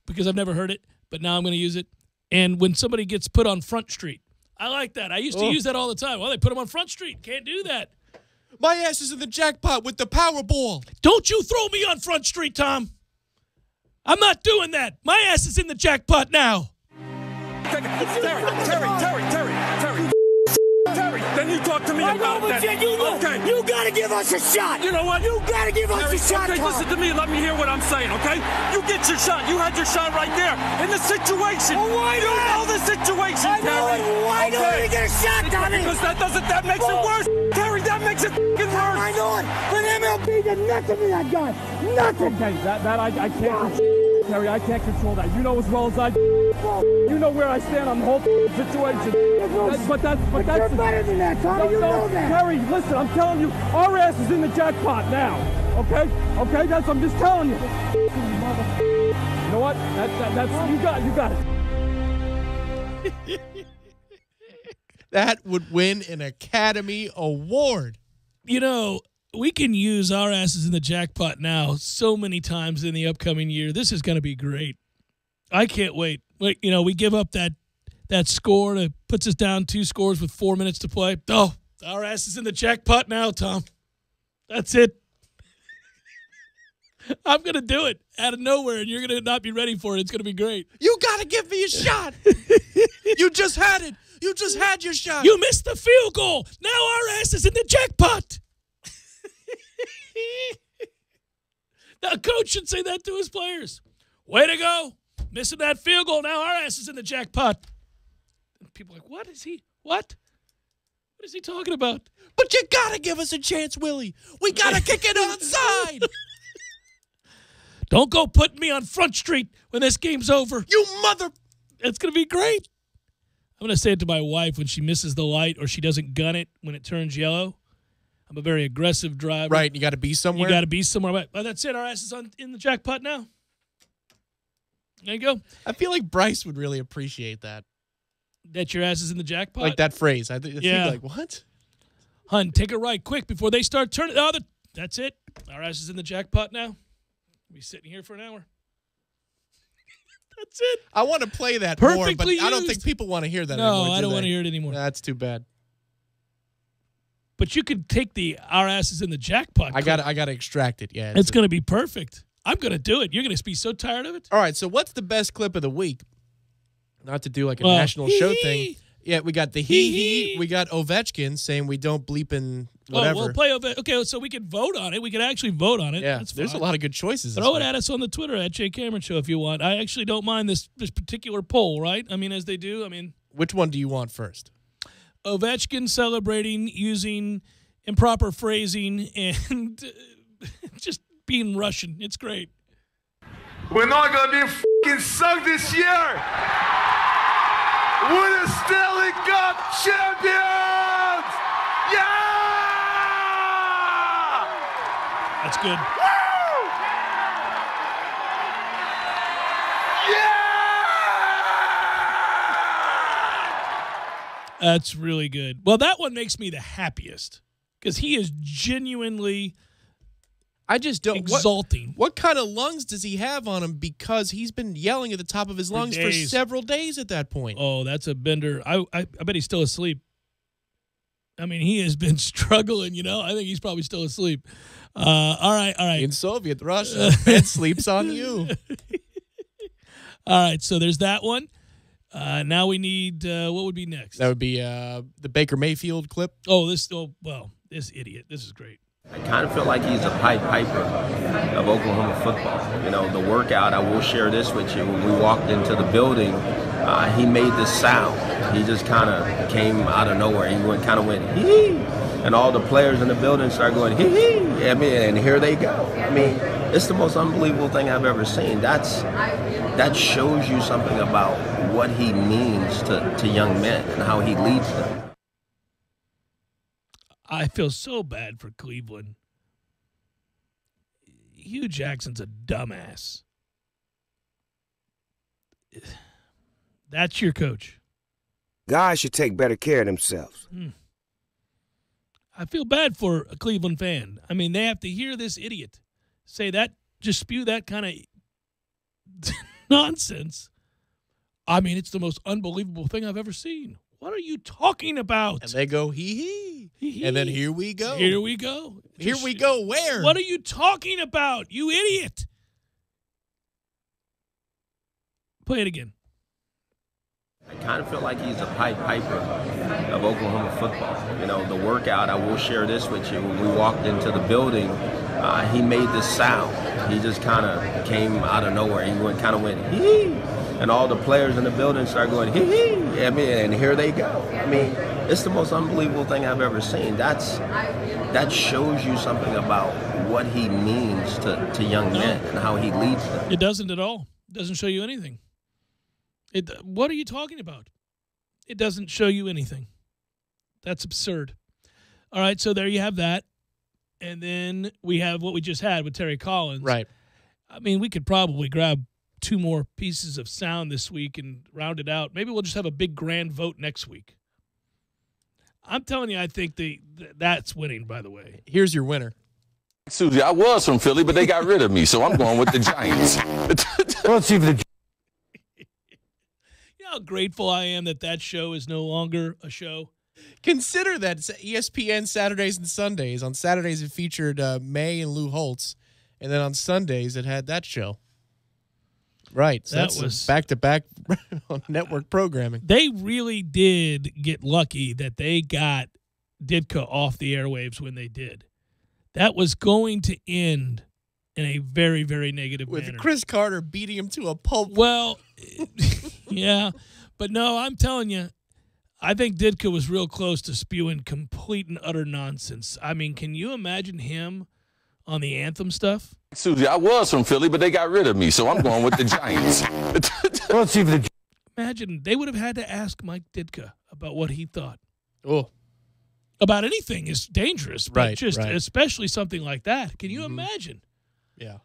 because I've never heard it, but now I'm going to use it. And when somebody gets put on Front Street. I like that. I used to use that all the time. Well, they put them on Front Street. Can't do that. My ass is in the jackpot with the Powerball. Don't you throw me on Front Street, Tom. I'm not doing that. My ass is in the jackpot now. Terry, then you talk to me about that. Okay. You gotta give us a shot. You know what? You gotta give us a shot. Okay, listen to me and let me hear what I'm saying, okay? You get your shot. You had your shot right there in the situation. Well, why you know the situation, I know Terry. it. Why don't we get a shot, Tommy? Because that makes it worse. Terry, that makes it fucking worse. I know it. But MLB did nothing to that guy. Nothing. Okay, that I can't. Terry, I can't control that. You know as well as I do. You know where I stand on the whole situation. But you're better than that, Tommy. You know that. Terry, listen, I'm telling you, our ass is in the jackpot now. Okay? Okay, I'm just telling you. You know what? That's you got it. That would win an Academy Award. You know, we can use our asses in the jackpot now so many times in the upcoming year. This is going to be great. I can't wait. You know, we give up that score that puts us down 2 scores with 4 minutes to play. Oh, our ass is in the jackpot now, Tom. That's it. I'm going to do it out of nowhere, and you're going to not be ready for it. It's going to be great. You got to give me a shot. You just had it. You just had your shot. You missed the field goal. Now our ass is in the jackpot. Now, coach should say that to his players. Way to go. Missing that field goal. Now our ass is in the jackpot. And people are like, what is he? What? What is he talking about? But you got to give us a chance, Willie. We got to kick it onside. Don't go putting me on Front Street when this game's over. You mother. It's going to be great. I'm going to say it to my wife when she misses the light or she doesn't gun it when it turns yellow. I'm a very aggressive driver. Right, you got to be somewhere. You got to be somewhere. Well, that's it. Our ass is in the jackpot now. There you go. I feel like Bryce would really appreciate that. That your ass is in the jackpot? Like that phrase. I think he'd be like, what? Hun, take a right quick before they start turning. Oh, that's it. Our ass is in the jackpot now. We'll be sitting here for an hour. That's it. I want to play that Perfectly more, but used. I don't think people want to hear that no, anymore. No, I don't want to hear it anymore. That's too bad. But you could take the our asses in the jackpot. I got to extract it. Yeah, it's going to be perfect. I'm going to do it. You're going to be so tired of it. All right. So what's the best clip of the week? Not to do like a national show thing. Yeah, we got the he. We got Ovechkin saying we don't bleep in whatever. Oh, we'll play Ovechkin. Okay, so we can vote on it. We can actually vote on it. Yeah, that's there's a lot of good choices. Throw it at us on the Twitter at Jay Cameron Show if you want. I actually don't mind this particular poll, right? I mean, as they do. I mean, which one do you want first? Ovechkin celebrating using improper phrasing and just being Russian. It's great. We're not going to be fucking sucked this year. We're the Stanley Cup champions! Yeah! That's good. Woo! Yeah! That's really good. Well, that one makes me the happiest because he is genuinely I just don't exulting. What kind of lungs does he have on him? Because he's been yelling at the top of his lungs for several days at that point. Oh, that's a bender. I bet he's still asleep. I mean, he has been struggling, I think he's probably still asleep. All right. In Soviet Russia, bed sleeps on you. All right, so there's that one. Now we need, what would be next? That would be the Baker Mayfield clip. This idiot. This is great. I kind of feel like he's a Pied Piper of Oklahoma football. The workout, I will share this with you. When we walked into the building, he made this sound. He just kind of came out of nowhere. He went hee-hee. And all the players in the building started going hee-hee. And here they go. It's the most unbelievable thing I've ever seen. That shows you something about what he means to young men and how he leads them. I feel so bad for Cleveland. Hugh Jackson's a dumbass. That's your coach. Guys should take better care of themselves. I feel bad for a Cleveland fan. They have to hear this idiot say that, just spew that kind of nonsense. It's the most unbelievable thing I've ever seen. What are you talking about? And they go, hee hee. And then here we go. Here we go. Here we go where? What are you talking about, you idiot? Play it again. I kind of feel like he's a Pied Piper of Oklahoma football. The workout, I will share this with you. When we walked into the building, he made this sound. He just kind of came out of nowhere. He went hee-hee. And all the players in the building started going hee-hee. And here they go. It's the most unbelievable thing I've ever seen. That shows you something about what he means to young men and how he leads them. It doesn't at all. It doesn't show you anything. What are you talking about? It doesn't show you anything. That's absurd. All right, so there you have that. And then we have what we just had with Terry Collins. Right. We could probably grab 2 more pieces of sound this week and round it out. Maybe we'll just have a big grand vote next week. I'm telling you, I think that's winning, by the way. Here's your winner. Susie, I was from Philly, but they got rid of me, so I'm going with the Giants. Let's see the. You know how grateful I am that show is no longer a show? Consider that ESPN Saturdays and Sundays. On Saturdays, it featured May and Lou Holtz. And then on Sundays, it had that show. Right. So that was back-to-back on network programming. They really did get lucky that they got Ditka off the airwaves when they did. That was going to end in a very, very negative manner. With Chris Carter beating him to a pulp. Well, yeah. But no, I'm telling you, I think Ditka was real close to spewing complete and utter nonsense. Can you imagine him on the anthem stuff? Susie, I was from Philly, but they got rid of me, so I'm going with the Giants. Let's see the. Imagine they would have had to ask Mike Ditka about what he thought. Oh, about anything is dangerous, but right, especially something like that. Can you imagine? Yeah.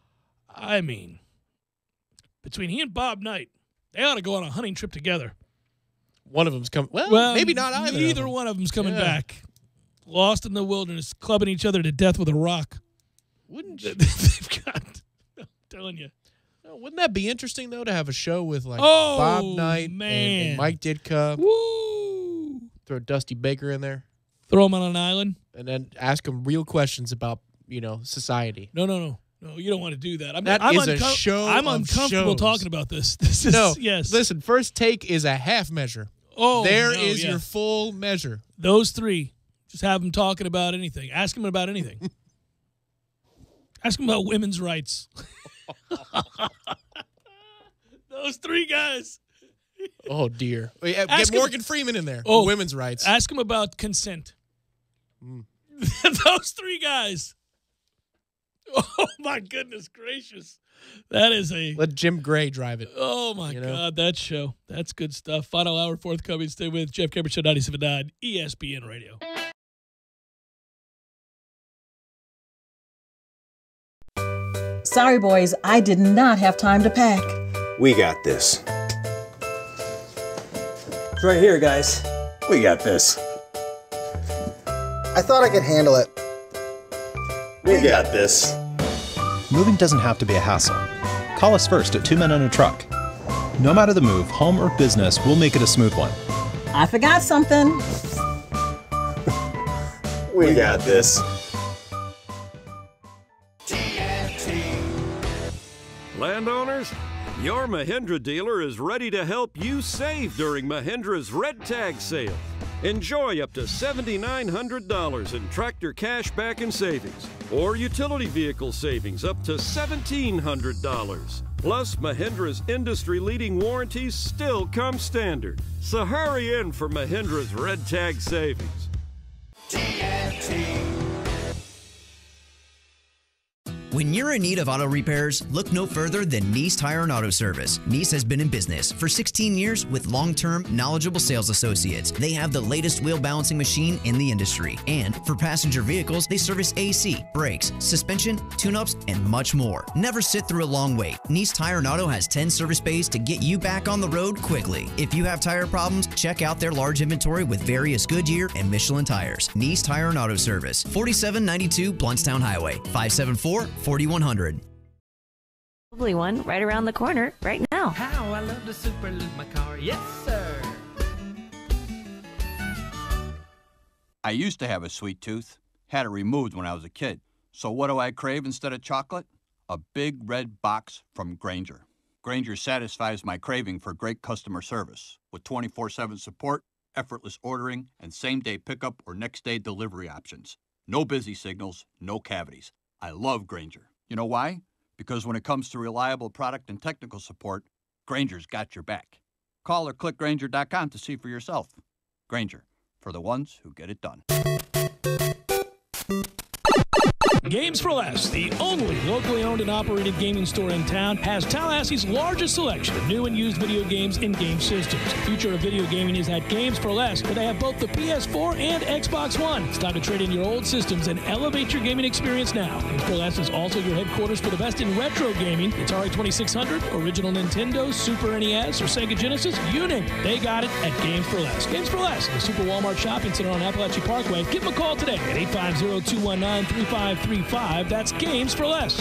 Between he and Bob Knight, they ought to go on a hunting trip together. One of them's coming. Well, maybe not either. Neither one of them's coming back. Lost in the wilderness, clubbing each other to death with a rock. Wouldn't you? They've got. I'm telling you. Wouldn't that be interesting though to have a show with Bob Knight and Mike Ditka? Woo! Throw Dusty Baker in there. Throw him on an island and then ask him real questions about society. No, you don't want to do that. I'm a show. I'm uncomfortable talking about this. This is yes. Listen, First Take is a half measure. There is your full measure. Those 3, just have them talking about anything. Ask them about anything. Ask them about women's rights. Those 3 guys. Oh dear! Get Morgan Freeman in there. Oh, women's rights. Ask them about consent. Those 3 guys. Oh my goodness gracious! That is let Jim Gray drive it. Oh my God, that show. That's good stuff. Final hour forthcoming. Stay with Jeff Cameron Show 97.9 ESPN Radio. Sorry, boys, I did not have time to pack. We got this. It's right here, guys. We got this. I thought I could handle it. We got this. Moving doesn't have to be a hassle. Call us first at 2 Men and a Truck. No matter the move, home or business, we'll make it a smooth one. I forgot something. We got this. Landowners, your Mahindra dealer is ready to help you save during Mahindra's Red Tag Sale. Enjoy up to $7,900 in tractor cash back and savings, or utility vehicle savings up to $1,700. Plus, Mahindra's industry-leading warranties still come standard. So hurry in for Mahindra's Red Tag Savings. When you're in need of auto repairs, look no further than Nice Tire and Auto Service. Nice has been in business for 16 years with long-term, knowledgeable sales associates. They have the latest wheel balancing machine in the industry. And for passenger vehicles, they service AC, brakes, suspension, tune-ups, and much more. Never sit through a long wait. Nice Tire and Auto has 10 service bays to get you back on the road quickly. If you have tire problems, check out their large inventory with various Goodyear and Michelin tires. Nice Tire and Auto Service, 4792 Bluntstown Highway, 574-4100. Probably one right around the corner right now. How I love to superloop my car. Yes, sir. I used to have a sweet tooth. Had it removed when I was a kid. So what do I crave instead of chocolate? A big red box from Grainger. Grainger satisfies my craving for great customer service with 24/7 support, effortless ordering, and same-day pickup or next-day delivery options. No busy signals, no cavities. I love Grainger. You know why? Because when it comes to reliable product and technical support, Grainger's got your back. Call or click Grainger.com to see for yourself. Grainger, for the ones who get it done. Games for Less, the only locally owned and operated gaming store in town, has Tallahassee's largest selection of new and used video games and game systems. The future of video gaming is at Games for Less, where they have both the PS4 and Xbox One. It's time to trade in your old systems and elevate your gaming experience now. Games for Less is also your headquarters for the best in retro gaming. It's Atari 2600, original Nintendo, Super NES, or Sega Genesis, you name it. They got it at Games for Less. Games for Less, the Super Walmart Shopping Center on Appalachia Parkway. Give them a call today at 850-219-3535. That's Games for Less.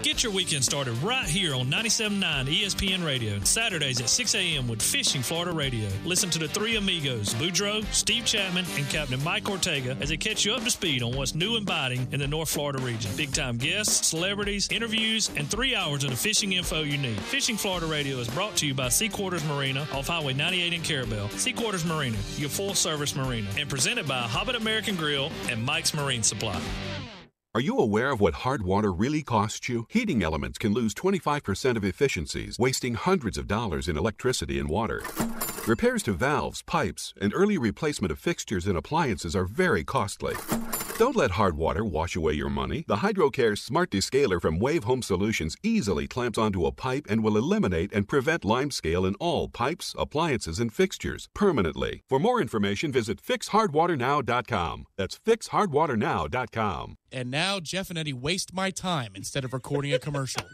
Get your weekend started right here on 97.9 ESPN Radio. Saturdays at 6 a.m. with Fishing Florida Radio. Listen to the three amigos, Boudreaux, Steve Chapman, and Captain Mike Ortega as they catch you up to speed on what's new and biting in the North Florida region. Big-time guests, celebrities, interviews, and 3 hours of the fishing info you need. Fishing Florida Radio is brought to you by Sea Quarters Marina off Highway 98 in Carabel. Sea Quarters Marina, your full-service marina. And presented by Hobbit American Grill and Mike's Marine Supply. Are you aware of what hard water really costs you? Heating elements can lose 25% of efficiencies, wasting hundreds of dollars in electricity and water. Repairs to valves, pipes, and early replacement of fixtures and appliances are very costly. Don't let hard water wash away your money. The HydroCare Smart Descaler from Wave Home Solutions easily clamps onto a pipe and will eliminate and prevent limescale in all pipes, appliances, and fixtures permanently. For more information, visit FixHardWaterNow.com. That's FixHardWaterNow.com. And now Jeff and Eddie waste my time instead of recording a commercial.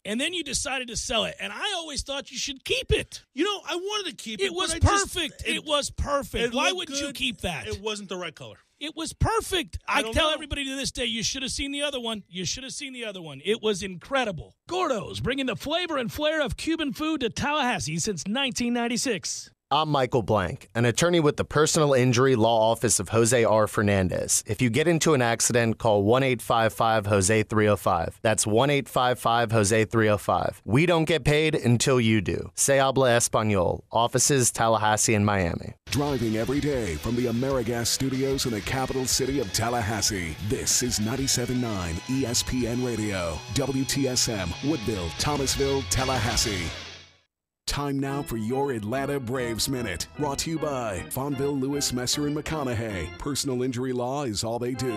And then you decided to sell it, and I always thought you should keep it. You know, I wanted to keep it. It was perfect. It was perfect. Why wouldn't you keep that? It wasn't the right color. It was perfect. I tell everybody to this day, you should have seen the other one. You should have seen the other one. It was incredible. Gordo's, bringing the flavor and flair of Cuban food to Tallahassee since 1996. I'm Michael Blank, an attorney with the Personal Injury Law Office of Jose R. Fernandez. If you get into an accident, call 1-855-HOSE-305. That's 1-855-HOSE-305. We don't get paid until you do. Se habla español. Offices Tallahassee and Miami. Driving every day from the AmeriGas studios in the capital city of Tallahassee. This is 97.9 ESPN Radio. WTSM, Woodville, Thomasville, Tallahassee. Time now for your Atlanta Braves Minute. Brought to you by Fonville, Lewis, Messer, and McConaughey. Personal injury law is all they do.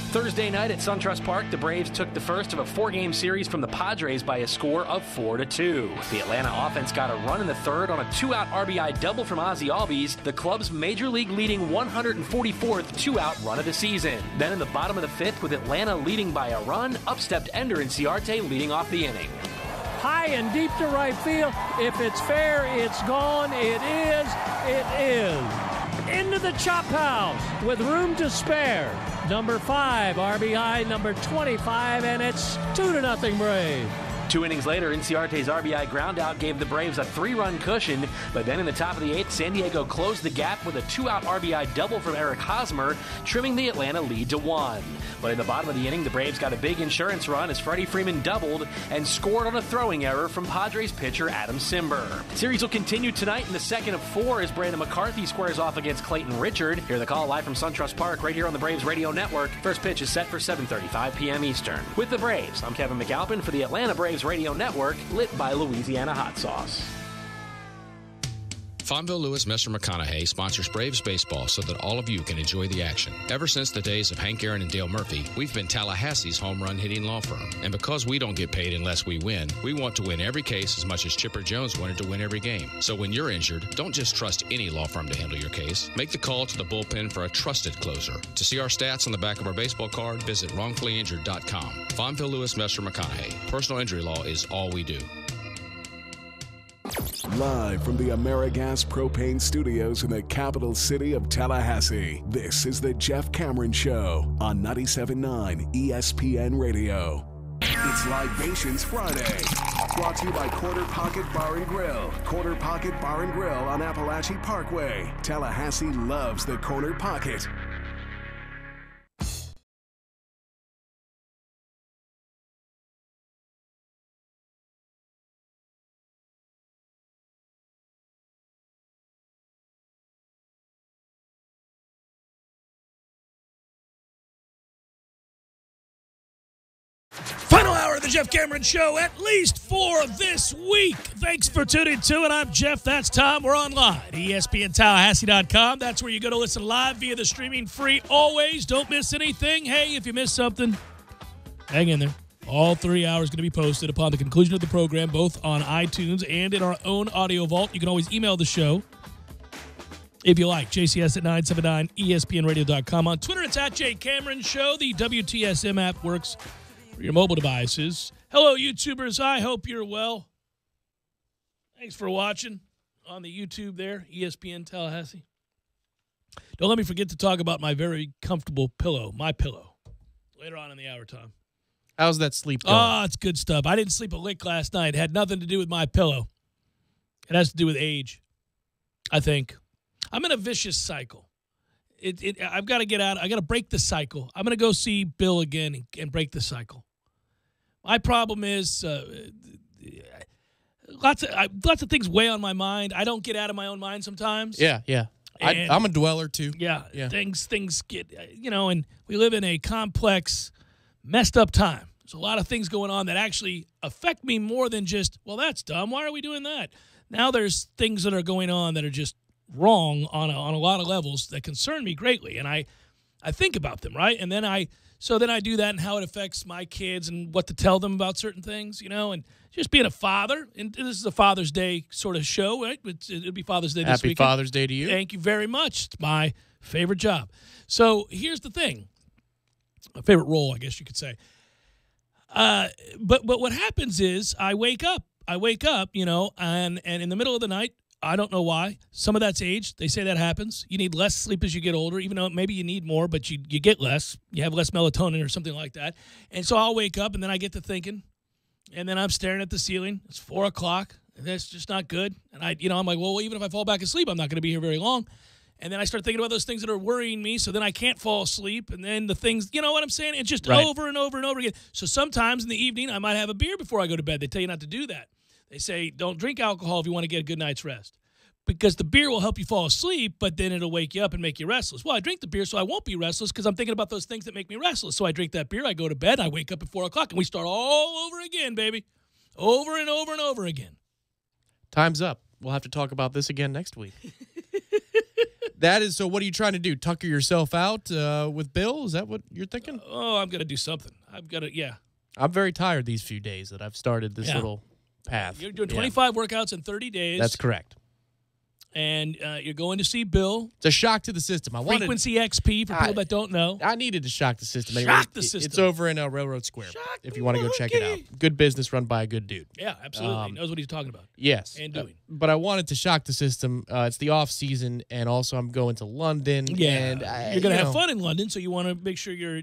Thursday night at SunTrust Park, the Braves took the first of a 4-game series from the Padres by a score of 4-2. The Atlanta offense got a run in the third on a 2-out RBI double from Ozzie Albies, the club's major league leading 144th 2-out run of the season. Then in the bottom of the fifth, with Atlanta leading by a run, up stepped Ender Inciarte leading off the inning. high and deep to right field. If it's fair, it's gone. It is. It is. Into the chop house with room to spare. Number 5, RBI number 25, and it's 2-0 Braves. 2 innings later, Inciarte's RBI groundout gave the Braves a 3-run cushion, but then in the top of the 8th, San Diego closed the gap with a 2-out RBI double from Eric Hosmer, trimming the Atlanta lead to 1. But in the bottom of the inning, the Braves got a big insurance run as Freddie Freeman doubled and scored on a throwing error from Padres pitcher Adam Simber. Series will continue tonight in the second of 4 as Brandon McCarthy squares off against Clayton Richard. Hear the call live from SunTrust Park right here on the Braves Radio Network. First pitch is set for 7:35 p.m. Eastern. With the Braves, I'm Kevin McAlpin for the Atlanta Braves Radio Network, lit by Louisiana Hot Sauce. Fonville Lewis Messer McConaughey sponsors Braves baseball so that all of you can enjoy the action. Ever since the days of Hank Aaron and Dale Murphy, we've been Tallahassee's home run hitting law firm. And because we don't get paid unless we win, we want to win every case as much as Chipper Jones wanted to win every game. So when you're injured, don't just trust any law firm to handle your case. Make the call to the bullpen for a trusted closer. To see our stats on the back of our baseball card, visit wrongfullyinjured.com. Fonville Lewis Messer McConaughey. Personal injury law is all we do. Live from the AmeriGas Propane Studios in the capital city of Tallahassee, this is the Jeff Cameron Show on 97.9 ESPN Radio. It's Libations Friday, brought to you by Corner Pocket Bar and Grill. Corner Pocket Bar and Grill on Appalachie Parkway. Tallahassee loves the Corner Pocket. Final hour of the Jeff Cameron Show, at least for this week. Thanks for tuning to it. I'm Jeff. That's Tom. We're online. ESPNTallahassee.com. That's where you go to listen live via the streaming free. Always. Don't miss anything. Hey, if you miss something, hang in there. All 3 hours going to be posted upon the conclusion of the program, both on iTunes and in our own audio vault. You can always email the show if you like. JCS at 979ESPNradio.com. On Twitter, it's at J Cameron Show. The WTSM app works for your mobile devices. Hello, YouTubers. I hope you're well. Thanks for watching on the YouTube there, ESPN Tallahassee. Don't let me forget to talk about my very comfortable pillow, My Pillow, later on in the hour, Tom. How's that sleep going? Oh, it's good stuff. I didn't sleep a lick last night. It had nothing to do with My Pillow. It has to do with age, I think. I'm in a vicious cycle. I've got to get out. I got to break the cycle. I'm going to go see Bill again and break the cycle. My problem is lots of things weigh on my mind. I don't get out of my own mind sometimes. Yeah. I'm a dweller too. Yeah. Things get, and we live in a complex, messed up time. There's a lot of things going on that actually affect me more than just, well, that's dumb. Why are we doing that? Now there's things that are going on that are just wrong on a lot of levels that concern me greatly, and I think about them, right? And then I do that and how it affects my kids and what to tell them about certain things, and just being a father. And this is a Father's Day sort of show, right? It'll be Father's Day this weekend. Happy Father's Day to you. Thank you very much. It's my favorite job. So here's the thing, my favorite role, I guess you could say. But what happens is I wake up, and in the middle of the night, I don't know why. Some of that's age. They say that happens. You need less sleep as you get older, even though maybe you need more, but you get less. You have less melatonin or something like that. And so I'll wake up, and then I get to thinking, and then I'm staring at the ceiling. It's 4 o'clock, and that's just not good. And I'm like, well, even if I fall back asleep, I'm not going to be here very long. And then I start thinking about those things that are worrying me, so then I can't fall asleep. And then the things, you know what I'm saying? It's just over and over and over again. So sometimes in the evening, I might have a beer before I go to bed. They tell you not to do that. They say don't drink alcohol if you want to get a good night's rest, because the beer will help you fall asleep, but then it'll wake you up and make you restless. Well, I drink the beer so I won't be restless because I'm thinking about those things that make me restless. So I drink that beer, I go to bed, I wake up at 4 o'clock, and we start all over again, baby. Over and over and over again. Time's up. We'll have to talk about this again next week. So what are you trying to do? Tucker yourself out with Bill? Is that what you're thinking? I'm going to do something. I'm very tired these few days that I've started this little path. You're doing 25 workouts in 30 days. That's correct. and you're going to see Bill. It's a shock to the system. Frequency XP for people that don't know. I needed to shock the system. Shock the system. It's over in Railroad Square. If you want to go check it out. Good business run by a good dude. Yeah, absolutely. He knows what he's talking about. Yes. And doing. But I wanted to shock the system. It's the off season, and also I'm going to London. Yeah. And you're going to have fun in London, so you want to make sure you're,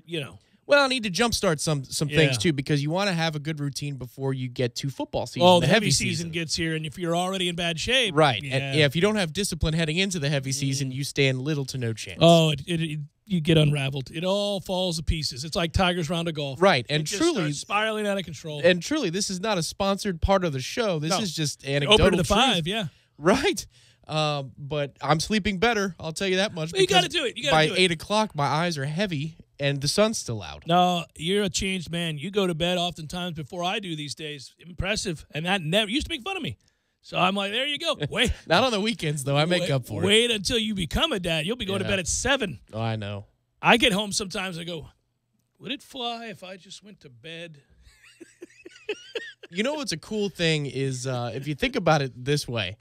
Well, I need to jumpstart some things, too, because you want to have a good routine before you get to football season. Oh, the heavy season gets here, and if you're already in bad shape. Right. Yeah. And if you don't have discipline heading into the heavy season, you stand little to no chance. Oh, you get unraveled. It all falls to pieces. It's like Tigers round of golf. Right. And it just truly, starts spiraling out of control. And truly, this is not a sponsored part of the show. This is just anecdotal Open to the truth. 5, yeah. Right. But I'm sleeping better, I'll tell you that much. Well, you got to do it. By 8 o'clock, my eyes are heavy, and the sun's still out. No, you're a changed man. You go to bed oftentimes before I do these days. Impressive. And that never used to make fun of me. So I'm like, there you go. Wait. Not on the weekends, though. I make up for it. Wait until you become a dad. You'll be going to bed at 7. Oh, I know. I get home sometimes and I go, would it fly if I just went to bed? You know what's a cool thing is if you think about it this way,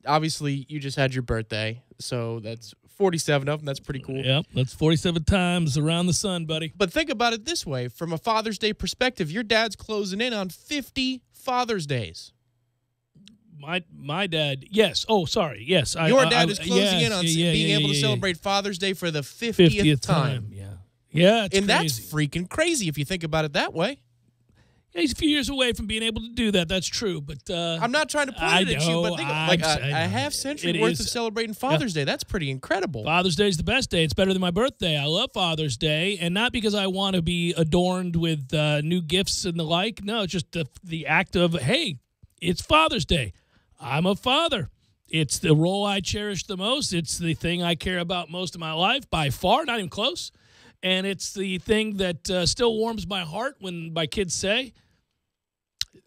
obviously you just had your birthday, so that's 47 of them. That's pretty cool. Yep, that's 47 times around the sun, buddy. But think about it this way. From a Father's Day perspective, your dad's closing in on 50 Father's Days. My dad, yes. Oh, sorry, yes. Your dad is closing in on being able to celebrate Father's Day for the 50th time. Yeah. Yeah, it's and crazy. That's freaking crazy if you think about it that way. Yeah, he's a few years away from being able to do that. That's true, but I'm not trying to point it at you, but think like a half century worth of celebrating Father's Day. That's pretty incredible. Father's Day is the best day. It's better than my birthday. I love Father's Day, and not because I want to be adorned with new gifts and the like. No, it's just the act of, hey, it's Father's Day. I'm a father. It's the role I cherish the most. It's the thing I care about most in my life, by far, not even close. And it's the thing that still warms my heart when my kids say,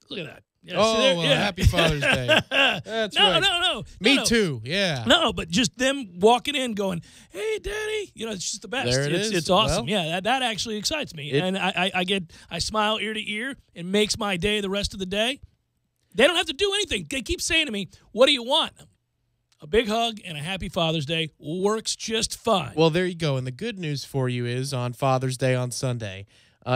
look at that. Yeah, happy Father's Day. That's right. No. Me too, yeah. No, but just them walking in going, hey, Daddy. It's just the best. There it is. It's awesome. Well, yeah, that actually excites me. And I smile ear to ear. It makes my day the rest of the day. They don't have to do anything. They keep saying to me, what do you want? A big hug and a happy Father's Day works just fine. Well, there you go. And the good news for you is on Father's Day on Sunday,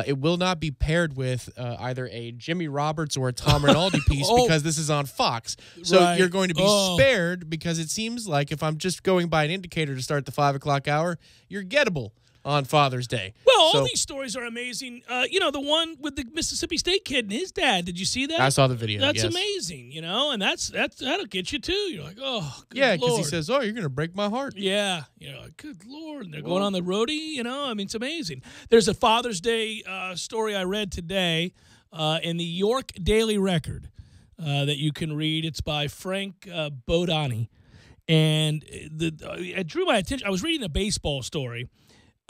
it will not be paired with either a Jimmy Roberts or a Tom Rinaldi piece because this is on Fox. So you're going to be spared because it seems like if I'm just going by an indicator to start the 5 o'clock hour, you're gettable on Father's Day. Well, all these stories are amazing. The one with the Mississippi State kid and his dad. Did you see that? I saw the video. That's yes. amazing, and that'll get you too. You're like, oh, good yeah, because he Lord. says, "Oh, you're gonna break my heart." Yeah, like, good Lord, and they're going on the roadie. I mean, it's amazing. There's a Father's Day story I read today in the York Daily Record that you can read. It's by Frank Bodani, and it drew my attention. I was reading a baseball story.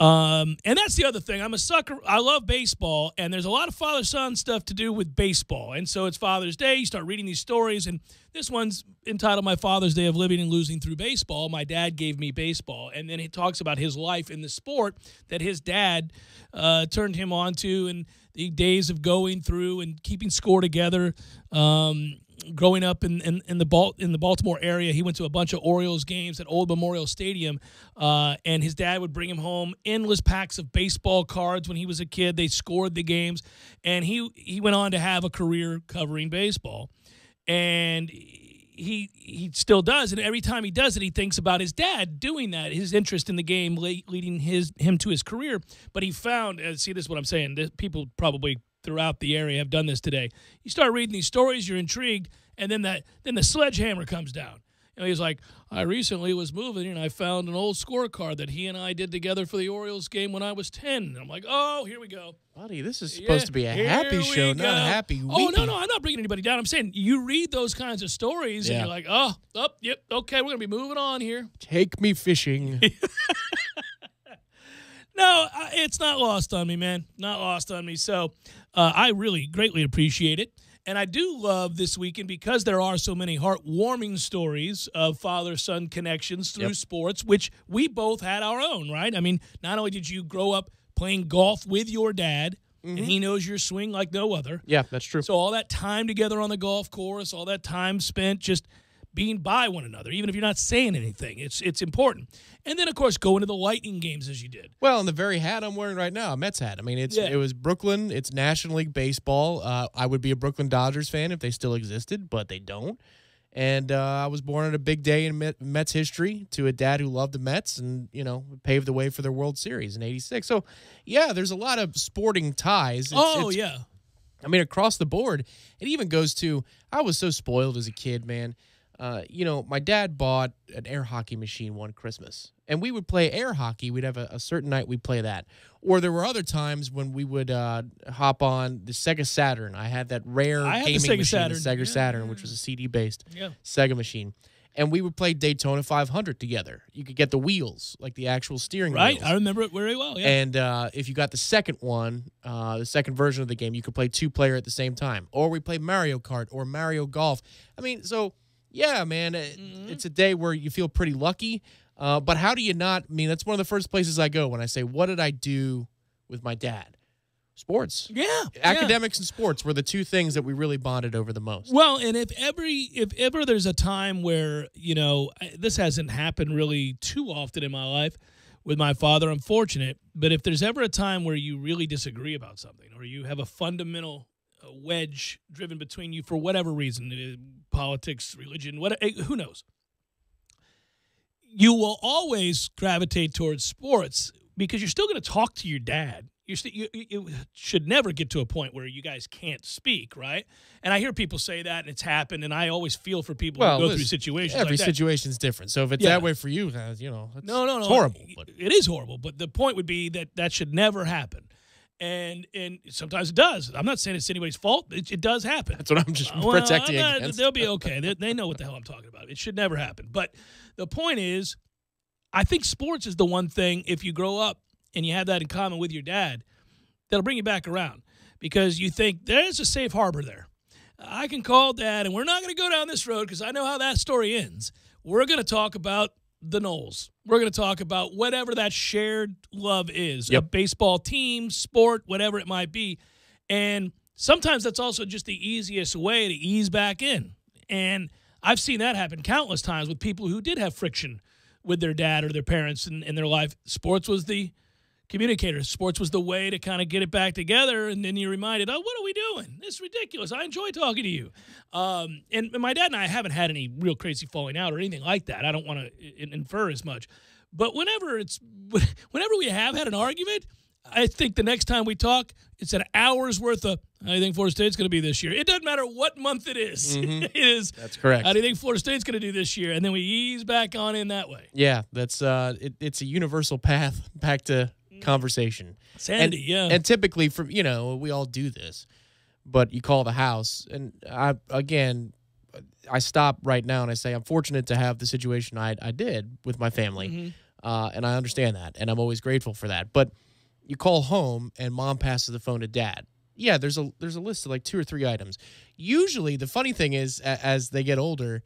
And that's the other thing. I'm a sucker. I love baseball, and there's a lot of father-son stuff to do with baseball. And so it's Father's Day. You start reading these stories, and this one's entitled My Father's Day of Living and Losing Through Baseball. My dad gave me baseball. And then he talks about his life in the sport that his dad turned him on to, and the days of going through and keeping score together. Growing up in the Baltimore area, he went to a bunch of Orioles games at Old Memorial Stadium, and his dad would bring him home endless packs of baseball cards when he was a kid. They scored the games, and he went on to have a career covering baseball, and he still does. And every time he does it, he thinks about his dad doing that, his interest in the game leading him to his career. But he found, see, this is what I'm saying. People probably throughout the area have done this today. You start reading these stories, you're intrigued, and then the sledgehammer comes down. He's like, I recently was moving and I found an old scorecard that he and I did together for the Orioles game when I was 10. And I'm like, oh, here we go. Buddy, this is supposed to be a happy show, not a happy week. Oh, no, I'm not bringing anybody down. I'm saying you read those kinds of stories and you're like, yep, okay, we're going to be moving on here. Take me fishing. No, it's not lost on me, man. Not lost on me. So I really greatly appreciate it. And I do love this weekend because there are so many heartwarming stories of father-son connections through sports, which we both had our own, right? I mean, not only did you grow up playing golf with your dad, and he knows your swing like no other. Yeah, that's true. So all that time together on the golf course, all that time spent just being by one another, even if you're not saying anything. It's important. And then, of course, going to the Lightning games as you did. Well, and the very hat I'm wearing right now, a Mets hat. I mean, it was Brooklyn. It's National League Baseball. I would be a Brooklyn Dodgers fan if they still existed, but they don't. And I was born on a big day in Mets history to a dad who loved the Mets and, paved the way for their World Series in '86. So, yeah, there's a lot of sporting ties. Yeah. I mean, across the board, it even goes to, I was so spoiled as a kid, man. My dad bought an air hockey machine one Christmas, and we would play air hockey. We'd have a certain night we'd play that. Or there were other times when we would hop on the Sega Saturn. I had that rare gaming machine, the Sega Saturn, which was a CD-based Sega machine. And we would play Daytona 500 together. You could get the wheels, like the actual steering wheels. Right, I remember it very well, yeah. And if you got the second one, the second version of the game, you could play two-player at the same time. Or we played Mario Kart or Mario Golf. I mean, so, yeah, man, it's a day where you feel pretty lucky. But how do you not? I mean, that's one of the first places I go when I say, what did I do with my dad? Sports. Yeah. Academics and sports were the two things that we really bonded over the most. Well, and if ever there's a time where, this hasn't happened really too often in my life with my father, I'm fortunate, but if there's ever a time where you really disagree about something or you have a fundamental wedge driven between you for whatever reason, politics, religion, who knows, you will always gravitate towards sports because you're still going to talk to your dad. You should never get to a point where you guys can't speak, right? And I hear people say that, and it's happened, and I always feel for people who go through situations every like that. situation's different. So if it's that way for you, it's no, it's horrible. But. It is horrible, but the point would be that should never happen. And sometimes it does. I'm not saying it's anybody's fault. It does happen. That's what I'm just protecting against. They'll be okay. They know what the hell I'm talking about. It should never happen. But the point is, I think sports is the one thing, if you grow up and you have that in common with your dad, that'll bring you back around because you think there's a safe harbor there. I can call Dad, and we're not going to go down this road because I know how that story ends. We're going to talk about the Noles. We're going to talk about whatever that shared love is, a baseball team, sport, whatever it might be. And sometimes that's also just the easiest way to ease back in. And I've seen that happen countless times with people who did have friction with their dad or their parents in their life. Sports was the communicator. Sports was the way to kind of get it back together, and then you're reminded, oh, what are we doing? This is ridiculous. I enjoy talking to you. And my dad and I haven't had any real crazy falling out or anything like that. I don't want to infer as much. But whenever we have had an argument, I think the next time we talk, it's an hour's worth of, how do you think Florida State's going to be this year? It doesn't matter what month it is. Mm-hmm. It is. That's correct. How do you think Florida State's going to do this year? And then we ease back on in that way. Yeah, that's it's a universal path back to conversation. Sandy, And typically, we all do this, but you call the house. And I stop right now and I say, I'm fortunate to have the situation I did with my family. And I understand that. And I'm always grateful for that. But you call home and mom passes the phone to dad. Yeah, there's a list of like 2 or 3 items. Usually, the funny thing is, as they get older,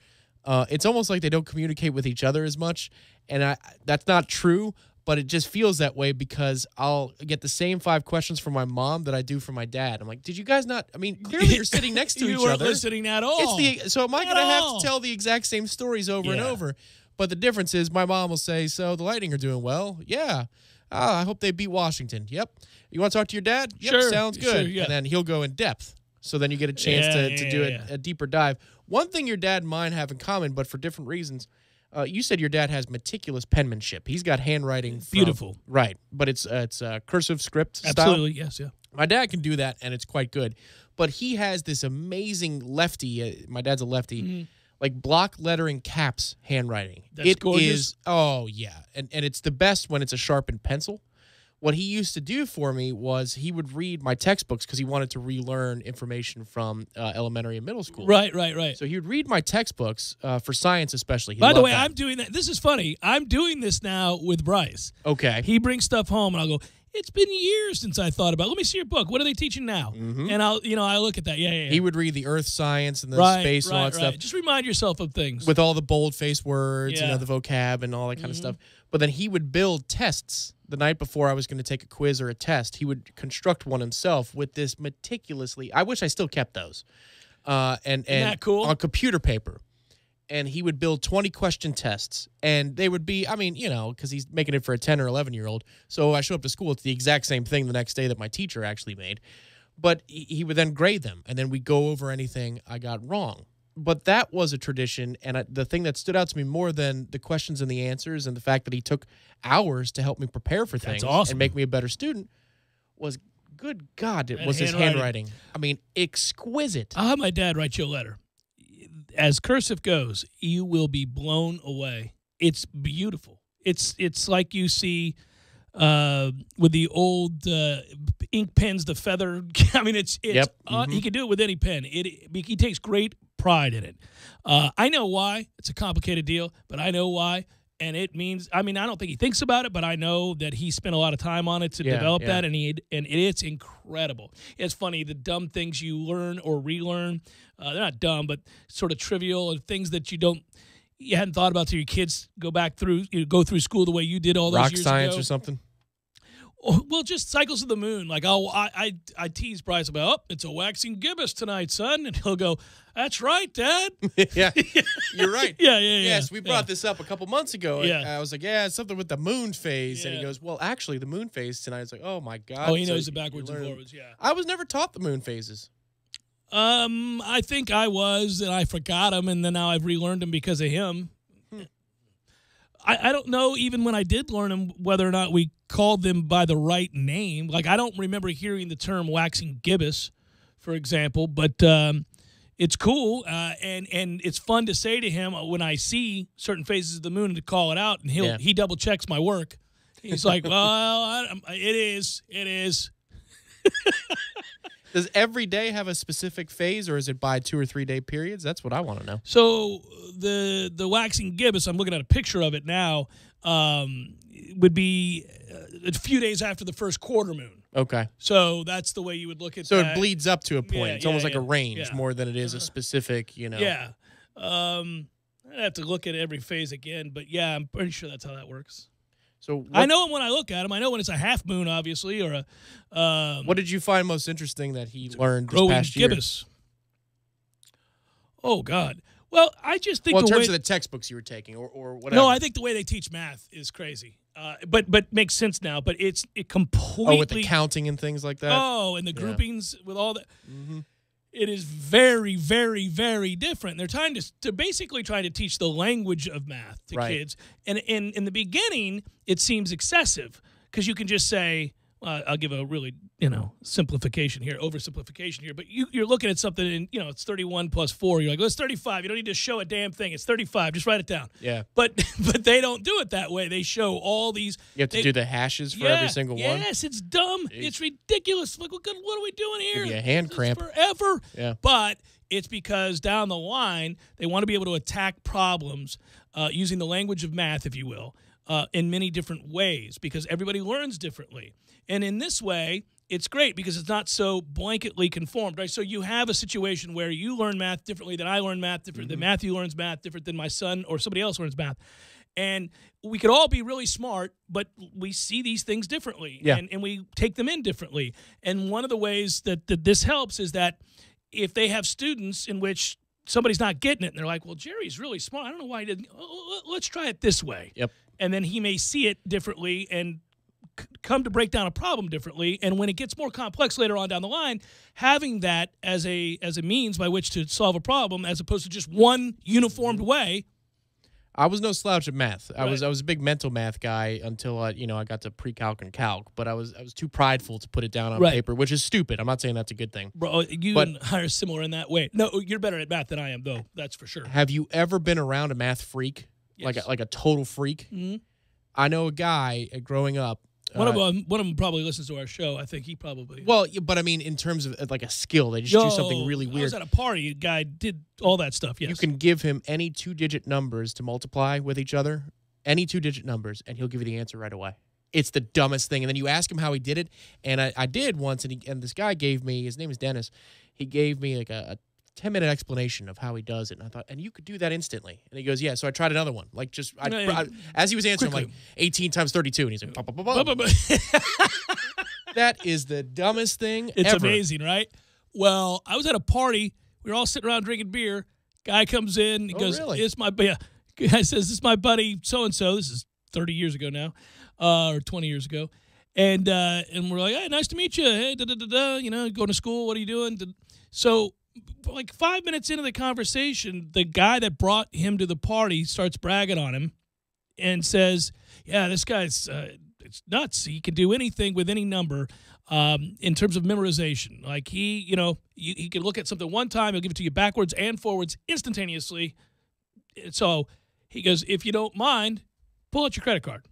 it's almost like they don't communicate with each other as much. And that's not true, but it just feels that way because I'll get the same 5 questions from my mom that I do from my dad. I'm like, did you guys not? I mean, clearly you're sitting next to each other. You weren't listening at all. So am I going to have to tell the exact same stories over and over? But the difference is my mom will say, so the Lightning are doing well. Yeah. I hope they beat Washington. Yep. You want to talk to your dad? Yep, sure. Sounds good. Sure, yeah. And then he'll go in depth. So then you get a chance to do a deeper dive. One thing your dad and mine have in common, but for different reasons, you said your dad has meticulous penmanship. He's got handwriting. Beautiful. Right. But it's cursive script style. Absolutely, yes, yeah. My dad can do that, and it's quite good. But he has this amazing lefty. My dad's a lefty. Like block lettering caps handwriting. That's gorgeous. Oh, yeah. And it's the best when it's a sharpened pencil. What he used to do for me was he would read my textbooks because he wanted to relearn information from elementary and middle school. Right. So he would read my textbooks for science especially. By the way, I'm doing that. This is funny. I'm doing this now with Bryce. Okay. He brings stuff home, and I'll go, it's been years since I thought about it. Let me see your book. What are they teaching now? And I look at that. Yeah. He would read the earth science and the space and all that stuff. Just remind yourself of things. With all the bold-faced words, the vocab and all that kind of stuff. But then he would build tests the night before I was going to take a quiz or a test. He would construct one himself with this meticulously. I wish I still kept those. And that cool? On computer paper. and he would build 20-question tests. And they would be, I mean, you know, because he's making it for a 10 or 11-year-old. So I show up to school, it's the exact same thing the next day that my teacher actually made. But he would then grade them, and then we'd go over anything I got wrong. But that was a tradition, and the thing that stood out to me more than the questions and the answers and the fact that he took hours to help me prepare for things and make me a better student was, good God, it was his handwriting. I mean, exquisite. I'll have my dad write you a letter. As cursive goes, you will be blown away. It's beautiful. It's like you see with the old ink pens, the feather. I mean, it's yep. He can do it with any pen. He takes great pride in it. I know why. It's a complicated deal, but I know why. And it means, I mean, I don't think he thinks about it, but I know that he spent a lot of time on it to develop that, and it's incredible. It's funny, the dumb things you learn or relearn, they're not dumb, but sort of trivial and things that you hadn't thought about till your kids go through school the way you did all those Rock years science ago. or something. Well, just cycles of the moon. Like I tease Bryce about, it's a waxing gibbous tonight, son, and he'll go, "That's right, Dad." Yeah, you're right. Yeah. Yes, we brought this up a couple months ago. Yeah. And I was like, "Yeah, it's something with the moon phase," and he goes, "Well, actually, the moon phase tonight." It's like, "Oh my God!" Oh, he knows it backwards and forwards. Yeah, I was never taught the moon phases. I think I was, and I forgot them, and then now I've relearned them because of him. I don't know, even when I did learn them, whether or not we called them by the right name. Like, I don't remember hearing the term waxing gibbous, for example, but it's cool, and it's fun to say to him when I see certain phases of the moon to call it out, and he double checks my work. He's like, "Well, it is." Does every day have a specific phase, or is it by 2 or 3 day periods? That's what I want to know. So the waxing gibbous, I'm looking at a picture of it now, would be a few days after the first quarter moon. Okay. So that's the way you would look at so that. It bleeds up to a point. Yeah, it's almost like a range yeah. more than it is a specific, you know. Yeah. I'd have to look at every phase again, but yeah, I'm pretty sure that's how that works. So I know them when I look at them. I know when it's a half moon, obviously, or a. What did you find most interesting that he learned this growing past year? gibbous. Oh God! Well, I just think in terms of the textbooks you were taking, or whatever. No, I think the way they teach math is crazy. But makes sense now. But it completely. Oh, with the counting and things like that. Oh, and the groupings with all that. Mm-hmm. It is very, very, very different. They're trying to basically try to teach the language of math to kids. And in the beginning, it seems excessive because you can just say, I'll give a really, simplification here, oversimplification here. But you're looking at something and, it's 31 plus 4. You're like, well, it's 35. You don't need to show a damn thing. It's 35. Just write it down. Yeah. But they don't do it that way. They show all these. You have to do the hashes for every single one? Yes, it's dumb. Jeez. It's ridiculous. Like, what are we doing here? Give you a hand cramp. Forever. Yeah. But it's because down the line, they want to be able to attack problems using the language of math, if you will, in many different ways because everybody learns differently. And in this way, it's great because it's not so blanketly conformed, right? So you have a situation where you learn math differently than I learn math different, than Matthew learns math different than my son or somebody else learns math. And we could all be really smart, but we see these things differently, and we take them in differently. And one of the ways that this helps is that if they have students in which somebody's not getting it, and they're like, well, Jerry's really smart. I don't know why he didn't. Let's try it this way. Yep. And then he may see it differently and come to break down a problem differently. And when it gets more complex later on down the line, having that as a means by which to solve a problem as opposed to just one uniformed way. I was no slouch at math. Right. I was a big mental math guy until I got to pre-calc and calc, but I was too prideful to put it down on paper, which is stupid. I'm not saying that's a good thing. Bro, you and I are similar in that way. No, you're better at math than I am, though. That's for sure. Have you ever been around a math freak? Yes. Like a total freak? Mm-hmm. I know a guy growing up. One of them probably listens to our show. I think he probably. Well, but I mean, in terms of like a skill, they just do something really weird. I was at a party. A guy did all that stuff. Yes. You can give him any 2-digit numbers to multiply with each other, any 2-digit numbers, and he'll give you the answer right away. It's the dumbest thing. And then you ask him how he did it, and I did once, and this guy gave me. His name is Dennis. He gave me like a 10-minute explanation of how he does it, and I thought, and you could do that instantly. And he goes, yeah. So I tried another one, like just as he was answering, I'm like 18 times 32, and he's like, that is the dumbest thing. It's ever. amazing, right? Well, I was at a party. We were all sitting around drinking beer. Guy comes in. He goes, really? "It's my yeah." Guy says, "This is my buddy so and so." This is 30 years ago now, or 20 years ago, and we're like, "Hey, nice to meet you. Hey, going to school. What are you doing?" So, like 5 minutes into the conversation, the guy that brought him to the party starts bragging on him, and says, "Yeah, this guy's it's nuts. He can do anything with any number." In terms of memorization, like he can look at something one time, he'll give it to you backwards and forwards instantaneously. So he goes, "If you don't mind, pull out your credit card."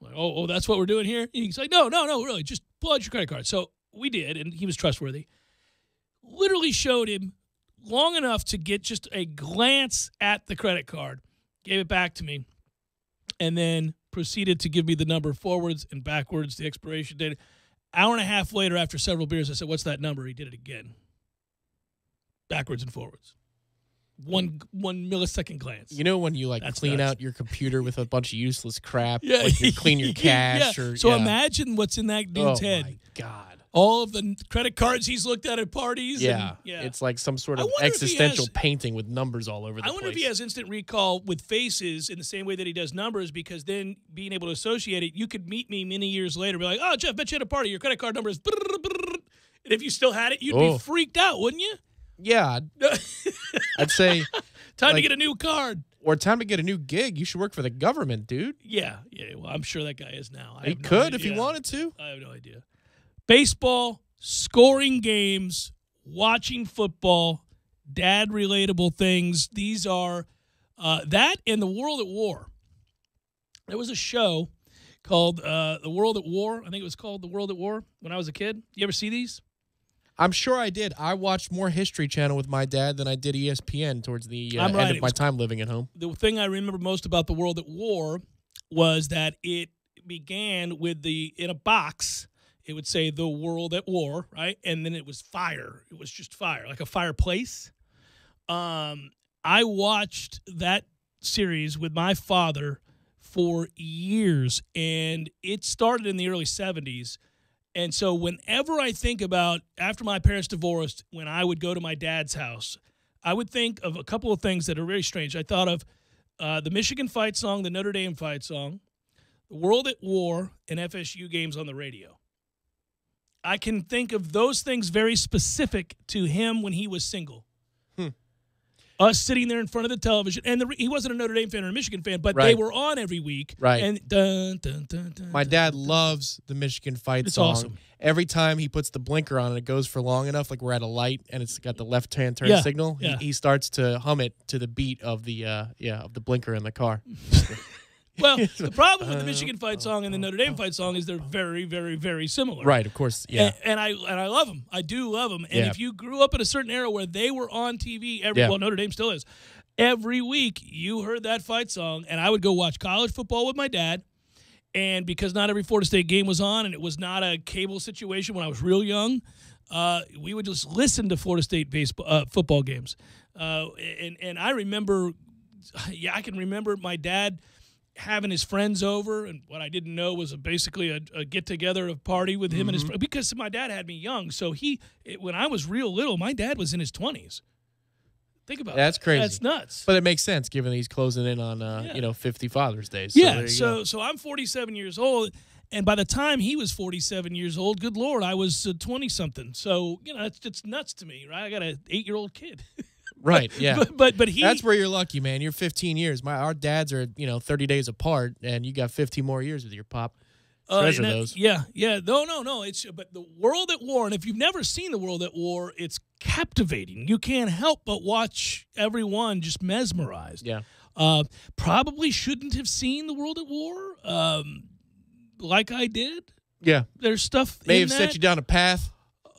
I'm like, oh, that's what we're doing here? He's like, no, really, just pull out your credit card. So we did, and he was trustworthy. Literally showed him long enough to get just a glance at the credit card, gave it back to me, and then proceeded to give me the number forwards and backwards, the expiration date. Hour and a half later, after several beers, I said, "What's that number?" He did it again. Backwards and forwards. One millisecond glance. You know when you That's clean nuts. out your computer with a bunch of useless crap? Yeah. Like you clean your cash Yeah. or So imagine what's in that dude's head. Oh my God. All of the credit cards he's looked at parties. Yeah. And, It's like some sort of wonder if he existential has- painting with numbers all over the I place. wonder if he has instant recall with faces in the same way that he does numbers, because then being able to associate it, you could meet me many years later and be like, "Oh, Jeff, bet you had a party. Your credit card number is..." And if you still had it, you'd be freaked out, wouldn't you? Yeah. I'd say Time to get a new card. Or time to get a new gig. You should work for the government, dude. Yeah. Well, I'm sure that guy is now. He could if he wanted to. I have no idea. Baseball, scoring games, watching football, dad-relatable things. These are that and The World at War. There was a show called The World at War. I think it was called The World at War when I was a kid. You ever see these? I'm sure I did. I watched more History Channel with my dad than I did ESPN towards the I'm end right. of It my was- time living at home. The thing I remember most about The World at War was that it began with in a box, it would say The World at War, right? And then it was fire. It was just fire, like a fireplace. I watched that series with my father for years, and it started in the early 70s. And so whenever I think about after my parents divorced, when I would go to my dad's house, I would think of a couple of things that are very strange. I thought of the Michigan fight song, the Notre Dame fight song, The World at War, and FSU games on the radio. I can think of those things very specific to him when he was single. Us sitting there in front of the television, and he wasn't a Notre Dame fan or a Michigan fan, but they were on every week. Right. And dun, dun, dun, dun, My dad loves the Michigan fight It's song. awesome. Every time he puts the blinker on and it goes for long enough, like we're at a light and it's got the left-hand turn Yeah, signal, yeah. he starts to hum it to the beat of the of the blinker in the car. Well, the problem with the Michigan fight song and the Notre Dame fight song is they're very, very, very similar. Right, of course, yeah. And I love them. I do love them. And Yeah. if you grew up in a certain era where they were on TV well, Notre Dame still is. Every week you heard that fight song, and I would go watch college football with my dad. And because not every Florida State game was on, and it was not a cable situation when I was real young, we would just listen to Florida State football games. And I remember, I can remember my dad having his friends over, and what I didn't know was basically a get-together, a party with him and his friends, because my dad had me young. So when I was real little, my dad was in his 20s. Think about That's that. crazy. That's nuts. But it makes sense given that he's closing in on 50 Father's Days. Yeah, So so I'm 47 years old, and by the time he was 47 years old, good Lord, I was 20-something. So, it's nuts to me, right? I got an 8-year-old kid. Right, yeah. But he... That's where you're lucky, man. You're 15 years. Our dads are, 30 days apart, and you got 15 more years with your pop. Treasure those. Yeah. No. But The World at War, and if you've never seen The World at War, it's captivating. You can't help but watch everyone just mesmerized. Yeah. Probably shouldn't have seen The World at War like I did. Yeah. There's stuff May in have that. set you down a path.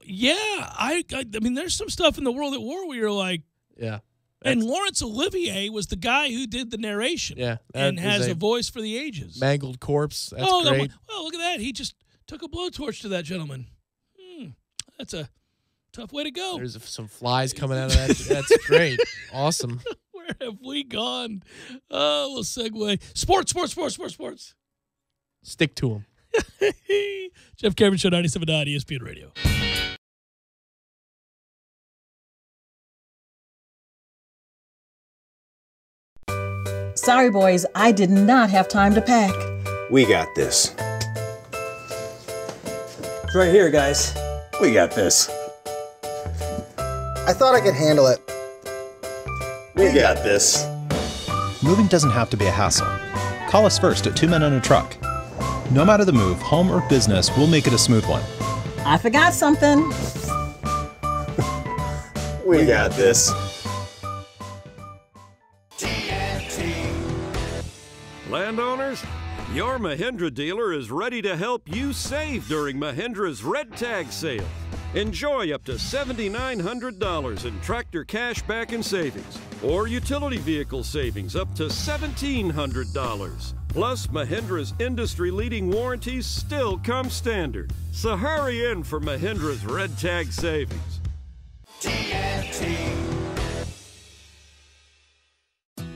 Yeah. I mean, there's some stuff in The World at War where you're like, yeah. And Laurence Olivier was the guy who did the narration. Yeah. And has a voice for the ages. Mangled corpse. That's great. Well, look at that. He just took a blowtorch to that gentleman. That's a tough way to go. There's some flies coming out of that. That's great. Awesome. Where have we gone? Oh, we'll segue. Sports. Stick to them. Jeff Cameron Show, 97.9 ESPN Radio. Sorry, boys, I did not have time to pack. We got this. It's right here, guys. We got this. I thought I could handle it. We got this. Moving doesn't have to be a hassle. Call us first at 2 Men and a Truck. No matter the move, home or business, we'll make it a smooth one. I forgot something. We got this. Landowners, your Mahindra dealer is ready to help you save during Mahindra's Red Tag Sale. Enjoy up to $7,900 in tractor cash back and savings, or utility vehicle savings up to $1,700. Plus, Mahindra's industry-leading warranties still come standard. So hurry in for Mahindra's Red Tag Savings.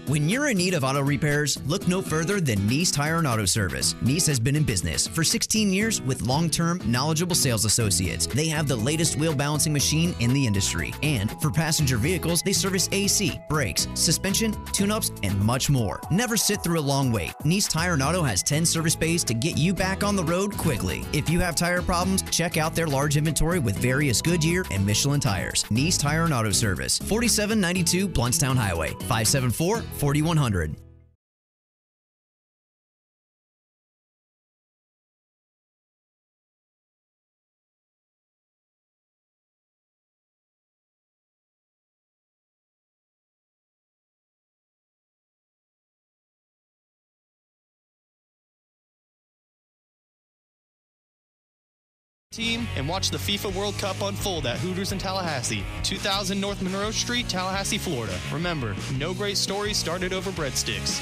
When you're in need of auto repairs, look no further than Nice Tire and Auto Service. Nice has been in business for 16 years with long-term, knowledgeable sales associates. They have the latest wheel balancing machine in the industry. And for passenger vehicles, they service AC, brakes, suspension, tune-ups, and much more. Never sit through a long wait. Nice Tire and Auto has 10 service bays to get you back on the road quickly. If you have tire problems, check out their large inventory with various Goodyear and Michelin tires. Nice Tire and Auto Service, 4792 Blountstown Highway, 574-4100. Team and watch the FIFA World Cup unfold at Hooters in Tallahassee, 2000 North Monroe Street, Tallahassee, Florida. Remember, no great story started over breadsticks.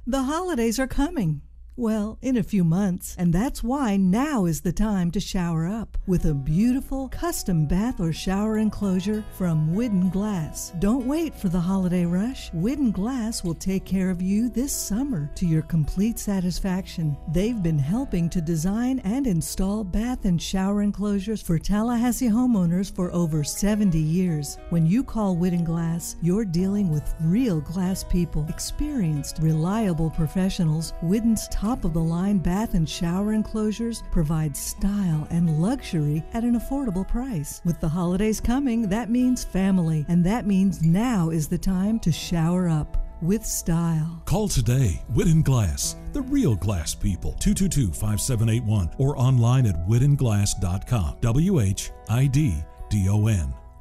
The holidays are coming. Well, in a few months, and that's why now is the time to shower up with a beautiful custom bath or shower enclosure from Widden Glass. Don't wait for the holiday rush. Widden Glass will take care of you this summer to your complete satisfaction. They've been helping to design and install bath and shower enclosures for Tallahassee homeowners for over 70 years. When you call Widden Glass, you're dealing with real glass people, experienced, reliable professionals. Widden's top-of-the-line bath and shower enclosures provide style and luxury at an affordable price. With the holidays coming, that means family, and that means now is the time to shower up with style. Call today. Widden Glass, the real glass people. 222-5781 or online at widdenglass.com. WHIDDON.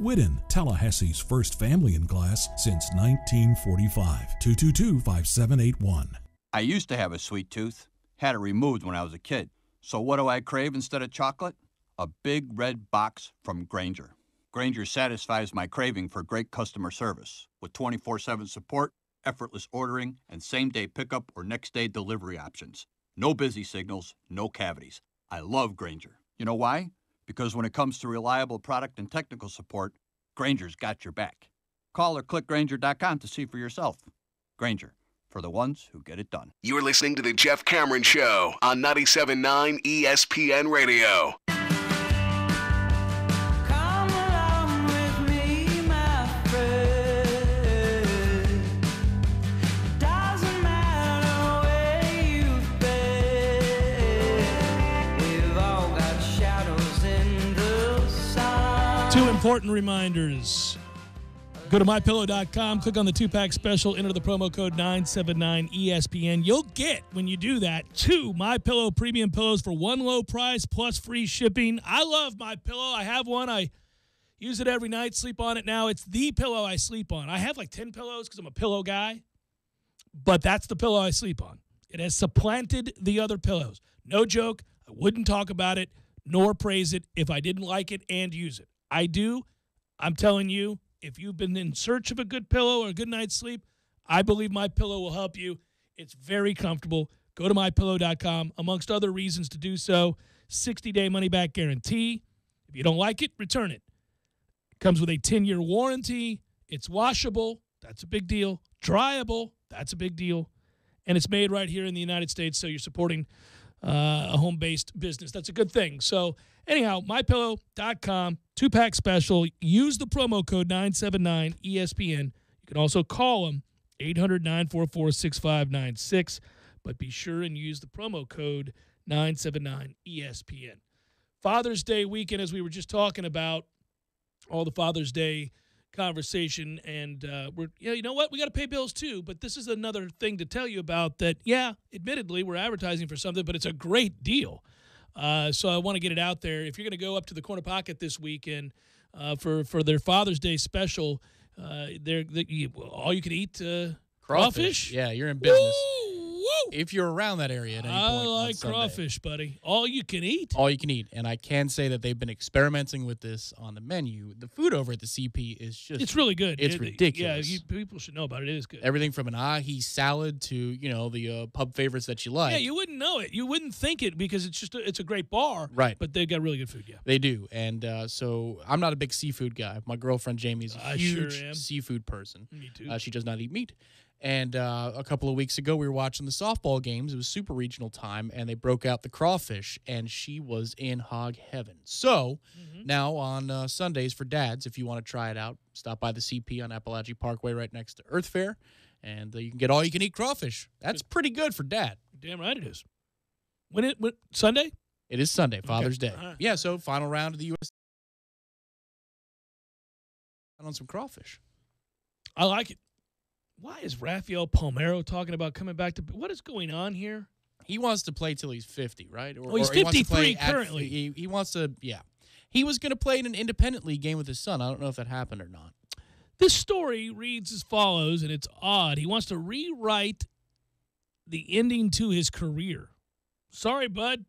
Widden, Tallahassee's first family in glass since 1945. 222-5781. I used to have a sweet tooth, had it removed when I was a kid. So what do I crave instead of chocolate? A big red box from Grainger. Grainger satisfies my craving for great customer service with 24/7 support, effortless ordering, and same-day pickup or next-day delivery options. No busy signals, no cavities. I love Grainger. You know why? Because when it comes to reliable product and technical support, Grainger's got your back. Call or click Grainger.com to see for yourself. Grainger, for the ones who get it done. You're listening to The Jeff Cameron Show on 97.9 ESPN Radio. Two important reminders. Go to MyPillow.com, click on the 2-pack special, enter the promo code 979ESPN. You'll get, when you do that, 2 MyPillow premium pillows for one low price plus free shipping. I love MyPillow. I have one. I use it every night, sleep on it now. It's the pillow I sleep on. I have like 10 pillows because I'm a pillow guy, but that's the pillow I sleep on. It has supplanted the other pillows. No joke. I wouldn't talk about it nor praise it if I didn't like it and use it. I do. I'm telling you, if you've been in search of a good pillow or a good night's sleep, I believe MyPillow will help you. It's very comfortable. Go to MyPillow.com. Amongst other reasons to do so, 60-day money-back guarantee. If you don't like it, return it. It comes with a 10-year warranty. It's washable. That's a big deal. Dryable. That's a big deal. And it's made right here in the United States, so you're supporting a home-based business. That's a good thing. So anyhow, MyPillow.com, 2-pack special. Use the promo code 979ESPN. You can also call them, 800-944-6596. But be sure and use the promo code 979ESPN. Father's Day weekend, as we were just talking about, all the Father's Day conversation, and you know what? We got to pay bills too, but this is another thing to tell you about that, admittedly, we're advertising for something, but it's a great deal. So I want to get it out there. If you're going to go up to the Corner Pocket this weekend for their Father's Day special, all you can eat crawfish. Yeah, you're in business. Woo! If you're around that area at any point I on like Sunday. crawfish, buddy. All you can eat. All you can eat. And I can say that they've been experimenting with this on the menu. The food over at the CP is just... It's really good. It's ridiculous. Yeah, people should know about it. It is good. Everything from an ahi salad to, the pub favorites that you like. Yeah, you wouldn't know it. You wouldn't think it because it's a great bar. Right. But they've got really good food, yeah. They do. And so I'm not a big seafood guy. My girlfriend Jamie's a huge sure am. seafood person. Me too. She does not eat meat. And a couple of weeks ago, we were watching the softball games. It was super regional time, and they broke out the crawfish, and she was in hog heaven. So now on Sundays for dads, if you want to try it out, stop by the CP on Appalachian Parkway right next to Earth Fair, and you can get all-you-can-eat crawfish. That's pretty good for dad. Damn right it is. When Sunday? It is Sunday, Father's Day. Right. Yeah, so final round of the U.S. on some crawfish. I like it. Why is Rafael Palmeiro talking about coming back to – what is going on here? He wants to play till he's 50, right? He's 53 currently. He wants to, He was going to play in an independent league game with his son. I don't know if that happened or not. This story reads as follows, and it's odd. He wants to rewrite the ending to his career. Sorry, bud.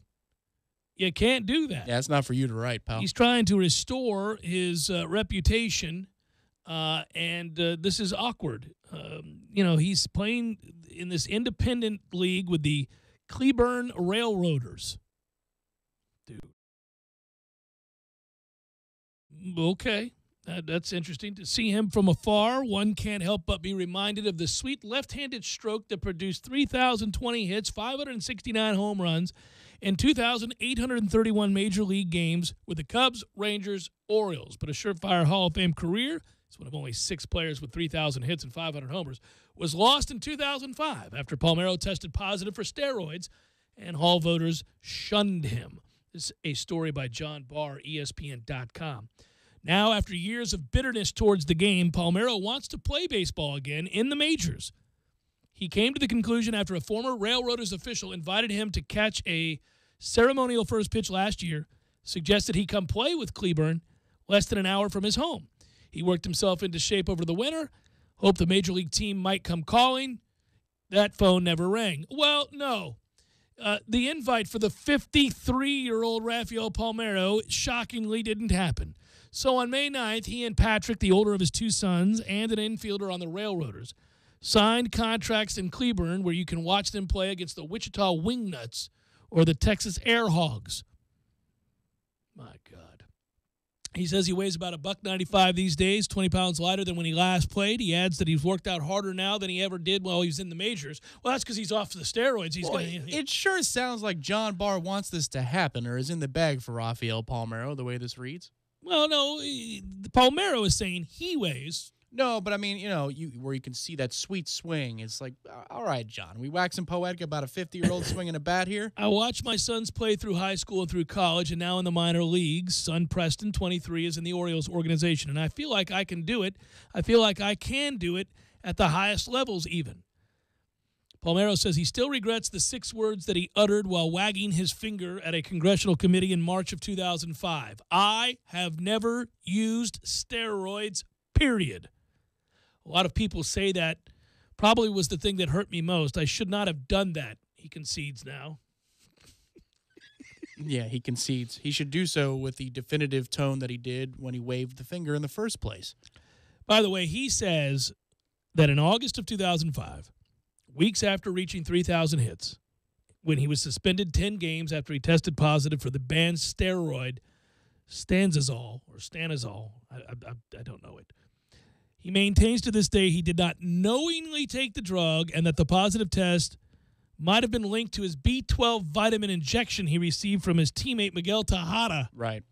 You can't do that. Yeah, it's not for you to write, pal. He's trying to restore his reputation, and this is awkward. He's playing in this independent league with the Cleburne Railroaders. Dude. Okay. That's interesting. To see him from afar, one can't help but be reminded of the sweet left-handed stroke that produced 3,020 hits, 569 home runs, and 2,831 Major League games with the Cubs, Rangers, Orioles. But a surefire Hall of Fame career, it's one of only 6 players with 3,000 hits and 500 homers, was lost in 2005 after Palmeiro tested positive for steroids and Hall voters shunned him. This is a story by John Barr, ESPN.com. Now, after years of bitterness towards the game, Palmeiro wants to play baseball again in the majors. He came to the conclusion after a former Railroaders official invited him to catch a ceremonial first pitch last year, suggested he come play with Cleburne less than an hour from his home. He worked himself into shape over the winter, hoped the Major League team might come calling. That phone never rang. Well, no. The invite for the 53-year-old Rafael Palmeiro shockingly didn't happen. So on May 9th, he and Patrick, the older of his 2 sons, and an infielder on the Railroaders, signed contracts in Cleburne where you can watch them play against the Wichita Wingnuts or the Texas Air Hogs. My God. He says he weighs about $195 these days, 20 pounds lighter than when he last played. He adds that he's worked out harder now than he ever did while he was in the majors. Well, that's because he's off the steroids. It sure sounds like John Barr wants this to happen or is in the bag for Rafael Palmeiro, the way this reads. Well, no, Palmeiro is saying he weighs. No, but I mean, where you can see that sweet swing. It's like, all right, John, we waxing poetic about a 50-year-old swinging a bat here. I watched my sons play through high school and through college and now in the minor leagues. Son Preston, 23, is in the Orioles organization, and I feel like I can do it. I feel like I can do it at the highest levels even. Palmeiro says he still regrets the 6 words that he uttered while wagging his finger at a congressional committee in March of 2005. I have never used steroids, period. A lot of people say that probably was the thing that hurt me most. I should not have done that, he concedes now. Yeah, he concedes. He should do so with the definitive tone that he did when he waved the finger in the first place. By the way, he says that in August of 2005, weeks after reaching 3,000 hits, when he was suspended 10 games after he tested positive for the banned steroid Stanozolol, I don't know it. He maintains to this day he did not knowingly take the drug and that the positive test might have been linked to his B12 vitamin injection he received from his teammate Miguel Tejada. Right.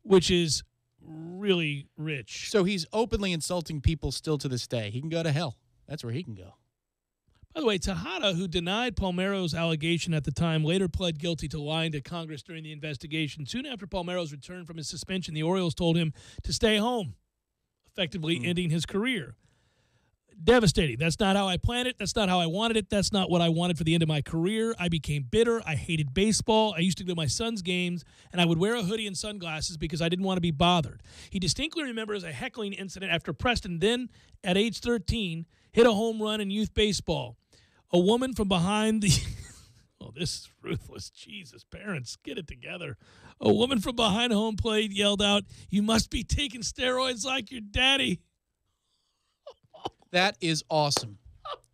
Which is really rich. So he's openly insulting people still to this day. He can go to hell. That's where he can go. By the way, Tejada, who denied Palmeiro's allegation at the time, later pled guilty to lying to Congress during the investigation. Soon after Palmeiro's return from his suspension, the Orioles told him to stay home, effectively ending his career. Devastating. That's not how I planned it. That's not how I wanted it. That's not what I wanted for the end of my career. I became bitter. I hated baseball. I used to go to my son's games, and I would wear a hoodie and sunglasses because I didn't want to be bothered. He distinctly remembers a heckling incident after Preston then, at age 13, hit a home run in youth baseball. A woman from behind the oh, this is ruthless. Jesus, parents, get it together. A woman from behind home plate yelled out, "You must be taking steroids like your daddy." That is awesome.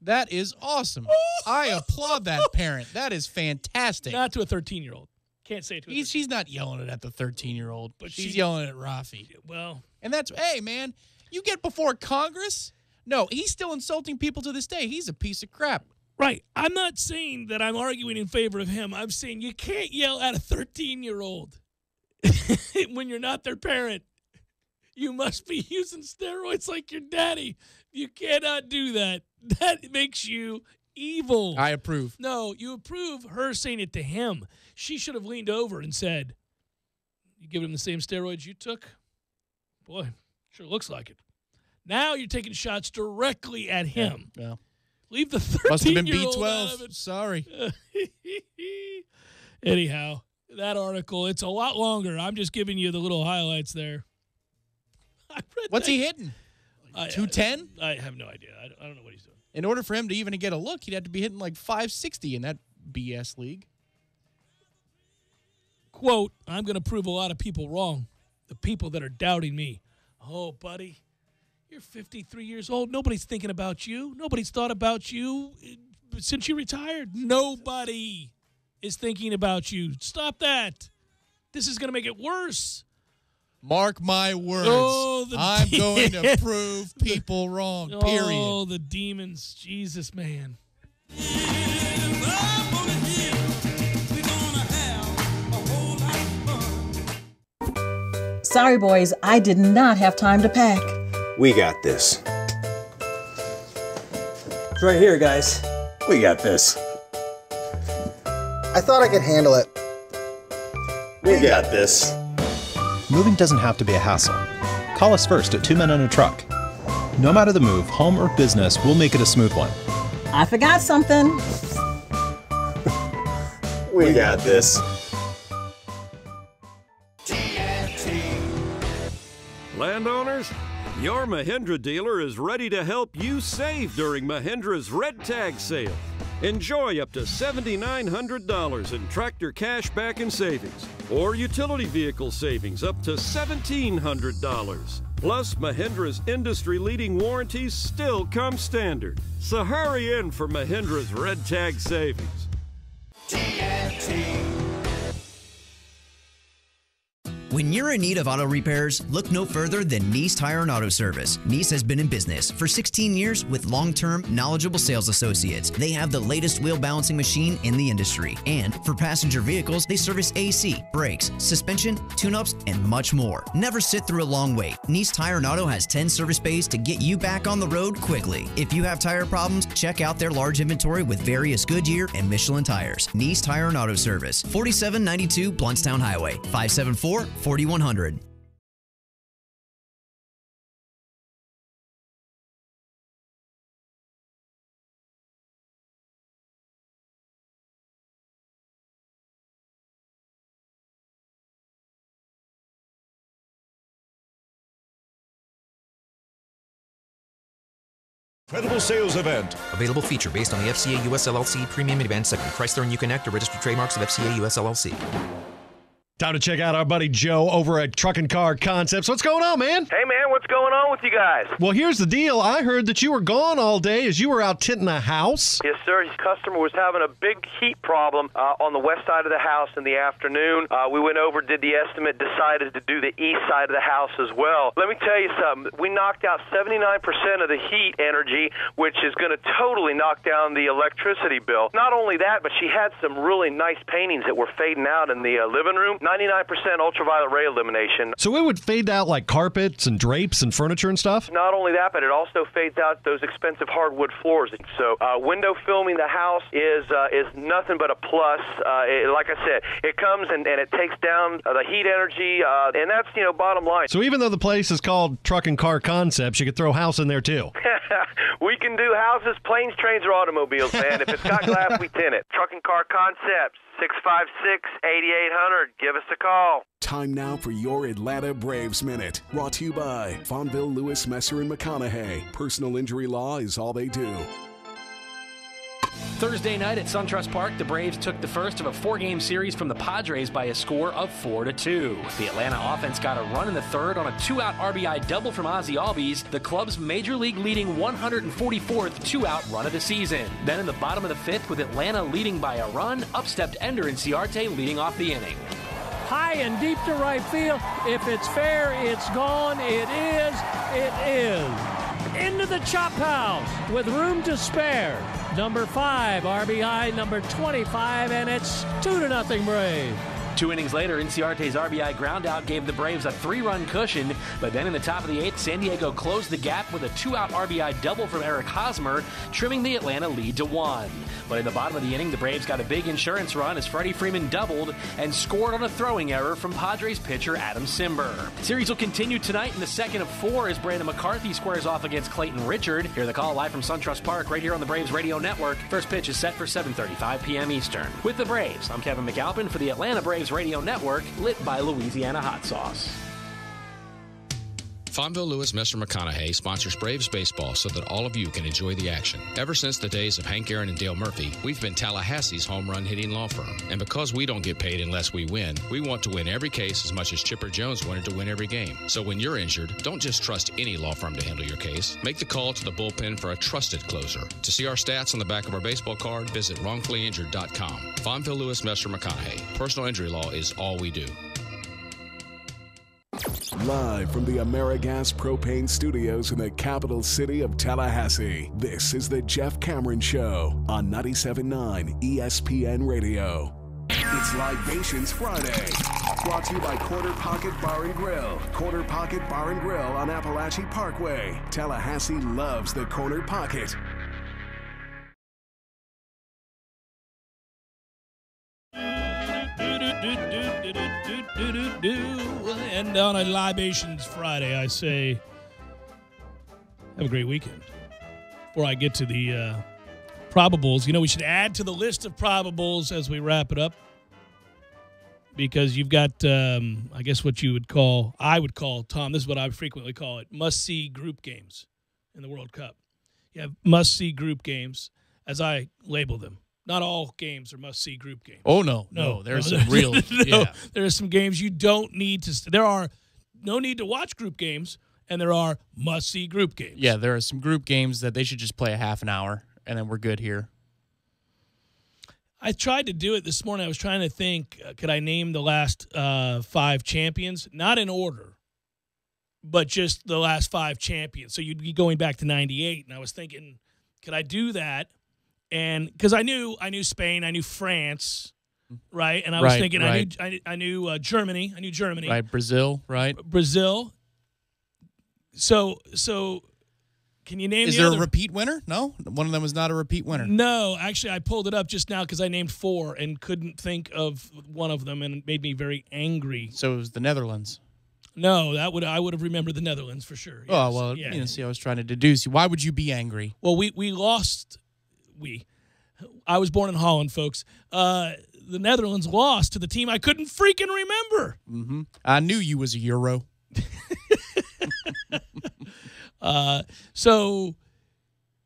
That is awesome. I applaud that parent. That is fantastic. Not to a 13-year-old. Can't say it to a 13-year-old. She's not yelling it at the 13-year-old, but she's yelling at Rafi. Well. And that's, hey, man, you get before Congress? No, he's still insulting people to this day. He's a piece of crap. Right. I'm not saying that I'm arguing in favor of him. I'm saying you can't yell at a 13-year-old when you're not their parent. You must be using steroids like your daddy. You cannot do that. That makes you evil. I approve. No, you approve her saying it to him. She should have leaned over and said, "You giving him the same steroids you took? Boy, sure looks like it." Now you're taking shots directly at him. Yeah. Leave the 13-year-old Must have been B12. out of it. Sorry. Anyhow, that article, it's a lot longer. I'm just giving you the little highlights there. What's he hitting? 210? I have no idea. I don't know what he's doing. In order for him to even get a look, he'd have to be hitting like 560 in that BS league. Quote, "I'm going to prove a lot of people wrong. The people that are doubting me." Oh, buddy, you're 53 years old. Nobody's thinking about you. Nobody's thought about you since you retired. Nobody is thinking about you. Stop that. This is going to make it worse. Mark my words. Oh, I'm going to prove people wrong, period. Oh, the demons. Jesus, man. Sorry, boys, I did not have time to pack. We got this. It's right here, guys. We got this. I thought I could handle it. We got this. Moving doesn't have to be a hassle. Call us first at 2 Men and a Truck. No matter the move, home or business, we'll make it a smooth one. I forgot something. We got this. Landowners, your Mahindra dealer is ready to help you save during Mahindra's Red Tag sale. Enjoy up to $7,900 in tractor cash back and savings, or utility vehicle savings up to $1,700. Plus, Mahindra's industry-leading warranties still come standard. So hurry in for Mahindra's Red Tag savings. When you're in need of auto repairs, look no further than Nice Tire and Auto Service. Nice has been in business for 16 years with long-term, knowledgeable sales associates. They have the latest wheel balancing machine in the industry. And for passenger vehicles, they service AC, brakes, suspension, tune-ups, and much more. Never sit through a long wait. Nice Tire and Auto has 10 service bays to get you back on the road quickly. If you have tire problems, check out their large inventory with various Goodyear and Michelin tires. Nice Tire and Auto Service, 4792 Bluntstown Highway, 574-4100. Incredible sales event. Available feature based on the FCA US LLC Premium Advanced Segment. Chrysler and Uconnect are registered trademarks of FCA US LLC. Time to check out our buddy Joe over at Truck and Car Concepts. What's going on, man? Hey, man, what's going on with you guys? Well, here's the deal. I heard that you were gone all day as you were out tinting a house. Yes, sir. His customer was having a big heat problem on the west side of the house in the afternoon. We went over, did the estimate, decided to do the east side of the house as well. Let me tell you something. We knocked out 79% of the heat energy, which is going to totally knock down the electricity bill. Not only that, but she had some really nice paintings that were fading out in the living room. 99% ultraviolet ray illumination. So it would fade out like carpets and drapes and furniture and stuff? Not only that, but it also fades out those expensive hardwood floors. So window filming the house is nothing but a plus. Like I said, it comes and it takes down the heat energy, and that's, bottom line. So even though the place is called Truck and Car Concepts, you could throw house in there too. We can do houses, planes, trains, or automobiles, man. If it's got glass, we tint it. Truck and Car Concepts, 656-8800. Give us a call. Time now for your Atlanta Braves Minute. Brought to you by Fonville, Lewis, Messer, and McConaughey. Personal injury law is all they do. Thursday night at SunTrust Park, the Braves took the first of a 4-game series from the Padres by a score of 4-2. The Atlanta offense got a run in the third on a 2-out RBI double from Ozzie Albies, the club's major league leading 144th 2-out run of the season. Then in the bottom of the fifth, with Atlanta leading by a run, up-stepped Ender Inciarte leading off the inning. High and deep to right field. If it's fair, it's gone. It is. It is. Into the chop house with room to spare. Number 5, RBI number 25, and it's 2-0 Braves. 2 innings later, Inciarte's RBI groundout gave the Braves a 3-run cushion, but then in the top of the 8th, San Diego closed the gap with a 2-out RBI double from Eric Hosmer, trimming the Atlanta lead to 1. But in the bottom of the inning, the Braves got a big insurance run as Freddie Freeman doubled and scored on a throwing error from Padres pitcher Adam Simber. Series will continue tonight in the second of 4 as Brandon McCarthy squares off against Clayton Richard. Hear the call live from SunTrust Park right here on the Braves Radio Network. First pitch is set for 7:35 p.m. Eastern. With the Braves, I'm Kevin McAlpin for the Atlanta Braves Radio Network, lit by Louisiana Hot Sauce. Fonville, Lewis, Messer, McConaughey sponsors Braves baseball so that all of you can enjoy the action. Ever since the days of Hank Aaron and Dale Murphy, we've been Tallahassee's home run hitting law firm. And because we don't get paid unless we win, we want to win every case as much as Chipper Jones wanted to win every game. So when you're injured, don't just trust any law firm to handle your case. Make the call to the bullpen for a trusted closer. To see our stats on the back of our baseball card, visit wrongfullyinjured.com. Fonville, Lewis, Messer, McConaughey. Personal injury law is all we do. Live from the AmeriGas Propane Studios in the capital city of Tallahassee, this is the Jeff Cameron Show on 97.9 ESPN Radio. It's Libations Friday, brought to you by Corner Pocket Bar and Grill. Corner Pocket Bar and Grill on Appalachia Parkway. Tallahassee loves the Corner Pocket. And on a Libations Friday, I say, have a great weekend. Before I get to the probables, we should add to the list of probables as we wrap it up, because you've got, I guess what I would call, Tom, this is what I frequently call it, must-see group games in the World Cup. You have must-see group games, as I label them. Not all games are must-see group games. Oh, no. There's some real, yeah. There are some games you don't need to. There are no need to watch group games, and there are must-see group games. Yeah, there are some group games that they should just play a half an hour, and then we're good here. I tried to do it this morning. I was trying to think, could I name the last 5 champions? Not in order, but just the last 5 champions. So you'd be going back to 98, and I was thinking, could I do that? And because I knew Spain, I knew France, right? And I was thinking, right. I knew Germany. I knew Germany. Right, Brazil, right? Brazil. So can you name Is there a repeat winner? No? One of them was not a repeat winner. No, actually, I pulled it up just now because I named 4 and couldn't think of one of them, and it made me very angry. So it was the Netherlands. No, I would have remembered the Netherlands for sure. Yes. Oh, well, yeah. See, I was trying to deduce. Why would you be angry? Well, we lost. I was born in Holland, folks. The Netherlands lost to the team I couldn't freaking remember. Mm-hmm. I knew you was a Euro. So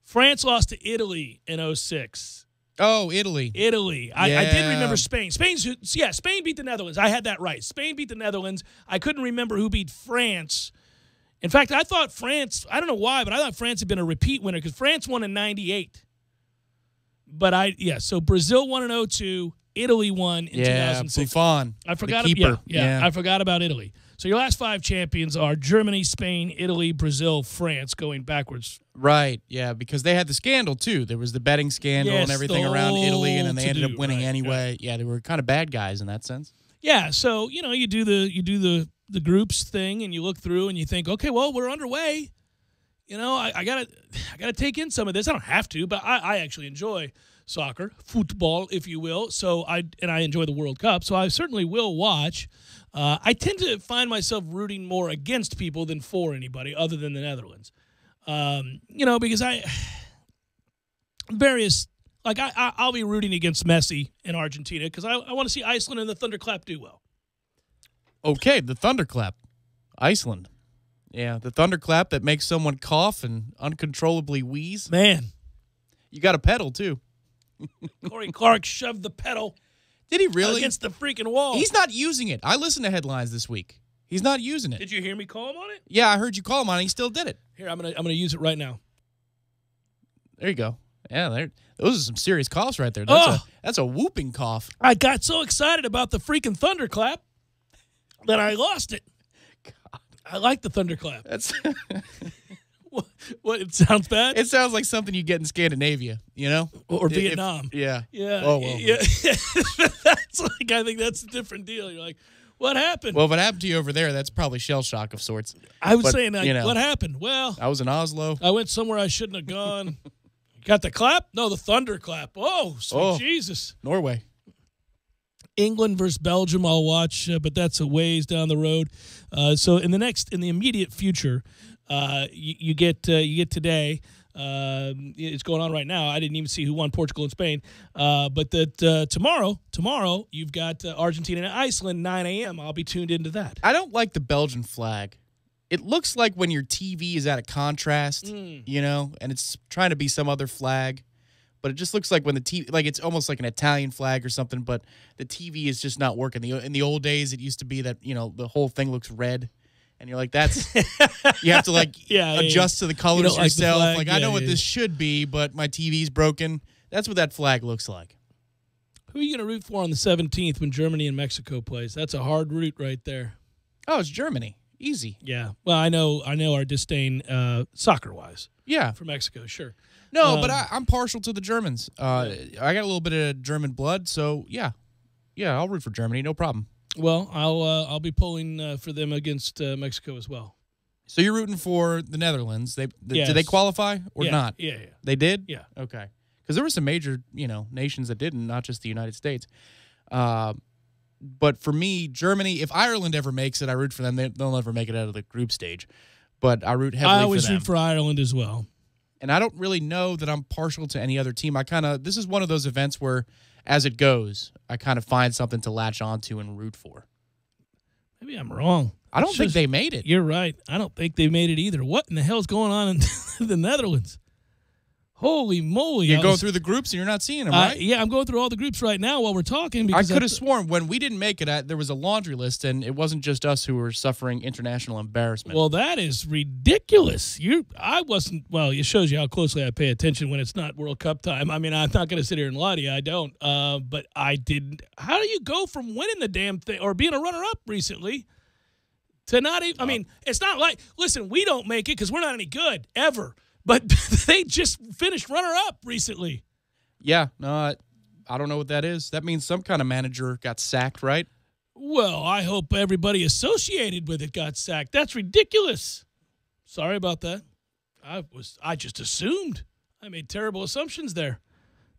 France lost to Italy in 2006. Oh, Italy. Italy. Yeah. I did remember Spain. Spain beat the Netherlands. I had that right. Spain beat the Netherlands. I couldn't remember who beat France. In fact, I thought France, I don't know why, but I thought France had been a repeat winner because France won in 98. But so Brazil won in 2002, Italy won in 2006. Buffon. I forgot. The keeper. I forgot about Italy. So your last 5 champions are Germany, Spain, Italy, Brazil, France, going backwards. Right. Yeah, because they had the scandal too. There was the betting scandal and everything around Italy, and then they ended up winning anyway. Right. Yeah, they were kind of bad guys in that sense. Yeah, so you do the groups thing, and you look through, and you think, okay, well, we're underway. I gotta take in some of this. I don't have to, but I actually enjoy soccer, football, if you will. So I enjoy the World Cup, so I certainly will watch. I tend to find myself rooting more against people than for anybody other than the Netherlands. Because I'll be rooting against Messi in Argentina because I want to see Iceland and the Thunderclap do well. Okay, the Thunderclap. Iceland. Yeah, the Thunderclap that makes someone cough and uncontrollably wheeze. Man. You got a pedal, too. Corey Clark shoved the pedal. Did he really? Against the freaking wall. He's not using it. I listened to headlines this week. He's not using it. Did you hear me call him on it? Yeah, I heard you call him on it. He still did it. Here, I'm gonna use it right now. There you go. Yeah, those are some serious coughs right there. That's a whooping cough. I got so excited about the freaking Thunderclap that I lost it. God. I like the Thunderclap. That's what? It sounds bad. It sounds like something you get in Scandinavia, or Vietnam. Yeah. Oh well. Yeah. That's I think that's a different deal. You're like, what happened? Well, if it happened to you over there, that's probably shell shock of sorts. I was saying, what happened? Well, I was in Oslo. I went somewhere I shouldn't have gone. Got the clap? No, the Thunderclap. Oh, sweet Jesus. Norway. England versus Belgium I'll watch, but that's a ways down the road. So in the immediate future, you get today. It's going on right now. I didn't even see who won Portugal and Spain. But tomorrow you've got Argentina and Iceland, 9 a.m. I'll be tuned into that. I don't like the Belgian flag. It looks like when your TV is out of contrast, and it's trying to be some other flag. But it just looks like when the TV, it's almost like an Italian flag or something, but the TV is just not working. In the old days, it used to be that, the whole thing looks red. And you're like, that's, you have to adjust to the colors yourself. I know what this should be, but my TV's broken. That's what that flag looks like. Who are you going to root for on the 17th when Germany and Mexico plays? That's a hard root right there. Oh, it's Germany. Easy. Yeah. Well, I know our disdain soccer-wise. Yeah. For Mexico, sure. No, but I'm partial to the Germans. I got a little bit of German blood, so yeah, I'll root for Germany, no problem. Well, I'll be pulling for them against Mexico as well. So you're rooting for the Netherlands? Did they qualify or not? Yeah. They did? Yeah. Okay. Because there were some major nations that didn't, not just the United States. But for me, Germany, if Ireland ever makes it, I root for them. They'll never make it out of the group stage. But I root heavily for them. I always root for Ireland as well. And I don't really know that I'm partial to any other team. This is one of those events where, as it goes, I kind of find something to latch onto and root for. Maybe I'm wrong. I don't think they made it. You're right. I don't think they made it either. What in the hell is going on in the Netherlands? Holy moly. You're going through the groups and you're not seeing them, right? Yeah, I'm going through all the groups right now while we're talking. I could have sworn when we didn't make it, there was a laundry list, and it wasn't just us who were suffering international embarrassment. Well, that is ridiculous. It shows you how closely I pay attention when it's not World Cup time. I mean, I'm not going to sit here and lie to you. I don't. But I didn't. How do you go from winning the damn thing or being a runner-up recently to not even – I mean, it's not like – listen, we don't make it because we're not any good ever. But they just finished runner-up recently. Yeah, no, I don't know what that is. That means some kind of manager got sacked, right? Well, I hope everybody associated with it got sacked. That's ridiculous. Sorry about that. I just assumed. I made terrible assumptions there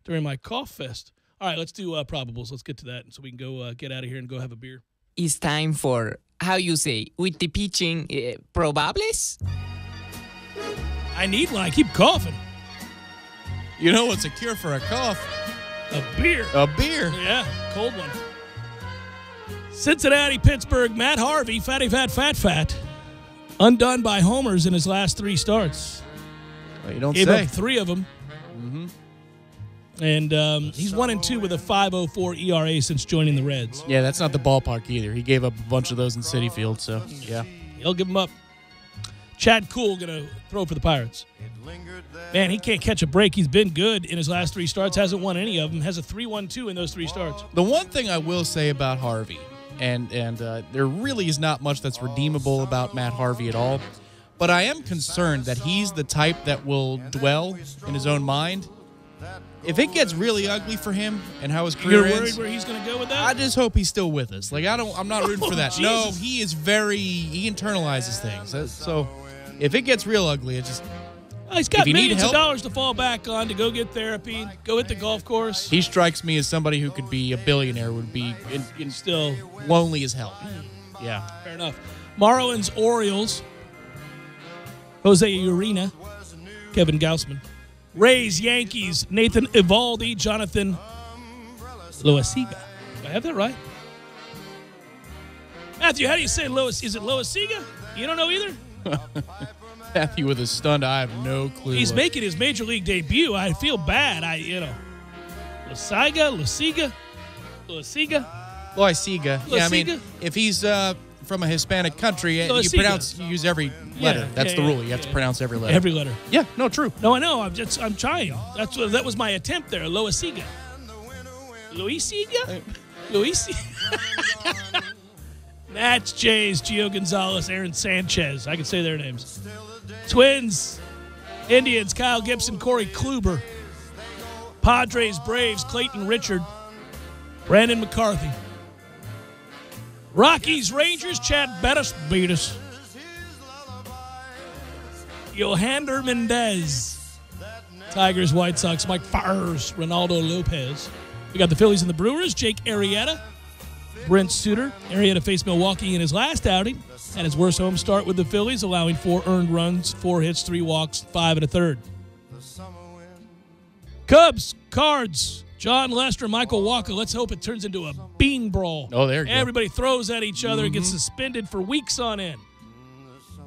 during my cough fest. All right, let's do probables. Let's get to that so we can go get out of here and go have a beer. It's time for, how you say, with the pitching, probables? I need one. I keep coughing. You know what's a cure for a cough? A beer. A beer. Yeah, cold one. Cincinnati, Pittsburgh, Matt Harvey, fatty, fat. Undone by homers in his last 3 starts. Well, you don't Gave say. Up 3 of them. Mm-hmm. And he's 1-2 with a 5.04 ERA since joining the Reds. Yeah, that's not the ballpark either. He gave up a bunch of those in Citi Field, so yeah. He'll give them up. Chad Kuhl going to throw for the Pirates. Man, he can't catch a break. He's been good in his last 3 starts. Hasn't won any of them. Has a 3.12 in those 3 starts. The one thing I will say about Harvey, and there really is not much that's redeemable about Matt Harvey at all, but I am concerned that he's the type that will dwell in his own mind if it gets really ugly for him and how his career You're ends, worried where he's going to go with that? I just hope he's still with us. Like I'm not rooting for that. No, Jesus. he is he internalizes things. So if it gets real ugly, it just He's got if you need millions of help, dollars to fall back on to go get therapy, go hit the golf course. he strikes me as somebody who could be a billionaire, would be Still lonely as hell. Yeah. fair enough. Marlins, Orioles, Jose Urena, Kevin Gausman. Rays, Yankees, Nathan Eovaldi, Jonathan Loaiziga. Do I have that right? Matthew, how do you say Lois? Is it Loaiziga? You don't know either? Matthew with a stunned eye, I have no clue. He's making his major league debut. I feel bad. Loaiziga. Loaiziga. Yeah, I mean, if he's from a Hispanic country, you use every letter. That's the rule. You have to pronounce every letter. Every letter. Yeah, no, true. No, I know. I'm trying. That was my attempt there. Loaiziga. Nats, Jays, Gio Gonzalez, Aaron Sanchez. I can say their names. Twins, Indians, Kyle Gibson, Corey Kluber. Padres, Braves, Clayton Richard, Brandon McCarthy. Rockies, Rangers, Chad Betis. Yohander Mendez. Tigers, White Sox, Mike Fiers, Ronaldo Lopez. We got the Phillies and the Brewers, Jake Arrieta, Brent Suter. Arrieta faced Milwaukee in his last outing, and his worst home start with the Phillies, allowing 4 earned runs, 4 hits, 3 walks, 5 1/3. Cubs, Cards, John Lester, Michael Walker. Let's hope it turns into a bean brawl. Oh, there you go. Everybody throws at each other and gets suspended for weeks on end.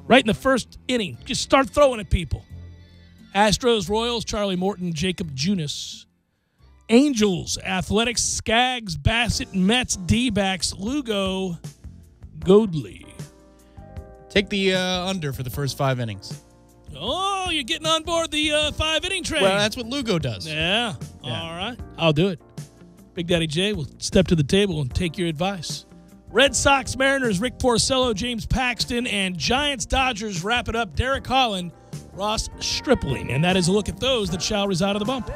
Right in the first inning, just start throwing at people. Astros, Royals, Charlie Morton, Jacob Junis. Angels, Athletics, Skaggs, Bassett, Mets, D-backs, Lugo, Godley. Take the under for the first 5 innings. Oh, you're getting on board the 5-inning train. Well, that's what Lugo does. Yeah. All right. I'll do it. Big Daddy J will step to the table and take your advice. Red Sox, Mariners, Rick Porcello, James Paxton, and Giants, Dodgers wrap it up. Derek Holland, Ross Stripling. And that is a look at those that shall reside on the bump.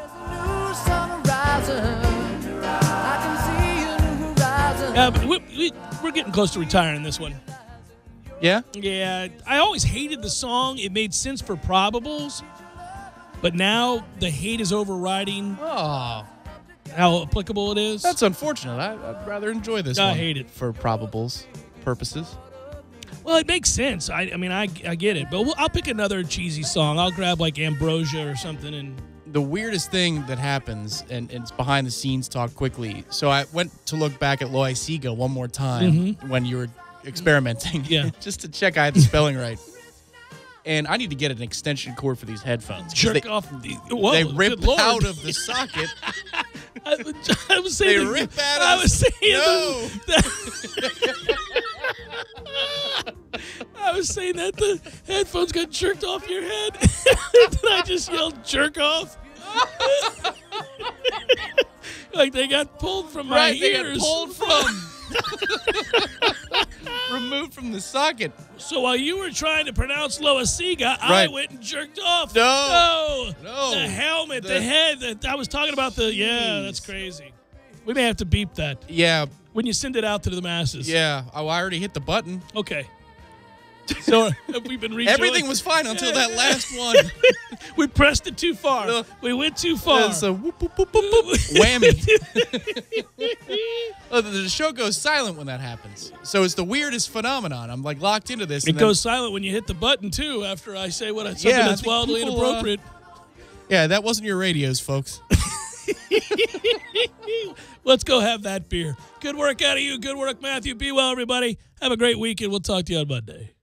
Yeah, but we're getting close to retiring this one. Yeah? Yeah. I always hated the song. It made sense for probables. But now the hate is overriding how applicable it is. That's unfortunate. I'd rather enjoy this one. I hate it. For probables purposes. Well, it makes sense. I mean, I get it. But I'll pick another cheesy song. I'll grab like Ambrosia or something. And the weirdest thing that happens, and it's behind the scenes talk quickly. So I went to look back at Loaiziga one more time when you were experimenting. Yeah. Just to check I had the spelling right. And I need to get an extension cord for these headphones. Jerk off. Whoa, they rip out of the socket. I was saying they rip out I of was saying no. I was saying that the headphones got jerked off your head. Did I just yell jerk off? Like they got pulled from my ears. They got pulled from. Removed from the socket. So while you were trying to pronounce Loaiziga, I went and jerked off. No. The helmet, the head. I was talking about yeah, that's crazy. We may have to beep that. Yeah. When you send it out to the masses. Yeah. Oh, I already hit the button. Okay. So have we been rejoicing? Everything was fine until that last one. We pressed it too far. We went too far. It's a whoop, whoop, whoop, whoop, whoop. Whammy. The show goes silent when that happens. So it's the weirdest phenomenon. I'm like locked into this. It goes silent when you hit the button too after I say something that's wildly inappropriate. Yeah, that wasn't your radios, folks. Let's go have that beer. Good work out of you. Good work, Matthew. Be well, everybody. Have a great weekend. We'll talk to you on Monday.